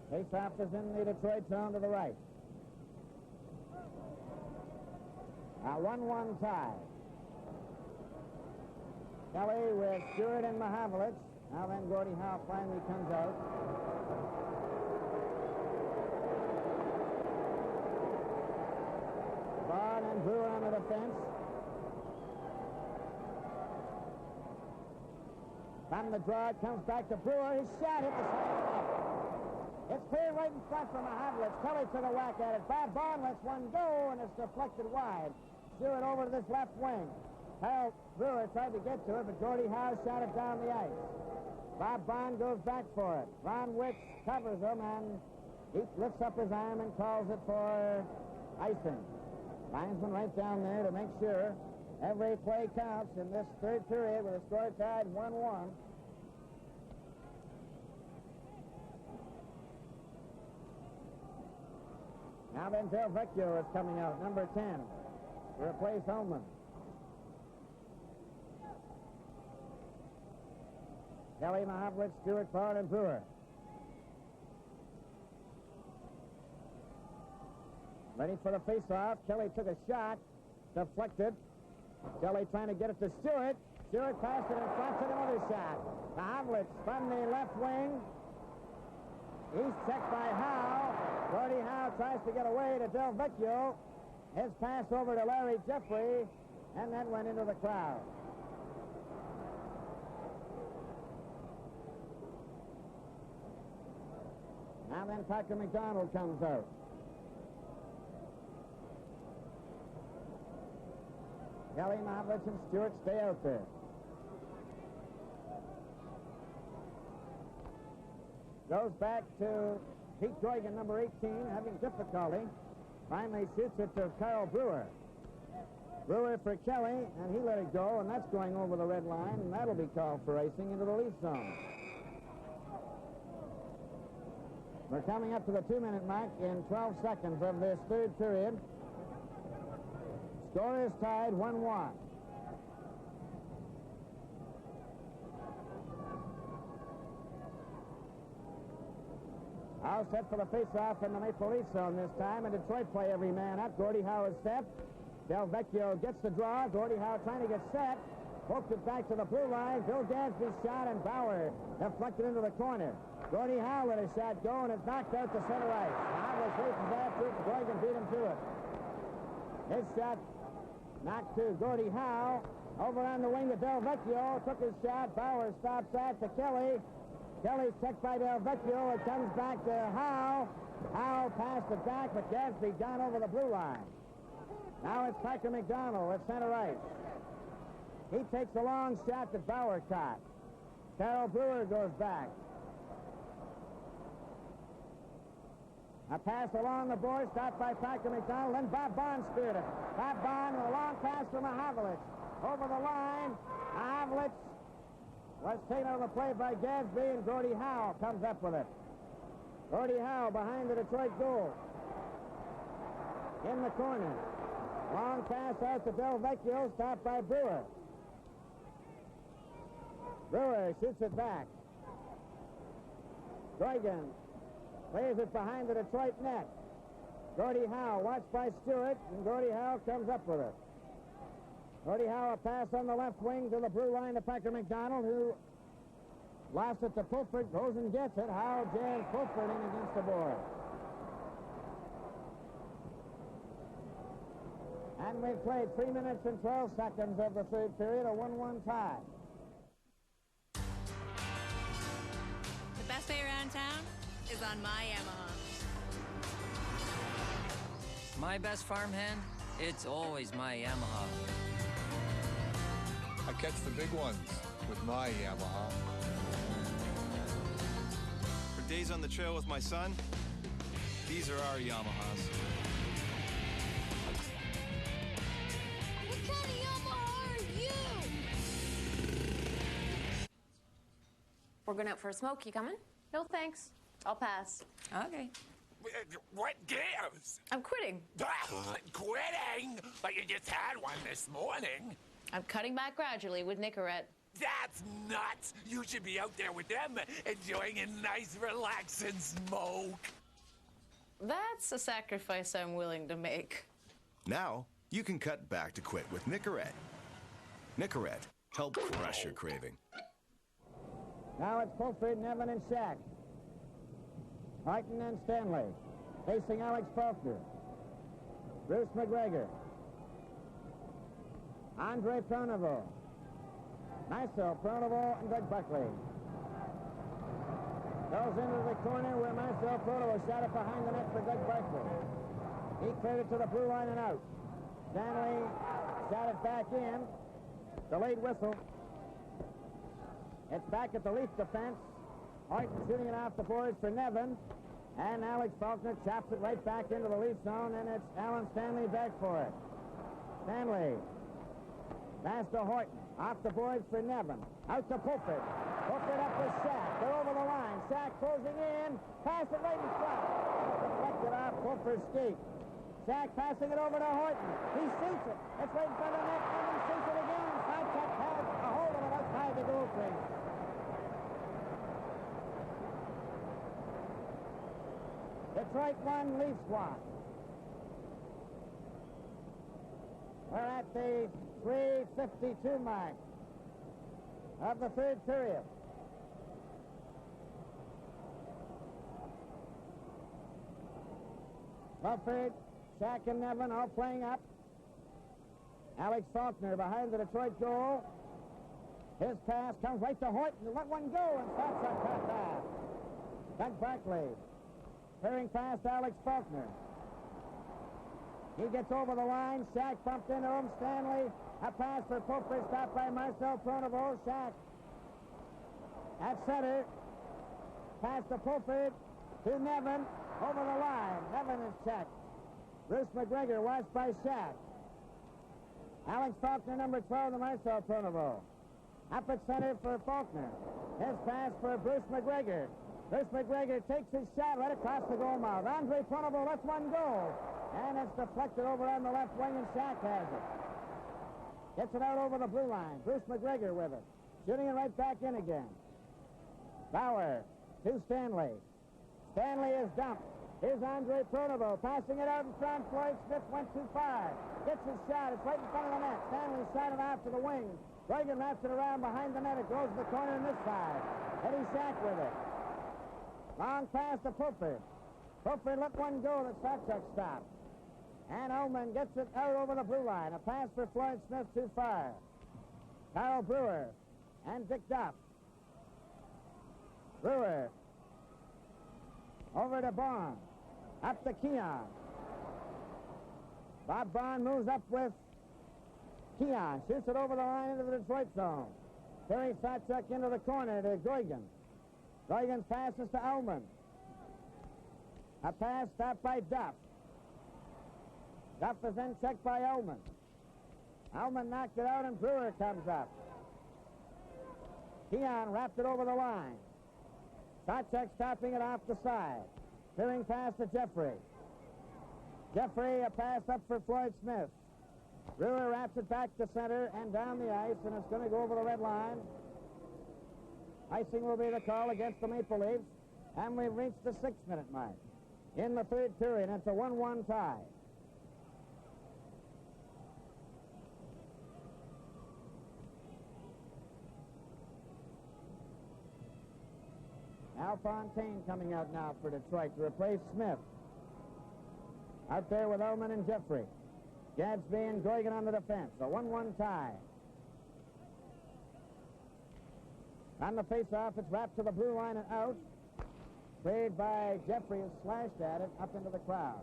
Face-off is in the Detroit zone to the right. A 1-1 tie. Kelly with Stewart and Mahavlich. Now then Gordie Howe finally comes out. Vaughn and Brewer on the defense. From the draw, it comes back to Brewer. His shot hit the side of the net. It's clear right in front for Mahavlich. Kelly took a whack at it. Bob Vaughn lets one go, and it's deflected wide. Stewart over to this left wing. Hal Brewer tried to get to it, but Gordie Howe shot it down the ice. Bob Vaughn goes back for it. Ron Wicks covers him, and he lifts up his arm and calls it for icing. Linesman right down there to make sure every play counts in this third period with a score tied 1-1. Now Now then, Del Vecchio is coming out, number 10, to replace Holman. Kelly, Mahavlich, Stewart, Ford, and Brewer. Ready for the face-off. Kelly took a shot, deflected. Kelly trying to get it to Stewart. Stewart passed it in front to another shot. Mahavlich from the left wing. He's checked by Howe. Gordie Howe tries to get away to Del Vecchio. His pass over to Larry Jeffrey, and then went into the crowd. Now then, Parker McDonald comes out. Kelly, Mahavlich, and Stewart stay out there. Goes back to Pete Goigan, number 18, having difficulty. Finally shoots it to Carl Brewer. Brewer for Kelly, and he let it go, and that's going over the red line, and that'll be called for racing into the lead zone. We're coming up to the 2-minute mark in 12 seconds of this third period. Score is tied 1-1. All set for the face-off in the Maple Leaf zone this time, and Detroit play every man up. Gordie Howe is set. Del Vecchio gets the draw. Gordie Howe trying to get set. Poked it back to the blue line. Bill Gadsby shot, and Bauer deflected into the corner. Gordie Howe let a shot go, and it's knocked out to center ice. Mahavlich races after it, and Goigan beat him to it. His shot knocked to Gordie Howe. Over on the wing to Del Vecchio. Took his shot. Bauer stops that to Kelly. Kelly's checked by Del Vecchio. It comes back to Howe. Howe passed it back, but Gadsby gone over the blue line. Now it's Parker McDonald at center ice. He takes a long shot that Bauer caught. Carol Brewer goes back. A pass along the board, stopped by Parker McDonald, then Bob Bond speared it. Bob Bond, a long pass from Mahavlich. Over the line, Mahavlich was taken out of the play by Gadsby, and Gordie Howe comes up with it. Gordie Howe behind the Detroit goal. In the corner. Long pass out to Del Vecchio, stopped by Brewer. Brewer shoots it back. Goigan plays it behind the Detroit net. Gordie Howe watched by Stewart, and Gordie Howe comes up with it. Gordie Howe a pass on the left wing to the blue line to Parker McDonald, who lost it to Fulford, goes and gets it. Howe jams Fulford in against the board. And we've played 3 minutes and 12 seconds of the third period, a 1-1 tie. The best way around town is on my Yamaha. My best farmhand? It's always my Yamaha. I catch the big ones with my Yamaha. For days on the trail with my son, these are our Yamahas. What kind of Yamaha are you? We're going out for a smoke. You coming? No, thanks. I'll pass. Okay. What gives? I'm quitting. Quitting? But you just had one this morning. I'm cutting back gradually with Nicorette. That's nuts. You should be out there with them, enjoying a nice, relaxing smoke. That's a sacrifice I'm willing to make. Now, you can cut back to quit with Nicorette. Nicorette, help crush your craving. Now it's Fulford, Nevin, and Shack. Martin and Stanley facing Alex Faulkner. Bruce McGregor. Andre Pronovo. Marcel Pronovo and Doug Buckley. Goes into the corner where Marcel Pronovo shot it behind the net for Doug Buckley. He cleared it to the blue line and out. Stanley shot it back in. Delayed whistle. It's back at the Leaf defense. Martin shooting it off the boards for Nevin. And Alex Faulkner chops it right back into the Leaf zone, and it's Alan Stanley back for it. Stanley. Pass to Horton. Off the boards for Nevin. Out to Fulford. Fulford up with Shack. They're over the line. Shack closing in. Pass it right in front. Deflected off Fulford's skate. Shack passing it over to Horton. He shoots it. It's right in front of the net. Nevin shoots it again. Sawchuk has a hold of it outside the goal crease. Detroit 1, Leafs 1. We're at the 3:52 mark of the third period. Buffett, Shack, and Nevin all playing up. Alex Faulkner behind the Detroit goal. His pass comes right to Horton. Let one go, and Sawchuk caught that. Doug Barkley clearing past Alex Faulkner. He gets over the line. Shack bumped into him. Stanley, a pass for Popper, stopped by Marcel Pronovost. Shack at center. Pass to Popper to Nevin. Over the line. Nevin is checked. Bruce McGregor watched by Shack. Alex Faulkner, number 12, to Marcel Pronovost. Up at center for Faulkner. His pass for Bruce McGregor. Bruce McGregor takes his shot right across the goal mouth. Andre Pronovost lets one go. And it's deflected over on the left wing, and Shack has it. Gets it out over the blue line. Bruce McGregor with it. Shooting it right back in again. Bauer to Stanley. Stanley is dumped. Here's Andre Pronovost passing it out in front. Floyd Smith went too far. Gets his shot. It's right in front of the net. Stanley shot it off to the wing. Reagan wraps it around behind the net. It goes to the corner on this side. Eddie Shack with it. Long pass to Popper. Popper let one go. The Sawchuk stopped. And Ullman gets it out over the blue line. A pass for Floyd Smith too far. Carl Brewer and Dick Duff. Brewer over to Bond. Up to Keon. Bob Bond moves up with Keon. Shoots it over the line into the Detroit zone. Terry Sawchuk into the corner to Goigan. Goigan's passes to Ullman. A pass stopped by Duff. Duff is then checked by Ullman. Ullman knocked it out, and Brewer comes up. Keon wrapped it over the line. Sawchuk stopping it off the side. Clearing pass to Jeffrey. Jeffrey, a pass up for Floyd Smith. Brewer wraps it back to center and down the ice, and it's going to go over the red line. Icing will be the call against the Maple Leafs, and we've reached the 6-minute mark in the third period. It's a 1-1 tie. Al Fontaine coming out now for Detroit to replace Smith. Out there with Ullman and Jeffrey. Gadsby and Goigan on the defense. A 1-1 tie. On the face-off, it's wrapped to the blue line and out. Played by Jeffrey, has slashed at it up into the crowd.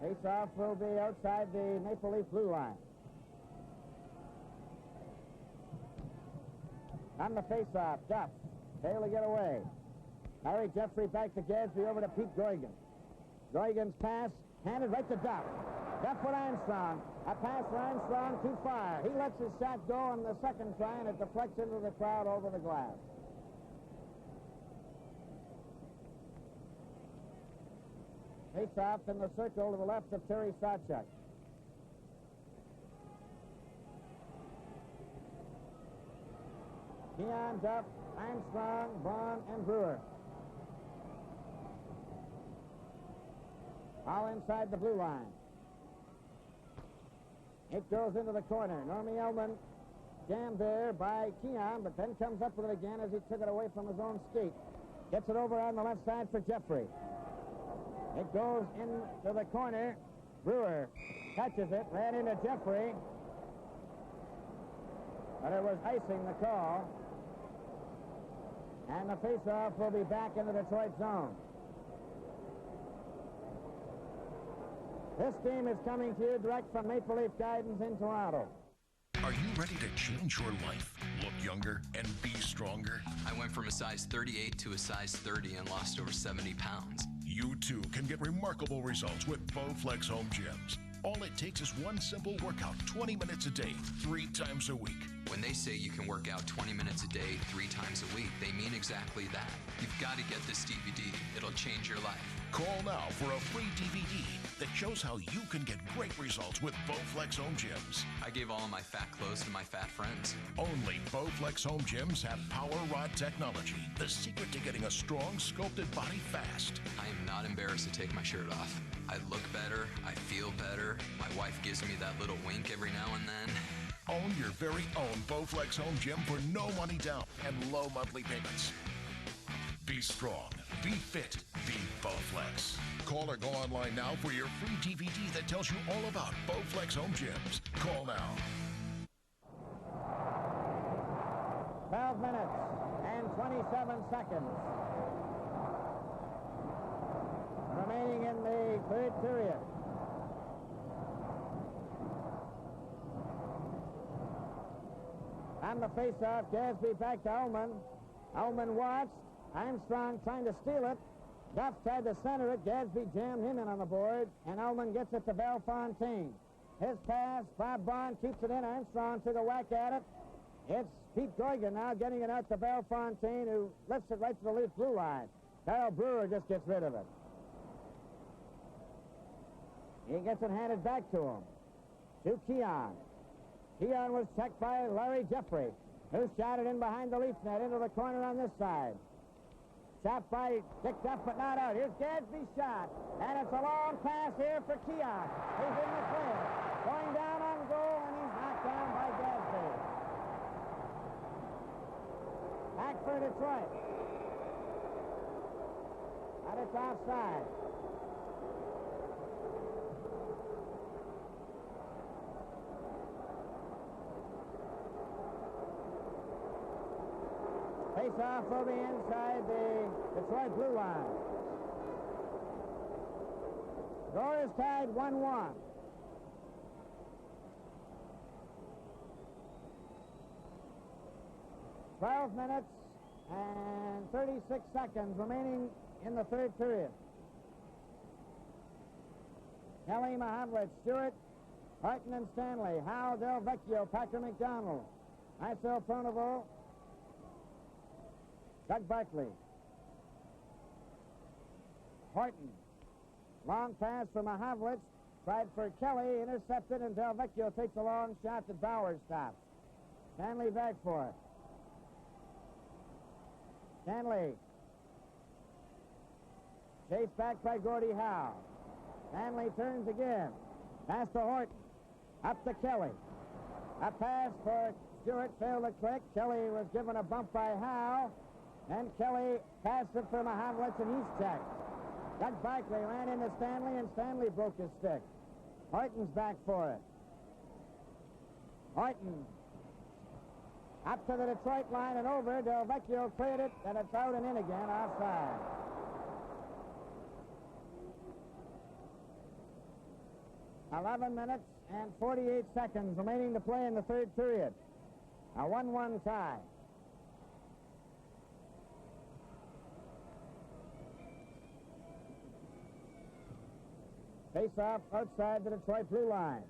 Face-off will be outside the Maple Leaf blue line. On the face-off, Duff. Failed to get away. Harry Jeffrey back to Gadsby over to Pete Goigan. Goigan's pass handed right to Duff. Duff with Armstrong. A pass for Armstrong too far. He lets his shot go on the second try, and it deflects into the crowd over the glass. Face-off in the circle to the left of Terry Sawchuk. Keon, Duff, Armstrong, Vaughn, and Brewer. All inside the blue line. It goes into the corner. Normie Ullman jammed there by Keon, but then comes up with it again as he took it away from his own skate. Gets it over on the left side for Jeffrey. It goes into the corner. Brewer catches it, ran into Jeffrey. But it was icing the call. And the face-off will be back in the Detroit zone. This game is coming to you direct from Maple Leaf Gardens in Toronto. Are you ready to change your life, look younger, and be stronger? I went from a size 38 to a size 30 and lost over 70 pounds. You too can get remarkable results with Bowflex Home Gyms. All it takes is one simple workout, 20 minutes a day, 3 times a week. When they say you can work out 20 minutes a day, 3 times a week, they mean exactly that. You've got to get this DVD. It'll change your life. Call now for a free DVD that shows how you can get great results with Bowflex Home Gyms. I gave all of my fat clothes to my fat friends. Only Bowflex Home Gyms have Power Rod technology, the secret to getting a strong, sculpted body fast. I am not embarrassed to take my shirt off. I look better. I feel better. My wife gives me that little wink every now and then. Own your very own Bowflex Home Gym for no money down and low monthly payments. Be strong, be fit, be Bowflex. Call or go online now for your free DVD that tells you all about Bowflex Home Gyms. Call now. 12 minutes and 27 seconds remaining in the third period. On the face-off, Gadsby back to Ullman. Ullman watched. Armstrong trying to steal it. Duff tried to center it. Gadsby jammed him in on the board, and Ullman gets it to Bellefontaine. His pass, Bob Bond keeps it in. Armstrong took a whack at it. It's Pete Goigan now getting it out to Bellefontaine, who lifts it right to the leaf blue line. Darrell Brewer just gets rid of it. He gets it handed back to him. To Keon. Keon was checked by Larry Jeffrey, who shot it in behind the leaf net into the corner on this side. Shot by Dick Duff, but not out. Here's Gadsby's shot, and it's a long pass here for Keon. He's in the clear. Going down on goal, and he's knocked down by Gadsby. Back for Detroit. But it's offside. Face-off will be inside the Detroit blue line. Score is tied 1-1. "12 minutes and 36 seconds remaining in the third period. Kelly, Mahavlich, Stewart, Harton and Stanley, Howe, Del Vecchio, Packer McDonald, Marcel Pronovo, Doug Barkley. Horton. Long pass for Mahavlich. Tried for Kelly. Intercepted, and Del Vecchio takes a long shot that Bauer stops. Stanley back for it. Stanley. Chased back by Gordie Howe. Stanley turns again. Pass to Horton. Up to Kelly. A pass for Stewart failed to click. Kelly was given a bump by Howe. And Kelly passed it for Mahavlich, and he's checked. Doug Barkley ran into Stanley, and Stanley broke his stick. Horton's back for it. Horton. Up to the Detroit line and over. Del Vecchio cleared it, and it's out and in again, offside. "11 minutes and 48 seconds remaining to play in the third period. A 1-1 tie. Face-off outside the Detroit blue line.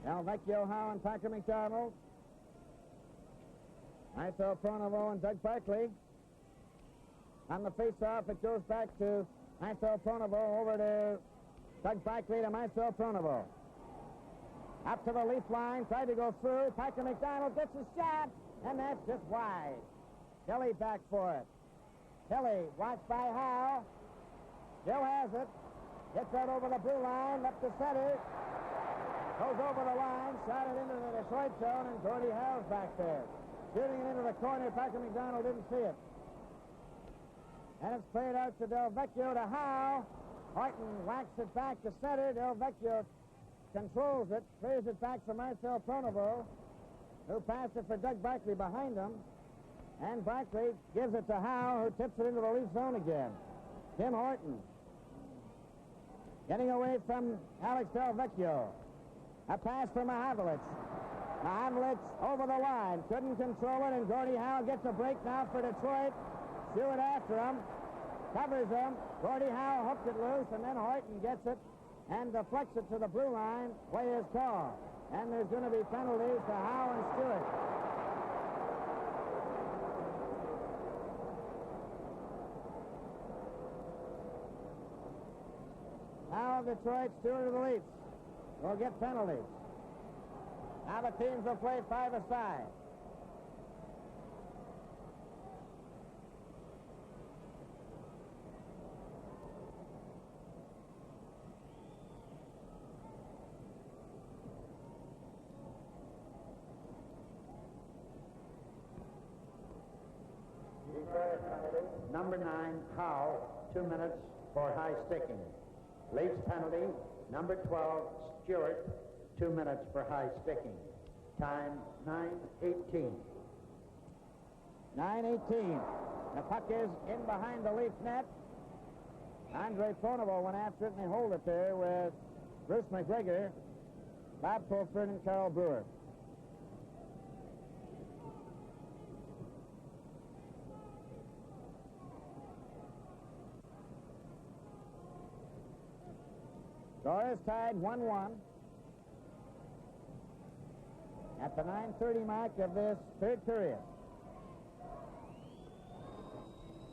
Del Vecchio, Howe, and Packer McDonald. Marcel Pronovo and Doug Barkley. On the face-off, it goes back to Marcel Pronovo, over to Doug Barkley to Marcel Pronovo. Up to the leaf line, tried to go through. Packer McDonald gets a shot, and that's just wide. Kelly back for it. Kelly, watched by Howe. Still has it. Gets out over the blue line, up to center. Goes over the line, shot it into the Detroit zone, and Gordie Howe's back there. Shooting it into the corner, Packer McDonald didn't see it. And it's played out to Del Vecchio to Howe. Horton whacks it back to center. Del Vecchio controls it, clears it back for Marcel Pronovo, who passed it for Doug Barkley behind him. And Barkley gives it to Howe, who tips it into the leaf zone again. Tim Horton getting away from Alex Del Vecchio. A pass for Mahavlich. Mahavlich over the line. Couldn't control it, and Gordie Howe gets a break now for Detroit. Stewart after him, covers him. Gordie Howe hooked it loose, and then Horton gets it and deflects it to the blue line. Play is called. And there's going to be penalties to Howe and Stewart. Now Detroit, Stewart of the Leafs will get penalties. Now the teams will play 5 aside. Number 9, Howe, 2 minutes for high sticking. Leafs penalty, number 12, Stewart, 2 minutes for high sticking. Time 9:18. 9:18. The puck is in behind the Leafs net. Andre Pronovo went after it, and they hold it there with Bruce McGregor, Bob Pulford, and Carl Brewer. Score is tied 1-1 at the 9:30 mark of this third period.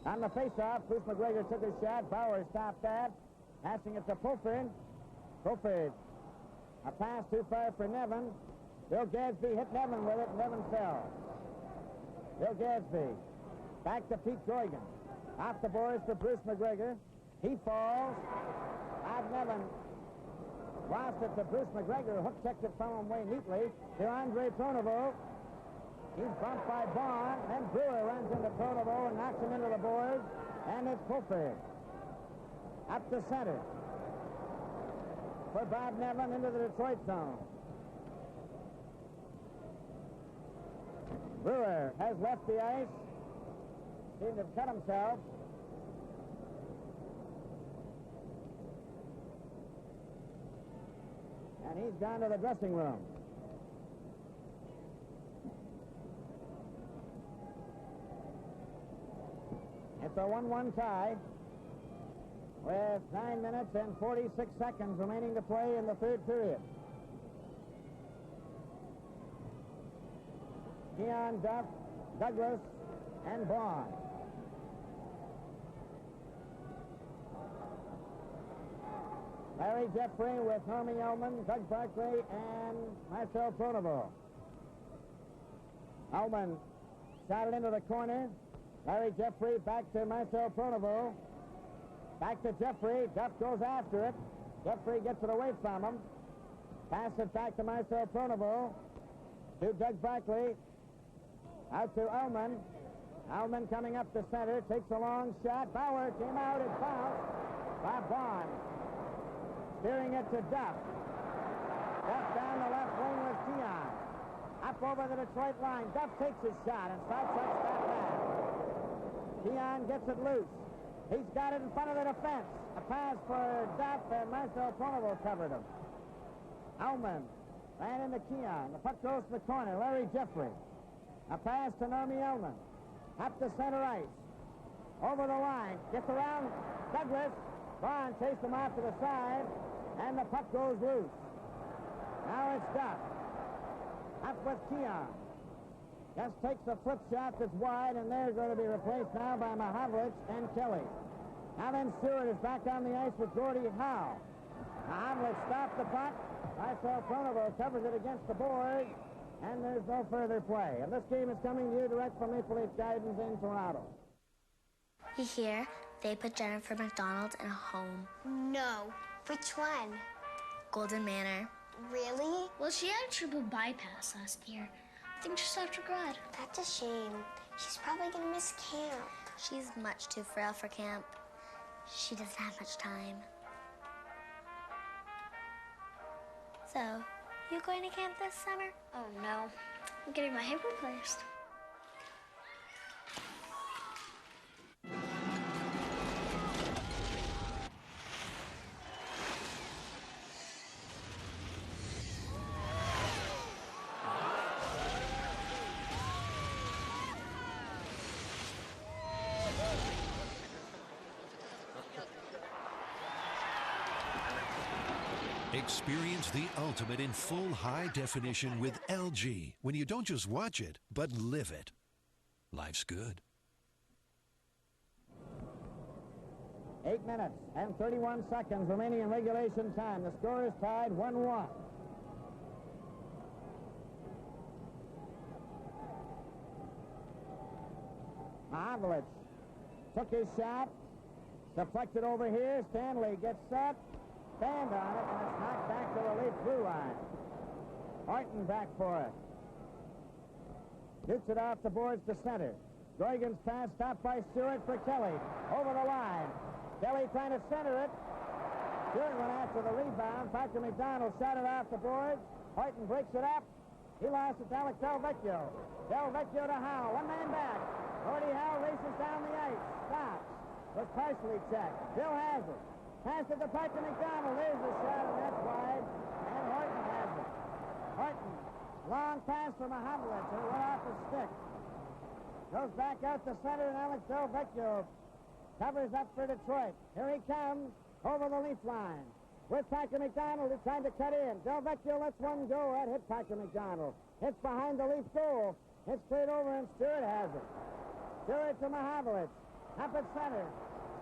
On the faceoff, Bruce McGregor took his shot. Bauer stopped that, passing it to Pulford. Pulford, a pass too far for Nevin. Bill Gadsby hit Nevin with it, and Nevin fell. Bill Gadsby, back to Pete Corrigan. Off the boards for Bruce McGregor. He falls. Bob Nevin lost it to Bruce McGregor. Hook checked it from him way neatly to Andre Pronovo. He's bumped by Bond. Then Brewer runs into Pronovo and knocks him into the boards. And it's Pulford. Up the center. For Bob Nevin into the Detroit zone. Brewer has left the ice. Seemed to have cut himself. And he's gone to the dressing room. It's a 1-1 tie with 9 minutes and 46 seconds remaining to play in the third period. Keon, Duff, Douglas, and Bond. Larry Jeffrey with Normie Ullman, Doug Barkley, and Marcel Pronovo. Ullman shot it into the corner. Larry Jeffrey back to Marcel Pronovo. Back to Jeffrey. Duff goes after it. Jeffrey gets it away from him. Pass it back to Marcel Pronovo. To Doug Barkley. Out to Ullman. Ullman coming up the center. Takes a long shot. Bauer came out. It's bounced by Bond. Steering it to Duff. Duff down the left wing with Keon. Up over the Detroit line. Duff takes his shot and starts up that back. Keon gets it loose. He's got it in front of the defense. A pass for Duff, and Marcel Pronovo covered him. Ullman ran into Keon. The puck goes to the corner. Larry Jeffrey. A pass to Normie Ullman. Up the center ice. Over the line. Gets around Douglas. Bond chased him off to the side, and the puck goes loose. Now it's Duff. Up with Keon. Just takes a flip shot that's wide, and they're going to be replaced now by Mahavlich and Kelly. Now then Stewart is back on the ice with Gordie Howe. Mahavlich stopped the puck. Marcel Pronovo covers it against the board, and there's no further play. And this game is coming to you direct from Maple Leaf Gardens in Toronto. You hear? They put Jennifer McDonald in a home. No. Which one? Golden Manor. Really? Well, she had a triple bypass last year. I think she'll have to regret. That's a shame. She's probably gonna miss camp. She's much too frail for camp. She doesn't have much time. So, you going to camp this summer? Oh, no. I'm getting my hip replaced. Experience the ultimate in full high definition with LG when you don't just watch it, but live it. Life's good. 8 minutes and 31 seconds remaining in regulation time. The score is tied 1-1. Mahavlich took his shot, deflected over here. Stanley gets set, stand on it, and it's knocked back to the left blue line. Horton back for it. Shoots it off the boards to center. Goigan's pass stopped by Stewart for Kelly. Over the line. Kelly trying to center it. Stewart went after the rebound. Parker McDonald shot it off the boards. Horton breaks it up. He lost it to Alex Del Vecchio. Del Vecchio to Howe. One man back. Gordie Howe races down the ice. Stops. Was partially checked. Bill has it. Pass it to Parker McDonald. There's the shot, and that's wide. And Horton has it. Horton. Long pass for Mahavlich, who went off his stick. Goes back out to center, and Alex Del Vecchio covers up for Detroit. Here he comes over the leaf line. With Parker McDonald, who's trying to cut in. Del Vecchio lets one go. That hit Parker McDonald. Hits behind the leaf goal. It's cleared over, and Stewart has it. Stewart to Mahavlich. Up at center.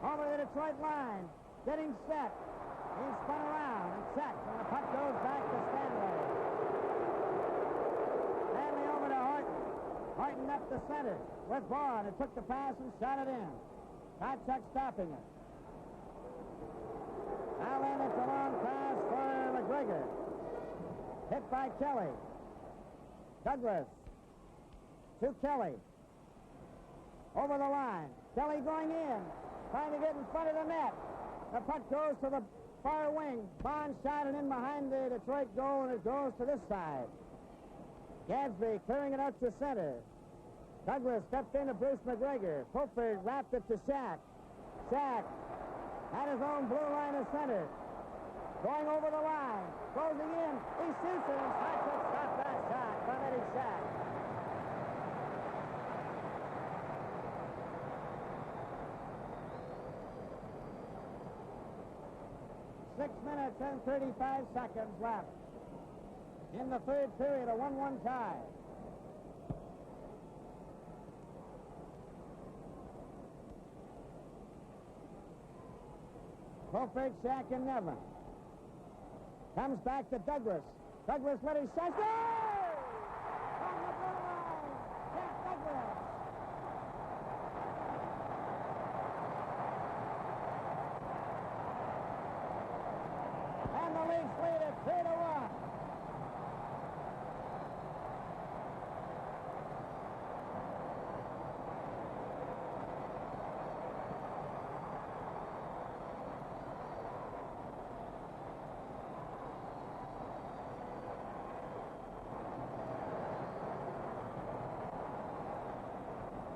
Over the Detroit line. Getting set. He's spun around and checked, and the puck goes back to Stanley. Stanley over to Horton. Horton up the center with Vaughn. It took the pass and shot it in. Kotchuk stopping it. Now then, it's a long pass for McGregor. Hit by Kelly. Douglas to Kelly. Over the line. Kelly going in. Trying to get in front of the net. The puck goes to the far wing. Bond shot it in behind the Detroit goal, and it goes to this side. Gadsby clearing it out to center. Douglas stepped into Bruce McGregor. Fulford wrapped it to Shack. Shack at his own blue line of center. Going over the line. Closing in. He shoots it, and Kotchuk stopped that shot from Eddie Shack. Six minutes and 35 seconds left in the third period, a 1-1 tie. Fulford, Shack, and Nevin. Comes back to Douglas. Douglas let his shot. Score! On the blue line, Jack Douglas. And the Leafs lead it 3-1.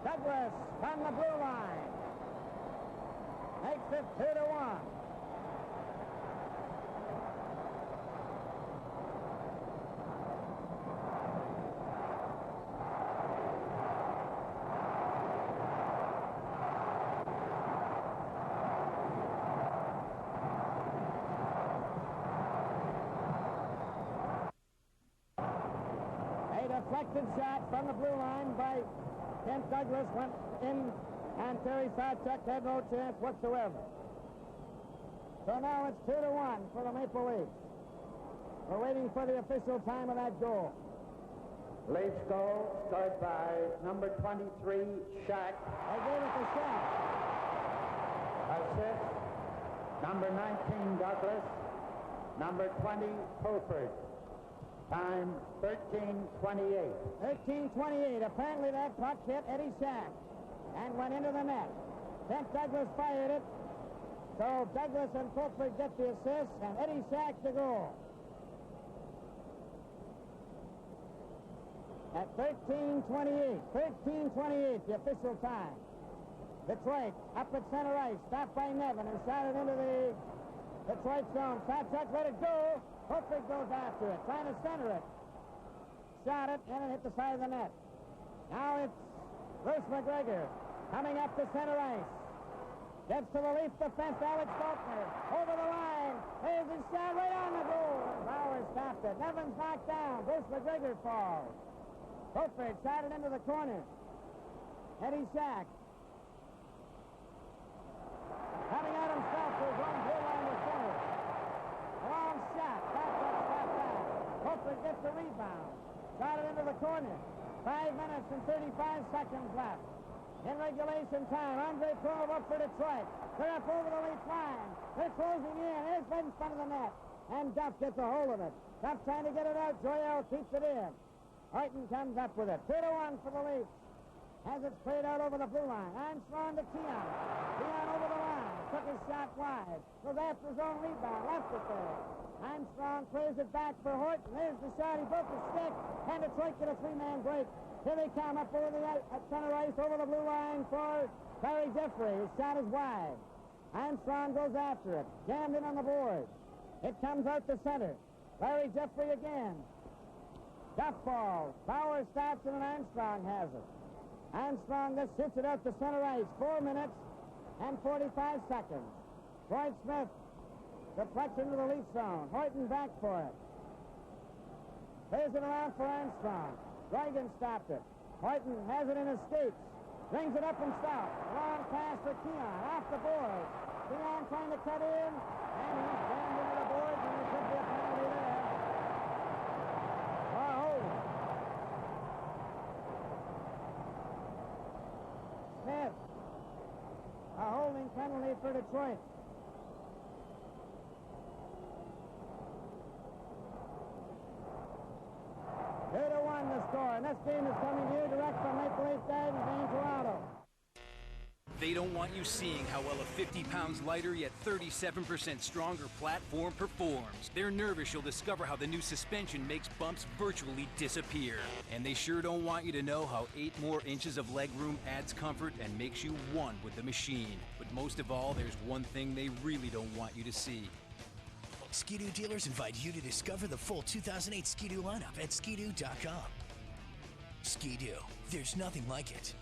Douglas from the blue line makes it 2-1. A deflected shot from the blue line by Kent Douglas went in, and Terry Kotchuk had no chance whatsoever. So now it's 2-1 for the Maple Leafs. We're waiting for the official time of that goal. Leafs goal scored by number 23, Shack. They gave it to Shack. Assist, number 19, Douglas. Number 20, Fulford. Time 13:28. 13:28. Apparently that puck hit Eddie Shack and went into the net. Kent Douglas fired it. So Douglas and Fulford get the assist, and Eddie Shack the goal. At 13:28. 13:28, the official time. Detroit up at center ice. Stopped by Nevin and shot it into the Detroit zone. Kotchuk let it go. Fulford goes after it, trying to center it. Shot it, and it hit the side of the net. Now it's Bruce McGregor coming up to center ice. Gets to the Leaf defense, Alex Faulkner. Over the line. There's his shot right on the goal. it. Nevin's knocked down. Bruce McGregor falls. Hooper shot it into the corner. Eddie Shack. Coming out himself to his own blue line to center. A long shot. That's up down. Hooper gets the rebound. Shot it into the corner. 5 minutes and 35 seconds left. In regulation time, Andre Prove up for Detroit. They're up over the lead line. They're closing in. Here's right in front of the net. And Duff gets a hold of it. Duff trying to get it out. Joyelle keeps it in. Horton comes up with it. 2-1 for the Leafs. Has it sprayed out over the blue line. Armstrong to Keon. Keon over the line. Took his shot wide. Goes after his own rebound. Left it there. Armstrong plays it back for Horton. There's the shot. He broke the stick. And Detroit get a three-man break. Here they come up over the center ice over the blue line for Barry Jeffrey. His shot is wide. Armstrong goes after it. Jammed in on the board. It comes out to center. Larry Jeffrey again. Duff ball. Bauer stops it and Armstrong has it. Armstrong just shoots it out to center ice. 4 minutes and 45 seconds. Floyd Smith deflection to the Leaf zone. Horton back for it. Plays it around for Armstrong. Reagan stopped it. Horton has it in his skates. Brings it up himself. Long pass for Keon. Off the board. Keon trying to cut in. And he's jammed into the boards, and there could be a penalty there. Or holding. Smith. A holding penalty for Detroit. The score, and this game is coming here direct from Maple Leaf Gardens in Toronto. They don't want you seeing how well a 50 pounds lighter yet 37% stronger platform performs. They're nervous you'll discover how the new suspension makes bumps virtually disappear. And they sure don't want you to know how 8 more inches of legroom adds comfort and makes you one with the machine. But most of all, there's one thing they really don't want you to see. Ski-Doo dealers invite you to discover the full 2008 Ski-Doo lineup at skidoo.com. Ski-Doo, there's nothing like it.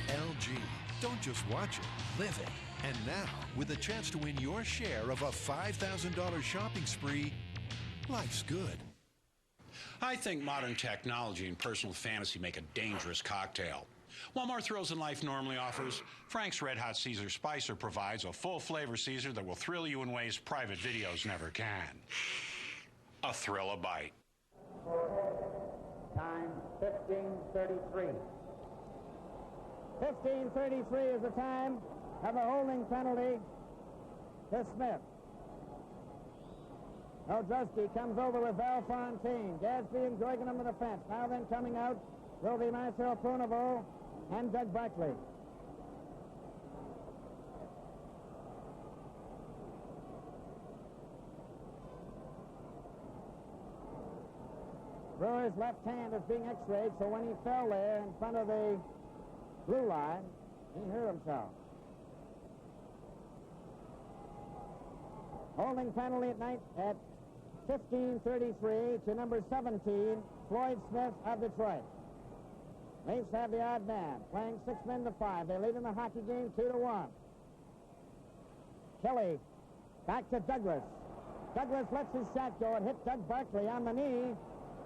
LG, don't just watch it, live it. And now, with a chance to win your share of a $5,000 shopping spree, life's good. I think modern technology and personal fantasy make a dangerous cocktail. While more thrills in life normally offers, Frank's Red Hot Caesar Spicer provides a full flavor Caesar that will thrill you in ways private videos never can. A thrill a bite. Time 15:33. 15:33 is the time of a holding penalty to Smith. Odrowski comes over with Val Fontaine. Gadsby and Jorgen on the defense. Now then coming out will be Marcel Pronovo and Doug Barkley. Brewer's left hand is being x-rayed, so when he fell there in front of the blue line, he hurt himself. Holding penalty at 15:33 to number 17, Floyd Smith of Detroit. Leafs have the odd man, playing 6 men to 5. They lead in the hockey game 2-1. Kelly back to Douglas. Douglas lets his shot go and hit Doug Barkley on the knee,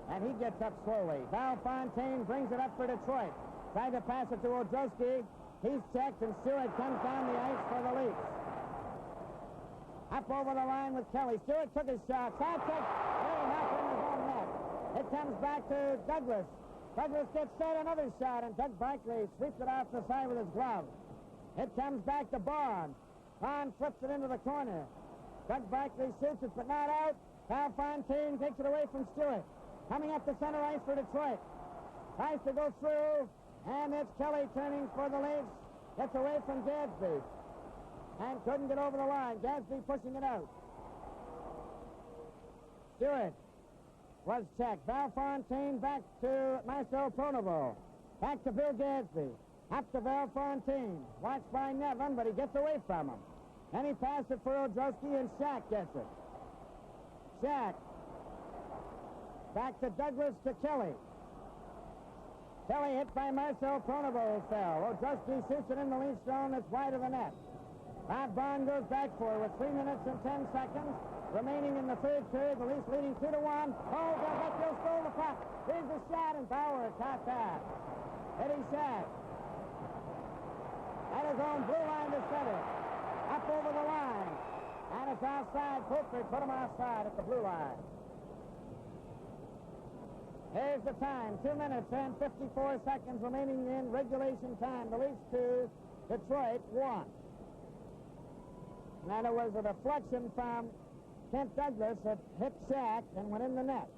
and he gets up slowly. Val Fontaine brings it up for Detroit. Tried to pass it to Odrowski. He's checked, and Stewart comes down the ice for the Leafs. Up over the line with Kelly. Stewart took his shot. Shot check. Very knocked in his own net. It comes back to Douglas. Douglas gets set, another shot, and Doug Barkley sweeps it off the side with his glove. It comes back to Bond. Bond flips it into the corner. Doug Barkley shoots it, but not out. Val Fontaine takes it away from Stewart. Coming up the center ice for Detroit. Tries to go through, and it's Kelly turning for the Leafs. Gets away from Gadsby. And couldn't get over the line. Gadsby pushing it out. Stewart was checked. Val Fontaine back to Marcel Pronovo. Back to Bill Gadsby. Up to Val Fontaine. Watched by Nevin, but he gets away from him. And he passed it for Odrowski, and Shack gets it. Shack. Back to Douglas to Kelly. Kelly hit by Marcel Pronovost fell. Otrowski shoots it in the lead zone. It's wide of the net. Bob Bond goes back for it with 3 minutes and 10 seconds remaining in the third period. The Leafs leading 2-1. Oh, Delvecchio stole the puck. Here's the shot, and Bauer caught that. Eddie Shack. At his own blue line to center. Up over the line. And it's outside. Fulford put him outside at the blue line. Here's the time. 2 minutes and 54 seconds remaining in regulation time. The Leafs 2, Detroit 1. Now there was a deflection from Kent Douglas that hit Shack and went in the net.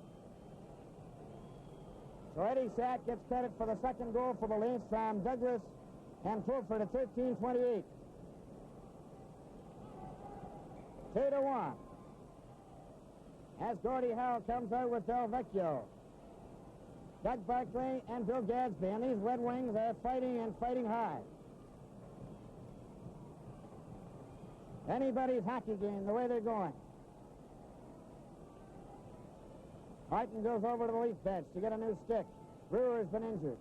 So Eddie Shack gets credit for the second goal for the Leafs from Douglas and Fulford at 13:28. 2-1. As Gordie Howe comes out with Delvecchio. Doug Barkley and Bill Gadsby, and these Red Wings are fighting and fighting hard. Anybody's hockey game, the way they're going. Martin goes over to the Leaf bench to get a new stick. Brewer's been injured.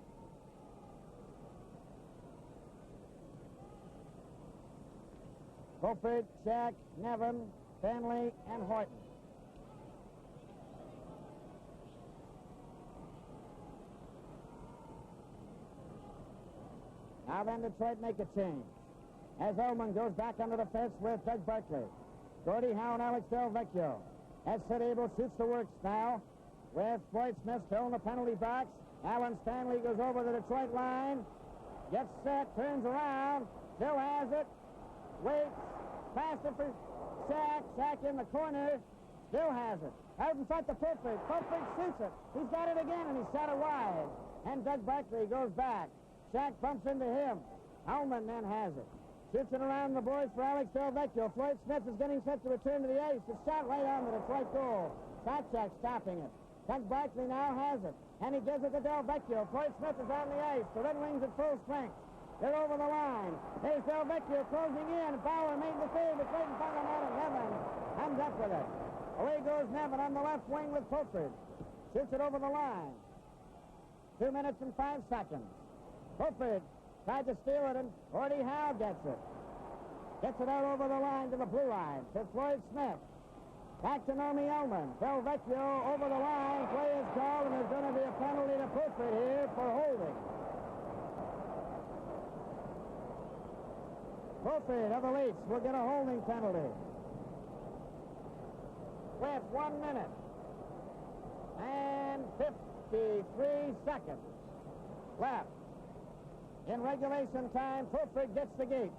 Fulford, Shack, Nevin, Stanley, and Horton. Now then, Detroit make a change. As Ullman goes back under the fence with Doug Barkley. Gordie Howe and Alex Delvecchio. As Sid Abel shoots the works now with Floyd Smith still in the penalty box. Alan Stanley goes over the Detroit line. Gets set, turns around, still has it. Waits, faster for Shack. Shack in the corner, still has it. Out in front to Fulford. Fulford shoots it. He's got it again, and he shot it wide. And Doug Barkley goes back. Shack bumps into him. Ullman then has it. Shoots it around the boards for Alex Delvecchio. Floyd Smith is getting set to return to the ice. It's shot right on the Detroit goal. Satchak stopping it. Doug Barkley now has it. And he gives it to Delvecchio. Floyd Smith is on the ice. The Red Wings at full strength. They're over the line. There's Delvecchio closing in. Bauer made the save. It's right in front of the net, and Nevin comes up with it. Away goes Nevin on the left wing with Fulford. Shoots it over the line. 2 minutes and 5 seconds. Fulford tried to steal it, and Gordie Howe gets it. Gets it out over the line to the blue line. To Floyd Smith. Back to Nomi Ullman. Delvecchio over the line. Play is called, and there's going to be a penalty to Fulford here for holding. Fulford of the Leafs will get a holding penalty. With 1 minute and 53 seconds left. In regulation time, Fulford gets the gate.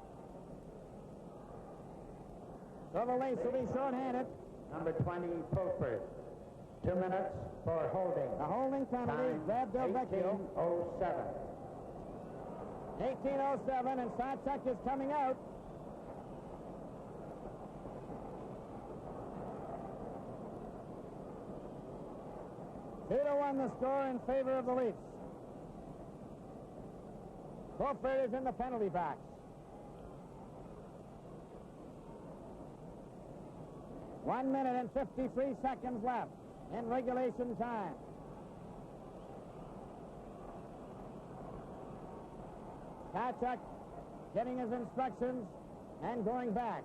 So the Leafs will be shorthanded. Number 20, Fulford. 2 minutes for holding. The holding penalty, grab Delvecchio. 18:07. 18:07, and Satchak is coming out. Two to 1 the score in favor of the Leafs. Fulford is in the penalty box. One minute and 53 seconds left in regulation time. Satchak getting his instructions and going back.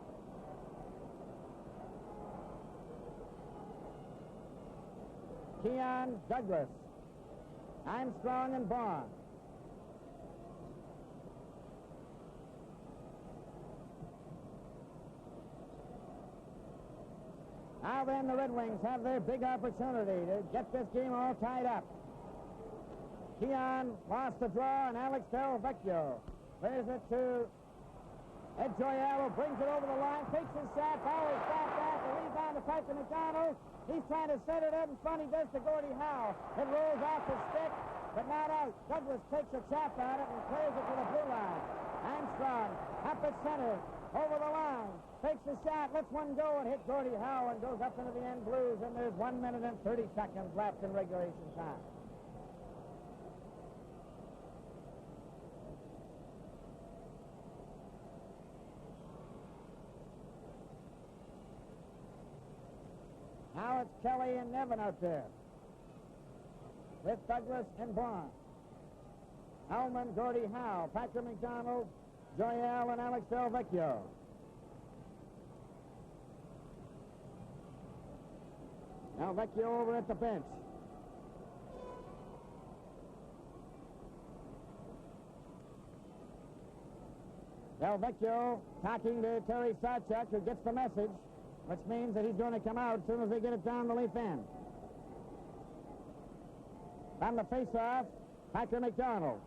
Keon Douglas, Armstrong and Bond. Now then, the Red Wings have their big opportunity to get this game all tied up. Keon lost the draw, and Alex Delvecchio clears it to Ed Joyalo, brings it over the line, takes his shot. Bauer stopped that. The rebound to Piper McDonald. He's trying to set it out in front. He does to Gordie Howe. It rolls off his stick, but not out. Douglas takes a chop at it and clears it to the blue line. Armstrong up at center, over the line, takes the shot, lets one go and hit Gordie Howe and goes up into the end blues, and there's 1 minute and 30 seconds left in regulation time. Now it's Kelly and Nevin out there with Douglas and Bond. Hellman, Gordie Howe, Patrick McDonald, Joyelle, and Alex Del Vecchio. Del Vecchio over at the bench. Del Vecchio talking to Terry Sawchuk, who gets the message, which means that he's going to come out as soon as they get it down the leaf end. On the face-off, Patrick McDonald.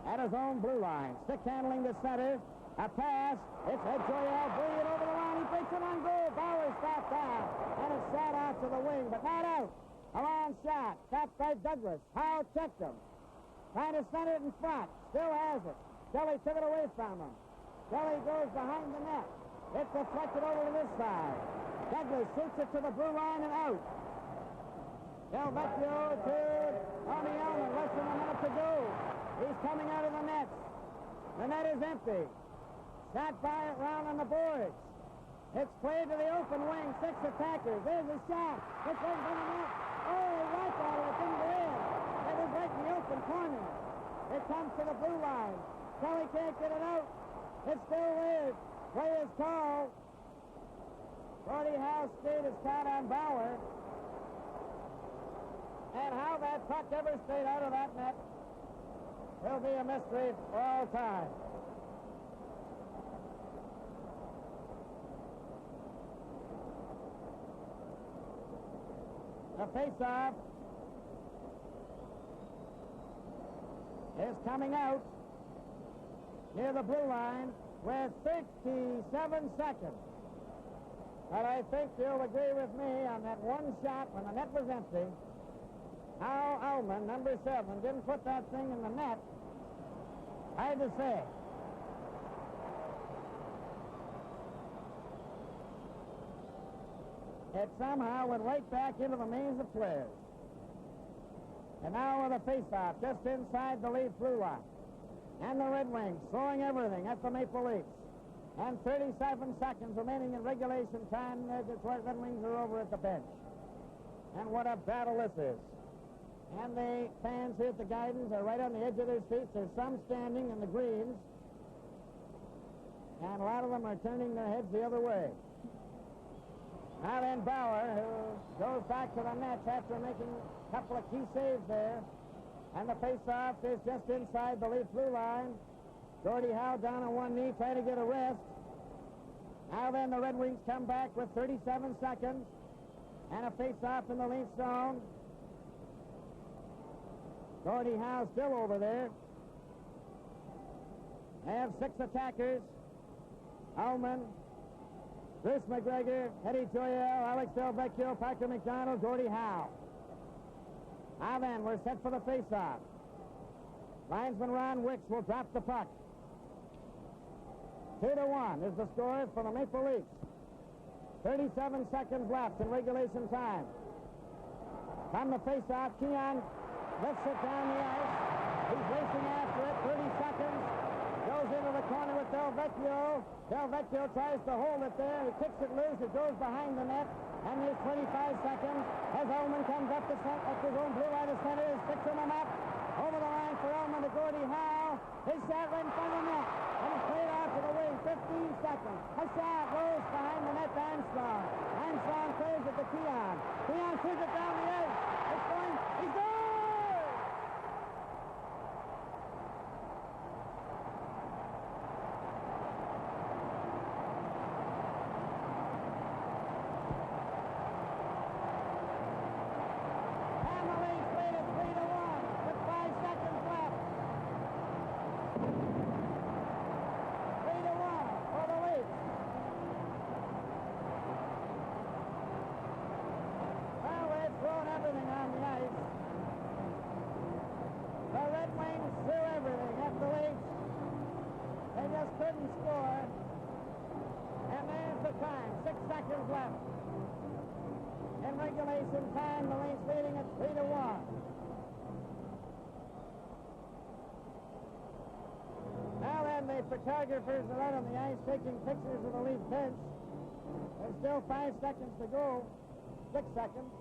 At his own blue line. Stick handling to center. A pass. It's Ed Joyelle bringing it over the line. He breaks it on goal. Bauer stopped down. And it's shot out to the wing, but not out. A long shot. Stopped by Douglas. Howe checked him. Trying to center it in front. Still has it. Kelly took it away from him. Kelly goes behind the net. It's deflected over to this side. Douglas shoots it to the blue line and out. Del Vecchio to Tony Elman. Less than a minute to go. He's coming out of the net. The net is empty. Shot by it round on the boards. It's played to the open wing. 6 attackers. There's a shot. It's right from the net. Oh, right out of it. Didn't go in. It was right in the open corner. It comes to the blue line. Kelly can't get it out. It's still there. Play is called. Gordie Howe's skate is caught on Bauer. And how that puck ever stayed out of that net will be a mystery for all time. The face-off is coming out near the blue line with 57 seconds. But I think you'll agree with me on that one shot when the net was empty. How Allman, number 7, didn't put that thing in the net. Hard to say. It somehow went right back into the maze of players. And now with a face-off just inside the leaf blue line. And the Red Wings throwing everything at the Maple Leafs. And 37 seconds remaining in regulation time. The Detroit Red Wings are over at the bench. And what a battle this is. And the fans here at the Gardens are right on the edge of their seats. There's some standing in the greens. And a lot of them are turning their heads the other way. Now then Bauer, who goes back to the nets after making a couple of key saves there. And the face-off is just inside the leaf blue line. Gordie Howe down on one knee trying to get a rest. Now then the Red Wings come back with 37 seconds. And a face-off in the leaf zone. Gordie Howe still over there. They have 6 attackers. Ullman, Bruce McGregor, Eddie Joyelle, Alex Del Vecchio, Patrick McDonald, Gordie Howe. Now then, we're set for the face-off. Linesman Ron Wicks will drop the puck. 2-1 is the score for the Maple Leafs. 37 seconds left in regulation time. From the face-off, Keon lifts it down the ice. He's racing after it, 30 seconds. Goes into the corner with Del Vecchio. Del Vecchio tries to hold it there. He kicks it loose. It goes behind the net. And there's 25 seconds as Ullman comes up to his own blue line of center. He's fixing him up. Over the line for Ullman to Gordie Howe. His shot right in front of the net. And it's played out to the wing. 15 seconds. A shot rolls behind the net to Armstrong. Armstrong plays it to Keon. Keon shoots it down the ice. It's going. He's going! Couldn't score, and there's the time, 6 seconds left. In regulation time, the Leafs leading at 3-1. Now then, the photographers are out on the ice taking pictures of the Leaf bench. There's still 5 seconds to go, 6 seconds.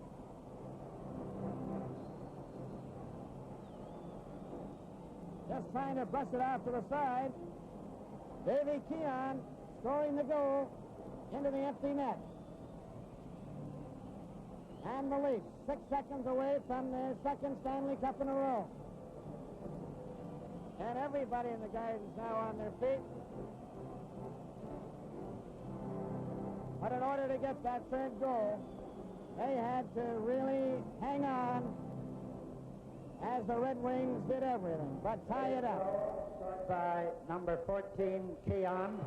just trying to brush it off to the side. Davy Keon scoring the goal into the empty net. And the Leafs 6 seconds away from their second Stanley Cup in a row. And everybody in the Gardens now on their feet. But in order to get that third goal, they had to really hang on as the Red Wings did everything but tie it up. By number 14, Keon.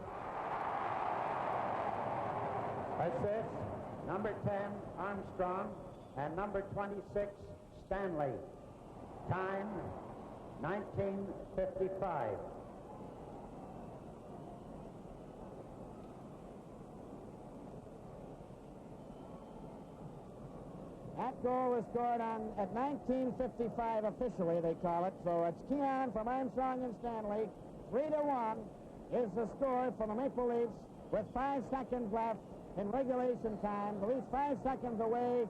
Assist, number 10, Armstrong, and number 26, Stanley. Time, 19:55. That goal was scored at 19:55 officially, they call it. So it's Keon from Armstrong and Stanley. 3-1 is the score for the Maple Leafs with 5 seconds left in regulation time. The Leafs 5 seconds away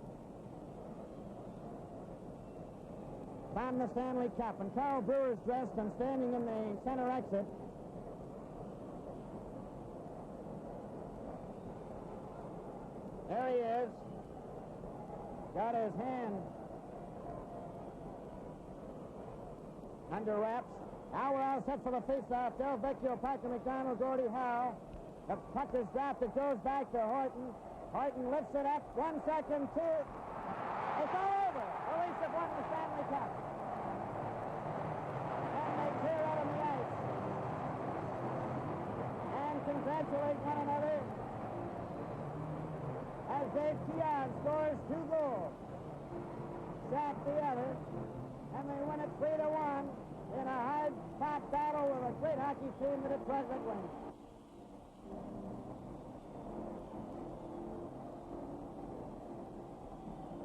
from the Stanley Cup. And Carl Brewer's dressed and standing in the center exit. There he is. Got his hand under wraps. Now we're all set for the face-off. Del Vecchio, Parker McDonald, Gordie Howe. The puck is dropped. It goes back to Horton. Horton lifts it up. 1 second, 2. It's all over. The Leafs have won the Stanley Cup. And they clear out on the ice. And congratulate one another as Dave Keon scores 2 goals. Shaq the other. And they win it 3-1 in a hard-fought battle with a great hockey team, the Detroit Red Wings.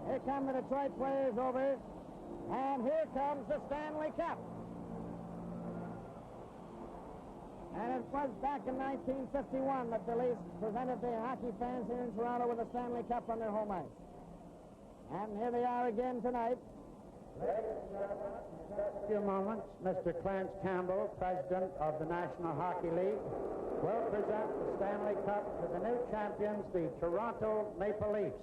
Here come the Detroit players over, and here comes the Stanley Cup. And it was back in 1951 that the Leafs presented the hockey fans here in Toronto with the Stanley Cup on their home ice. And here they are again tonight. In just a few moments, Mr. Clarence Campbell, president of the National Hockey League, will present the Stanley Cup to the new champions, the Toronto Maple Leafs.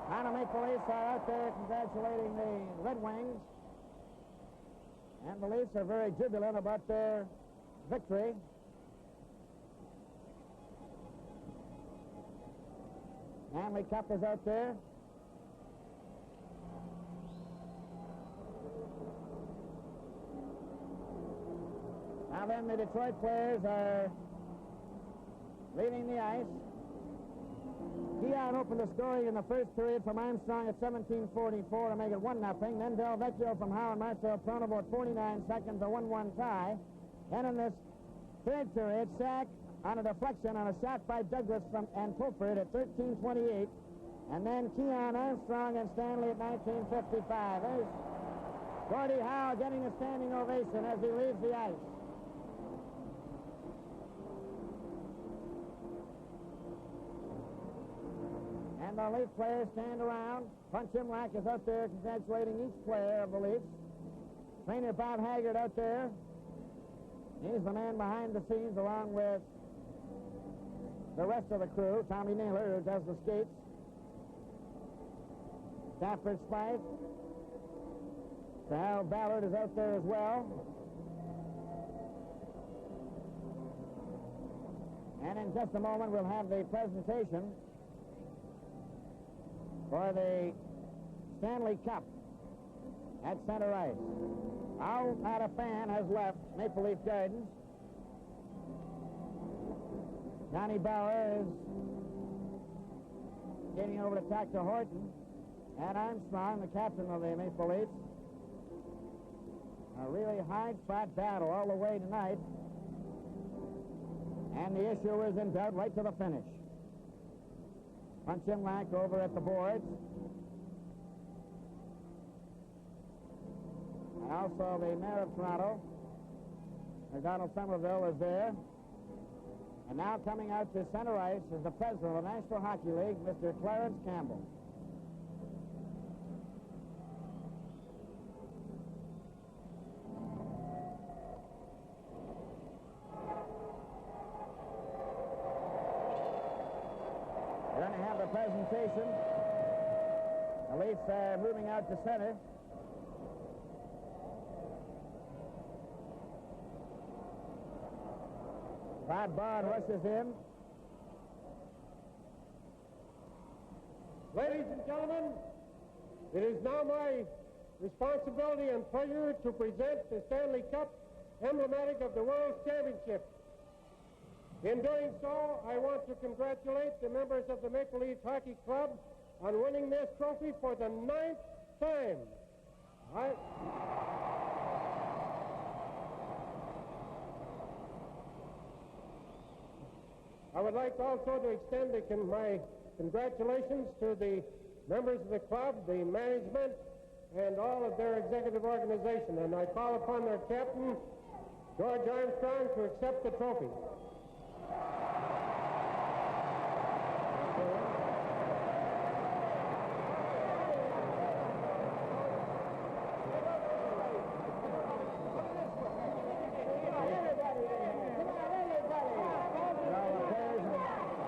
Toronto Maple Leafs are out there congratulating the Red Wings. And the Leafs are very jubilant about their victory. Stanley Cup is out there. Now then, the Detroit players are leaving the ice. Keon opened the scoring in the first period from Armstrong at 17:44 to make it 1-0. Then Del Vecchio from Howe and Marcel Pronovo at 49 seconds, a 1-1 tie. Then in this third period, Sack on a deflection on a shot by Douglas and Pulford at 13:28. And then Keon, Armstrong, and Stanley at 19:55. There's Gordie Howe getting a standing ovation as he leaves the ice. And the Leaf players stand around. Punch Imlach is out there congratulating each player of the Leafs. Trainer Bob Haggard out there. He's the man behind the scenes along with the rest of the crew. Tommy Naylor, who does the skates. Stafford Spieth. Al Ballard is out there as well. And in just a moment, we'll have the presentation for the Stanley Cup at center ice. Now, not a fan has left Maple Leaf Gardens. Johnny Bauer is getting over to talk to Horton. And Armstrong, the captain of the Maple Leafs. A really hard-fought battle all the way tonight. And the issue is in doubt right to the finish. Punch Imlach over at the boards. And also the mayor of Toronto, Donald Somerville, is there. And now coming out to center ice is the president of the National Hockey League, Mr. Clarence Campbell. We're going to have the presentation. The Leafs are moving out to center. Bob Bond rushes in. Ladies and gentlemen, it is now my responsibility and pleasure to present the Stanley Cup, emblematic of the World Championship. In doing so, I want to congratulate the members of the Maple Leafs Hockey Club on winning this trophy for the 9th time. I would like also to extend my congratulations to the members of the club, the management, and all of their executive organization. And I call upon their captain, George Armstrong, to accept the trophy.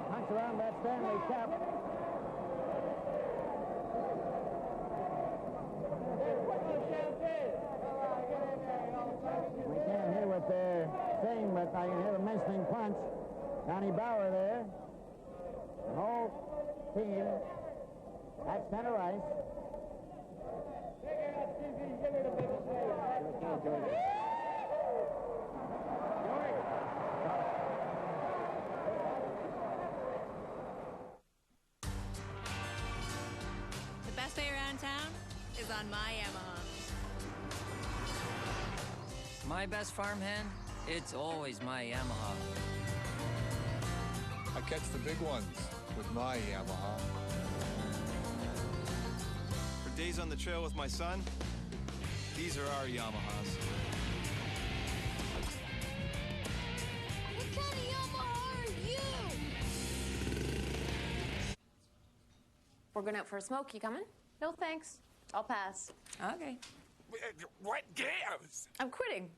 Punch around that Stanley Cup. We can't hear what they're saying, but I can hear them mentioning punch. Johnny Bauer there. The whole team at center ice. The best way around town is on my Yamaha. My best farmhand? It's always my Yamaha. I catch the big ones with my Yamaha. For days on the trail with my son, these are our Yamahas. What kind of Yamaha are you? We're going out for a smoke. You coming? No, thanks. I'll pass. Okay. What gives? I'm quitting.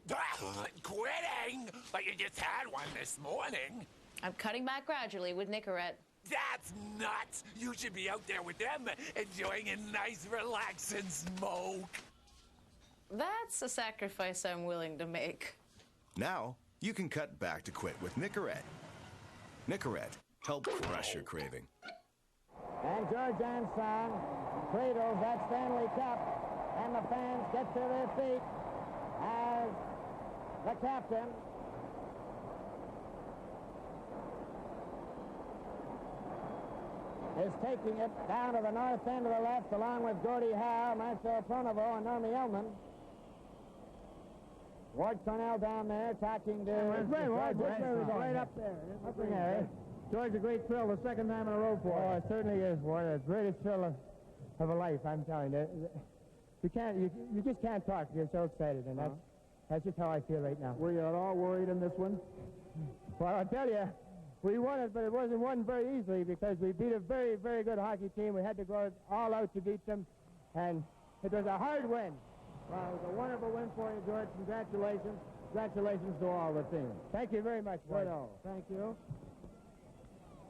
Quitting? But you just had one this morning. I'm cutting back gradually with Nicorette. That's nuts. You should be out there with them, enjoying a nice, relaxing smoke. That's a sacrifice I'm willing to make. Now, you can cut back to quit with Nicorette. Nicorette, help crush your craving. And George Armstrong cradles that Stanley Cup, and the fans get to their feet as the captain is taking it down to the north end of the left, along with Gordie Howe, Marcel Pronovo, and Normie Ullman. Ward Cornell down there talking to... Right up there. Up in there. George, a great thrill, the second time in a row for Oh, us. it certainly is, Ward. The greatest thrill of a life, I'm telling you. You just can't talk. You're so excited, and that's just how I feel right now. Were you at all worried in this one? Well, I'll tell you, we won it, but it wasn't won very easily because we beat a very, very good hockey team. We had to go all out to beat them, and it was a hard win. Well, it was a wonderful win for you, George. Congratulations. Congratulations to all the team. Thank you very much, Ward. Thank you.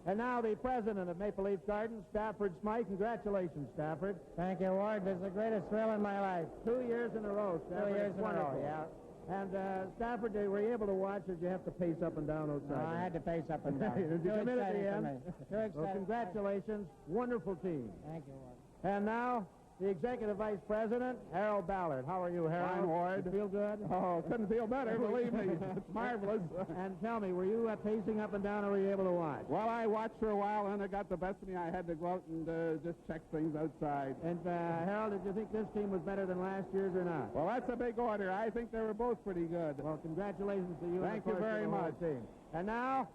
And now the president of Maple Leaf Gardens, Stafford Smythe. Congratulations, Stafford. Thank you, Ward. This is the greatest thrill in my life. 2 years in a row, Stafford. 2 years in a row, yeah. And Stafford, were you able to watch, or did you have to pace up and down outside? No, I had to pace up and down. Did you come in at the end? Well, congratulations. Wonderful team. Thank you, Ward. And now, the Executive Vice President, Harold Ballard. How are you, Harold? Fine, Ward. You feel good? Oh, couldn't feel better, believe me. It's marvelous. And tell me, were you pacing up and down, or were you able to watch? Well, I watched for a while, and it got the best of me. I had to go out and just check things outside. And, Harold, did you think this team was better than last year's or not? Well, that's a big order. I think they were both pretty good. Well, congratulations to you. Thank you very much. Team. And now,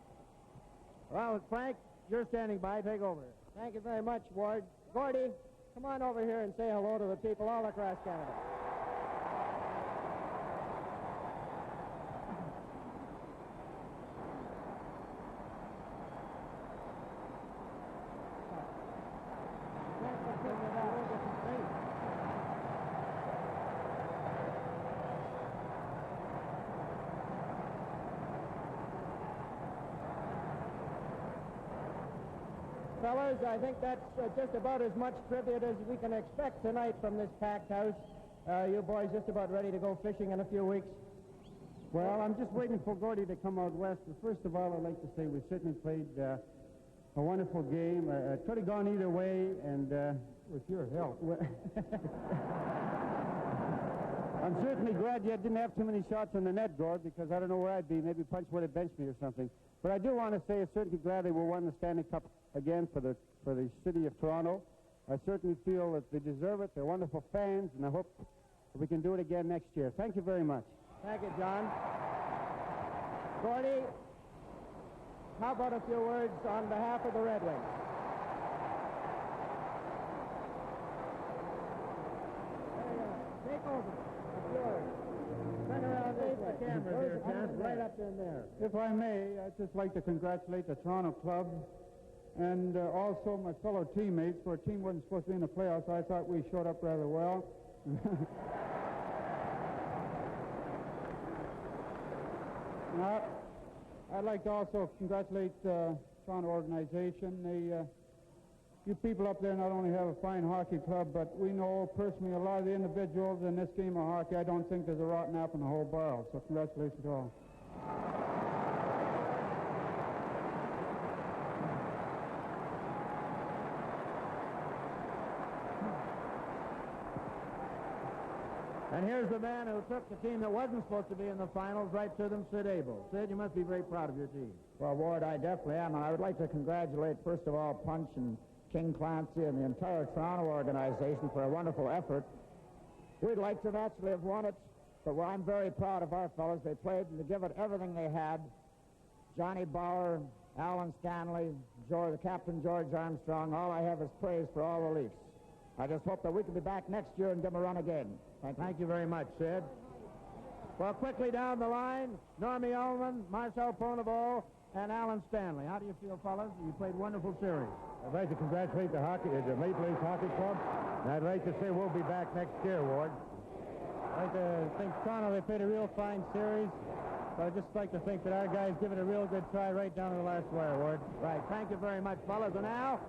well, Frank, you're standing by. Take over. Thank you very much, Ward. Gordy, come on over here and say hello to the people all across Canada. fellas. I think that's just about as much tribute as we can expect tonight from this packed house. You boys just about ready to go fishing in a few weeks? Well, I'm just waiting for Gordy to come out west. But first of all, I'd like to say we certainly played a wonderful game. It could have gone either way, and with your help. I'm certainly glad you didn't have too many shots on the net, Gord, because I don't know where I'd be. Maybe Punch would have benched me or something. But I do want to say I'm certainly glad they won the Stanley Cup again for the city of Toronto. I certainly feel that they deserve it. They're wonderful fans, and I hope we can do it again next year. Thank you very much. Thank you, John. Gordy, how about a few words on behalf of the Red Wings? Take over. Turn around, face the camera here, Chance, right up in there. If I may, I'd just like to congratulate the Toronto club and also my fellow teammates. For a team wasn't supposed to be in the playoffs, I thought we showed up rather well. I'd like to also congratulate the Toronto organization. You people up there not only have a fine hockey club, but we know personally a lot of the individuals in this game of hockey. I don't think there's a rotten apple in the whole barrel, so congratulations to all. And here's the man who took the team that wasn't supposed to be in the finals right to them, Sid Abel. Sid, you must be very proud of your team. Well, Ward, I definitely am. And I would like to congratulate, first of all, Punch and King Clancy and the entire Toronto organization for a wonderful effort. We'd like to naturally have won it, but I'm very proud of our fellows. They played to give it everything they had. Johnny Bauer, Alan Stanley, the captain George Armstrong, all I have is praise for all the Leafs. I just hope that we can be back next year and give them a run again. Thank you very much, Sid. Well, quickly down the line, Normie Ullman, Marcel Ponneval, and Alan Stanley. How do you feel, fellas? You played wonderful series. I'd like to congratulate the Maple Leafs Hockey Club, and I'd like to say we'll be back next year, Ward. I'd like to think Toronto, they played a real fine series, but I'd just like to think that our guys give it a real good try right down to the last wire, Ward. Right. Thank you very much, fellas. And now,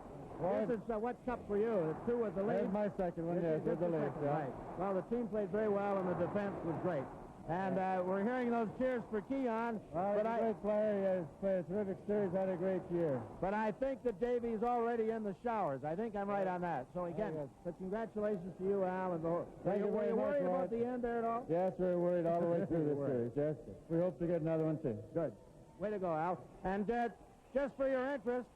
this is what's up for you. The two with the lead. There's my second one, yes, with the lead. Right. Well, the team played very well, and the defense was great. And we're hearing those cheers for Keon. Well, he's a great player. He has played a terrific series, had a great year. But I think that Davy's already in the showers. I think I'm right on that. So again, but congratulations to you, Al. And Thank you very much, worried about the end there at all? Yes, we're worried all the way through this series. Yes, we hope to get another one too. Good. Way to go, Al. And just for your interest,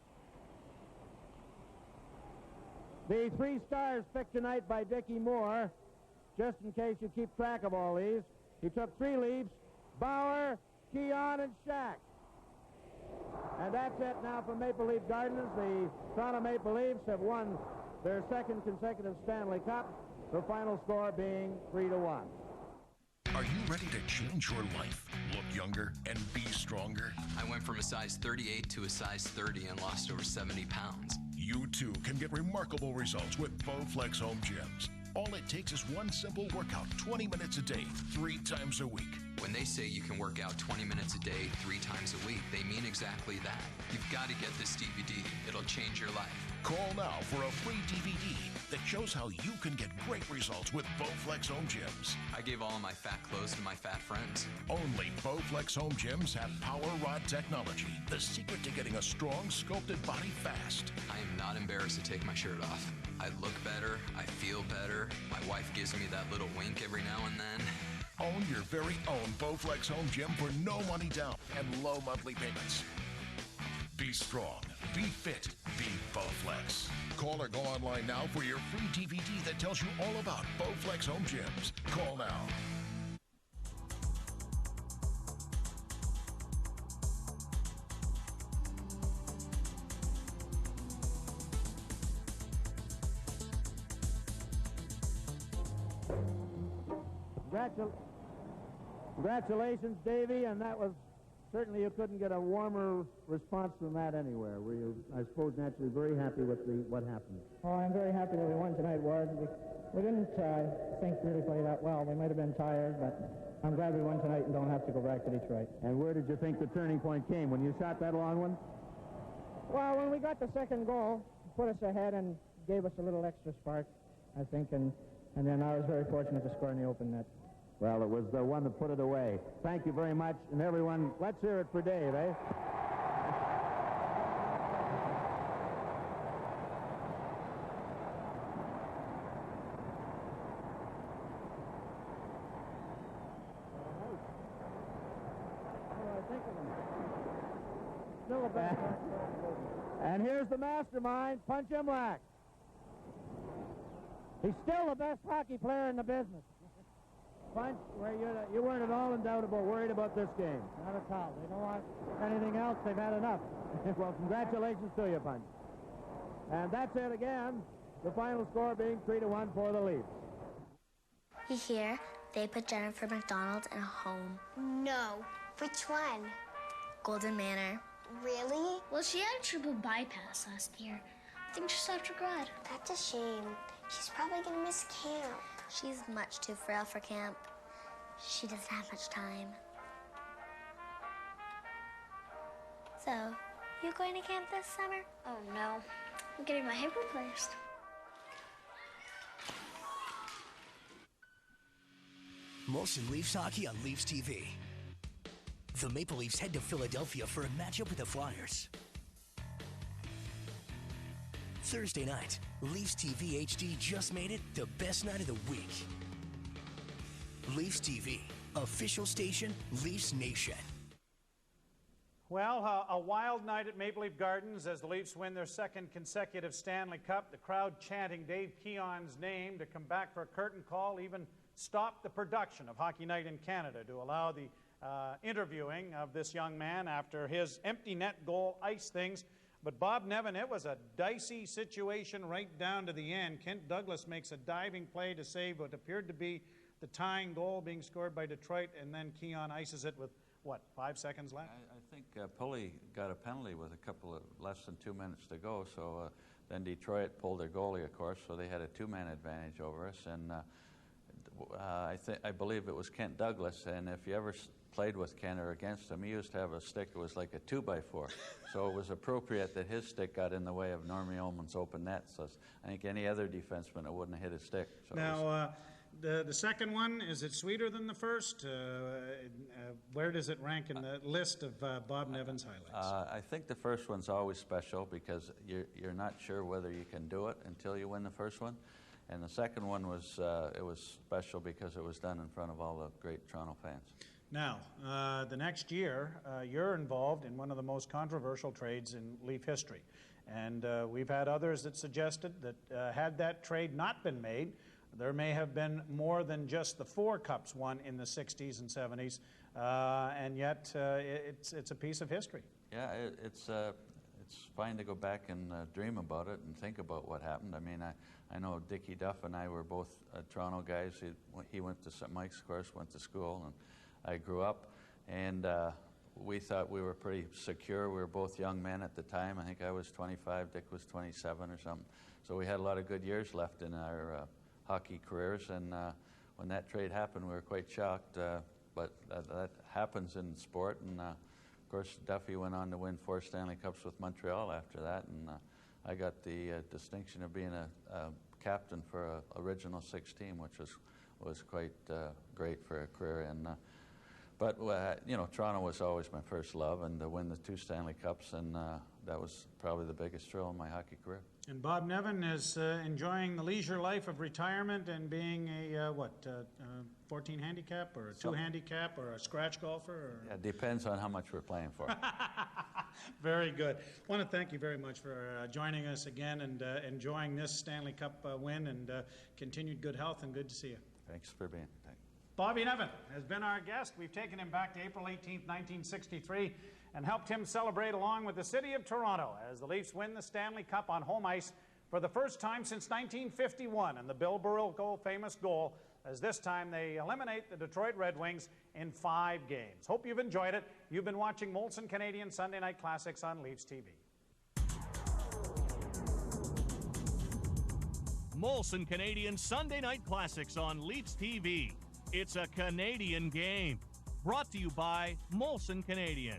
the 3 stars picked tonight by Dickie Moore, just in case you keep track of all these. He took 3 Leafs, Bauer, Keon, and Shack. And that's it now for Maple Leaf Gardens. The Toronto Maple Leafs have won their second consecutive Stanley Cup, the final score being 3-1. Are you ready to change your life, look younger, and be stronger? I went from a size 38 to a size 30 and lost over 70 pounds. You too can get remarkable results with Bowflex Home Gyms. All it takes is one simple workout, 20 minutes a day, 3 times a week. When they say you can work out 20 minutes a day, 3 times a week, they mean exactly that. You've got to get this DVD. It'll change your life. Call now for a free DVD that shows how you can get great results with Bowflex Home Gyms. I gave all of my fat clothes to my fat friends. Only Bowflex Home Gyms have Power Rod technology, the secret to getting a strong, sculpted body fast. I am not embarrassed to take my shirt off. I look better, I feel better. My wife gives me that little wink every now and then. Own your very own Bowflex Home Gym for no money down and low monthly payments. Be strong, be fit, be Bowflex. Call or go online now for your free DVD that tells you all about Bowflex Home Gyms. Call now. Congratulations, Davy, and that was certainly, you couldn't get a warmer response from that anywhere. Were you, I suppose, naturally very happy with what happened? Oh, I'm very happy that we won tonight, Ward. We didn't think we really play that well. We might have been tired, but I'm glad we won tonight and don't have to go back to Detroit. And where did you think the turning point came? When you shot that long one? Well, when we got the second goal, put us ahead and gave us a little extra spark, I think, and then I was very fortunate to score in the open net. Well, it was the one that put it away. Thank you very much. And everyone, let's hear it for Dave, eh? And here's the mastermind, Punch Imlach. He's still the best hockey player in the business. Punch, where you weren't at all worried about this game. Not at all. They don't want anything else. They've had enough. Well, congratulations to you, Punch. And that's it again. The final score being 3-1 for the Leafs. You hear? They put Jennifer McDonald in a home. No. Which one? Golden Manor. Really? Well, she had a triple bypass last year. I think she stopped her grad. That's a shame. She's probably gonna miss camp. She's much too frail for camp. She doesn't have much time. So, you going to camp this summer? Oh, no. I'm getting my hip replaced. Molson Leafs hockey on Leafs TV. The Maple Leafs head to Philadelphia for a matchup with the Flyers. Thursday night, Leafs TV HD just made it the best night of the week. Leafs TV, official station, Leafs Nation. Well, a wild night at Maple Leaf Gardens as the Leafs win their second consecutive Stanley Cup. The crowd chanting Dave Keon's name to come back for a curtain call, even stopped the production of Hockey Night in Canada to allow the interviewing of this young man after his empty net goal iced things. But Bob Nevin, it was a dicey situation right down to the end. Kent Douglas makes a diving play to save what appeared to be the tying goal being scored by Detroit, and then Keon ices it with, what, 5 seconds left? I think Pulley got a penalty with a couple of less than 2 minutes to go, so then Detroit pulled their goalie, of course, so they had a two-man advantage over us, and I believe it was Kent Douglas, and if you ever played with Kent or against him, he used to have a stick that was like a 2x4, so it was appropriate that his stick got in the way of Normie Ullman's open net, so I think any other defenseman, it wouldn't have hit his stick. So now, the second one, is it sweeter than the first? Where does it rank in the list of Bob Nevin's highlights? I think the first one's always special because you're not sure whether you can do it until you win the first one. And the second one was it was special because it was done in front of all the great Toronto fans. Now, the next year, you're involved in one of the most controversial trades in Leaf history. And we've had others that suggested that had that trade not been made, there may have been more than just the 4 cups won in the 60s and 70s, and yet it's a piece of history. Yeah, it's fine to go back and dream about it and think about what happened. I mean, I know Dickie Duff and I were both Toronto guys. He went to St. Mike's, of course, went to school, and I grew up, and we thought we were pretty secure. We were both young men at the time. I think I was 25, Dick was 27 or something. So we had a lot of good years left in our hockey careers, and when that trade happened, we were quite shocked, but that happens in sport, and of course, Duffy went on to win 4 Stanley Cups with Montreal after that, and I got the distinction of being a captain for an original 6 team, which was quite great for a career. And but you know, Toronto was always my first love, and to win the 2 Stanley Cups, and that was probably the biggest thrill in my hockey career. And Bob Nevin is enjoying the leisure life of retirement and being a 14 handicap or a 2 handicap or a scratch golfer? Or? Yeah, it depends on how much we're playing for. Very good. I want to thank you very much for joining us again and enjoying this Stanley Cup win, and continued good health, and good to see you. Thanks for being here. Bobby Nevin has been our guest. We've taken him back to April 18th, 1963, and helped him celebrate along with the city of Toronto as the Leafs win the Stanley Cup on home ice for the first time since 1951, and the Bill Barilko famous goal, as this time they eliminate the Detroit Red Wings in 5 games. Hope you've enjoyed it. You've been watching Molson Canadian Sunday Night Classics on Leafs TV. Molson Canadian Sunday Night Classics on Leafs TV. It's a Canadian game. Brought to you by Molson Canadian.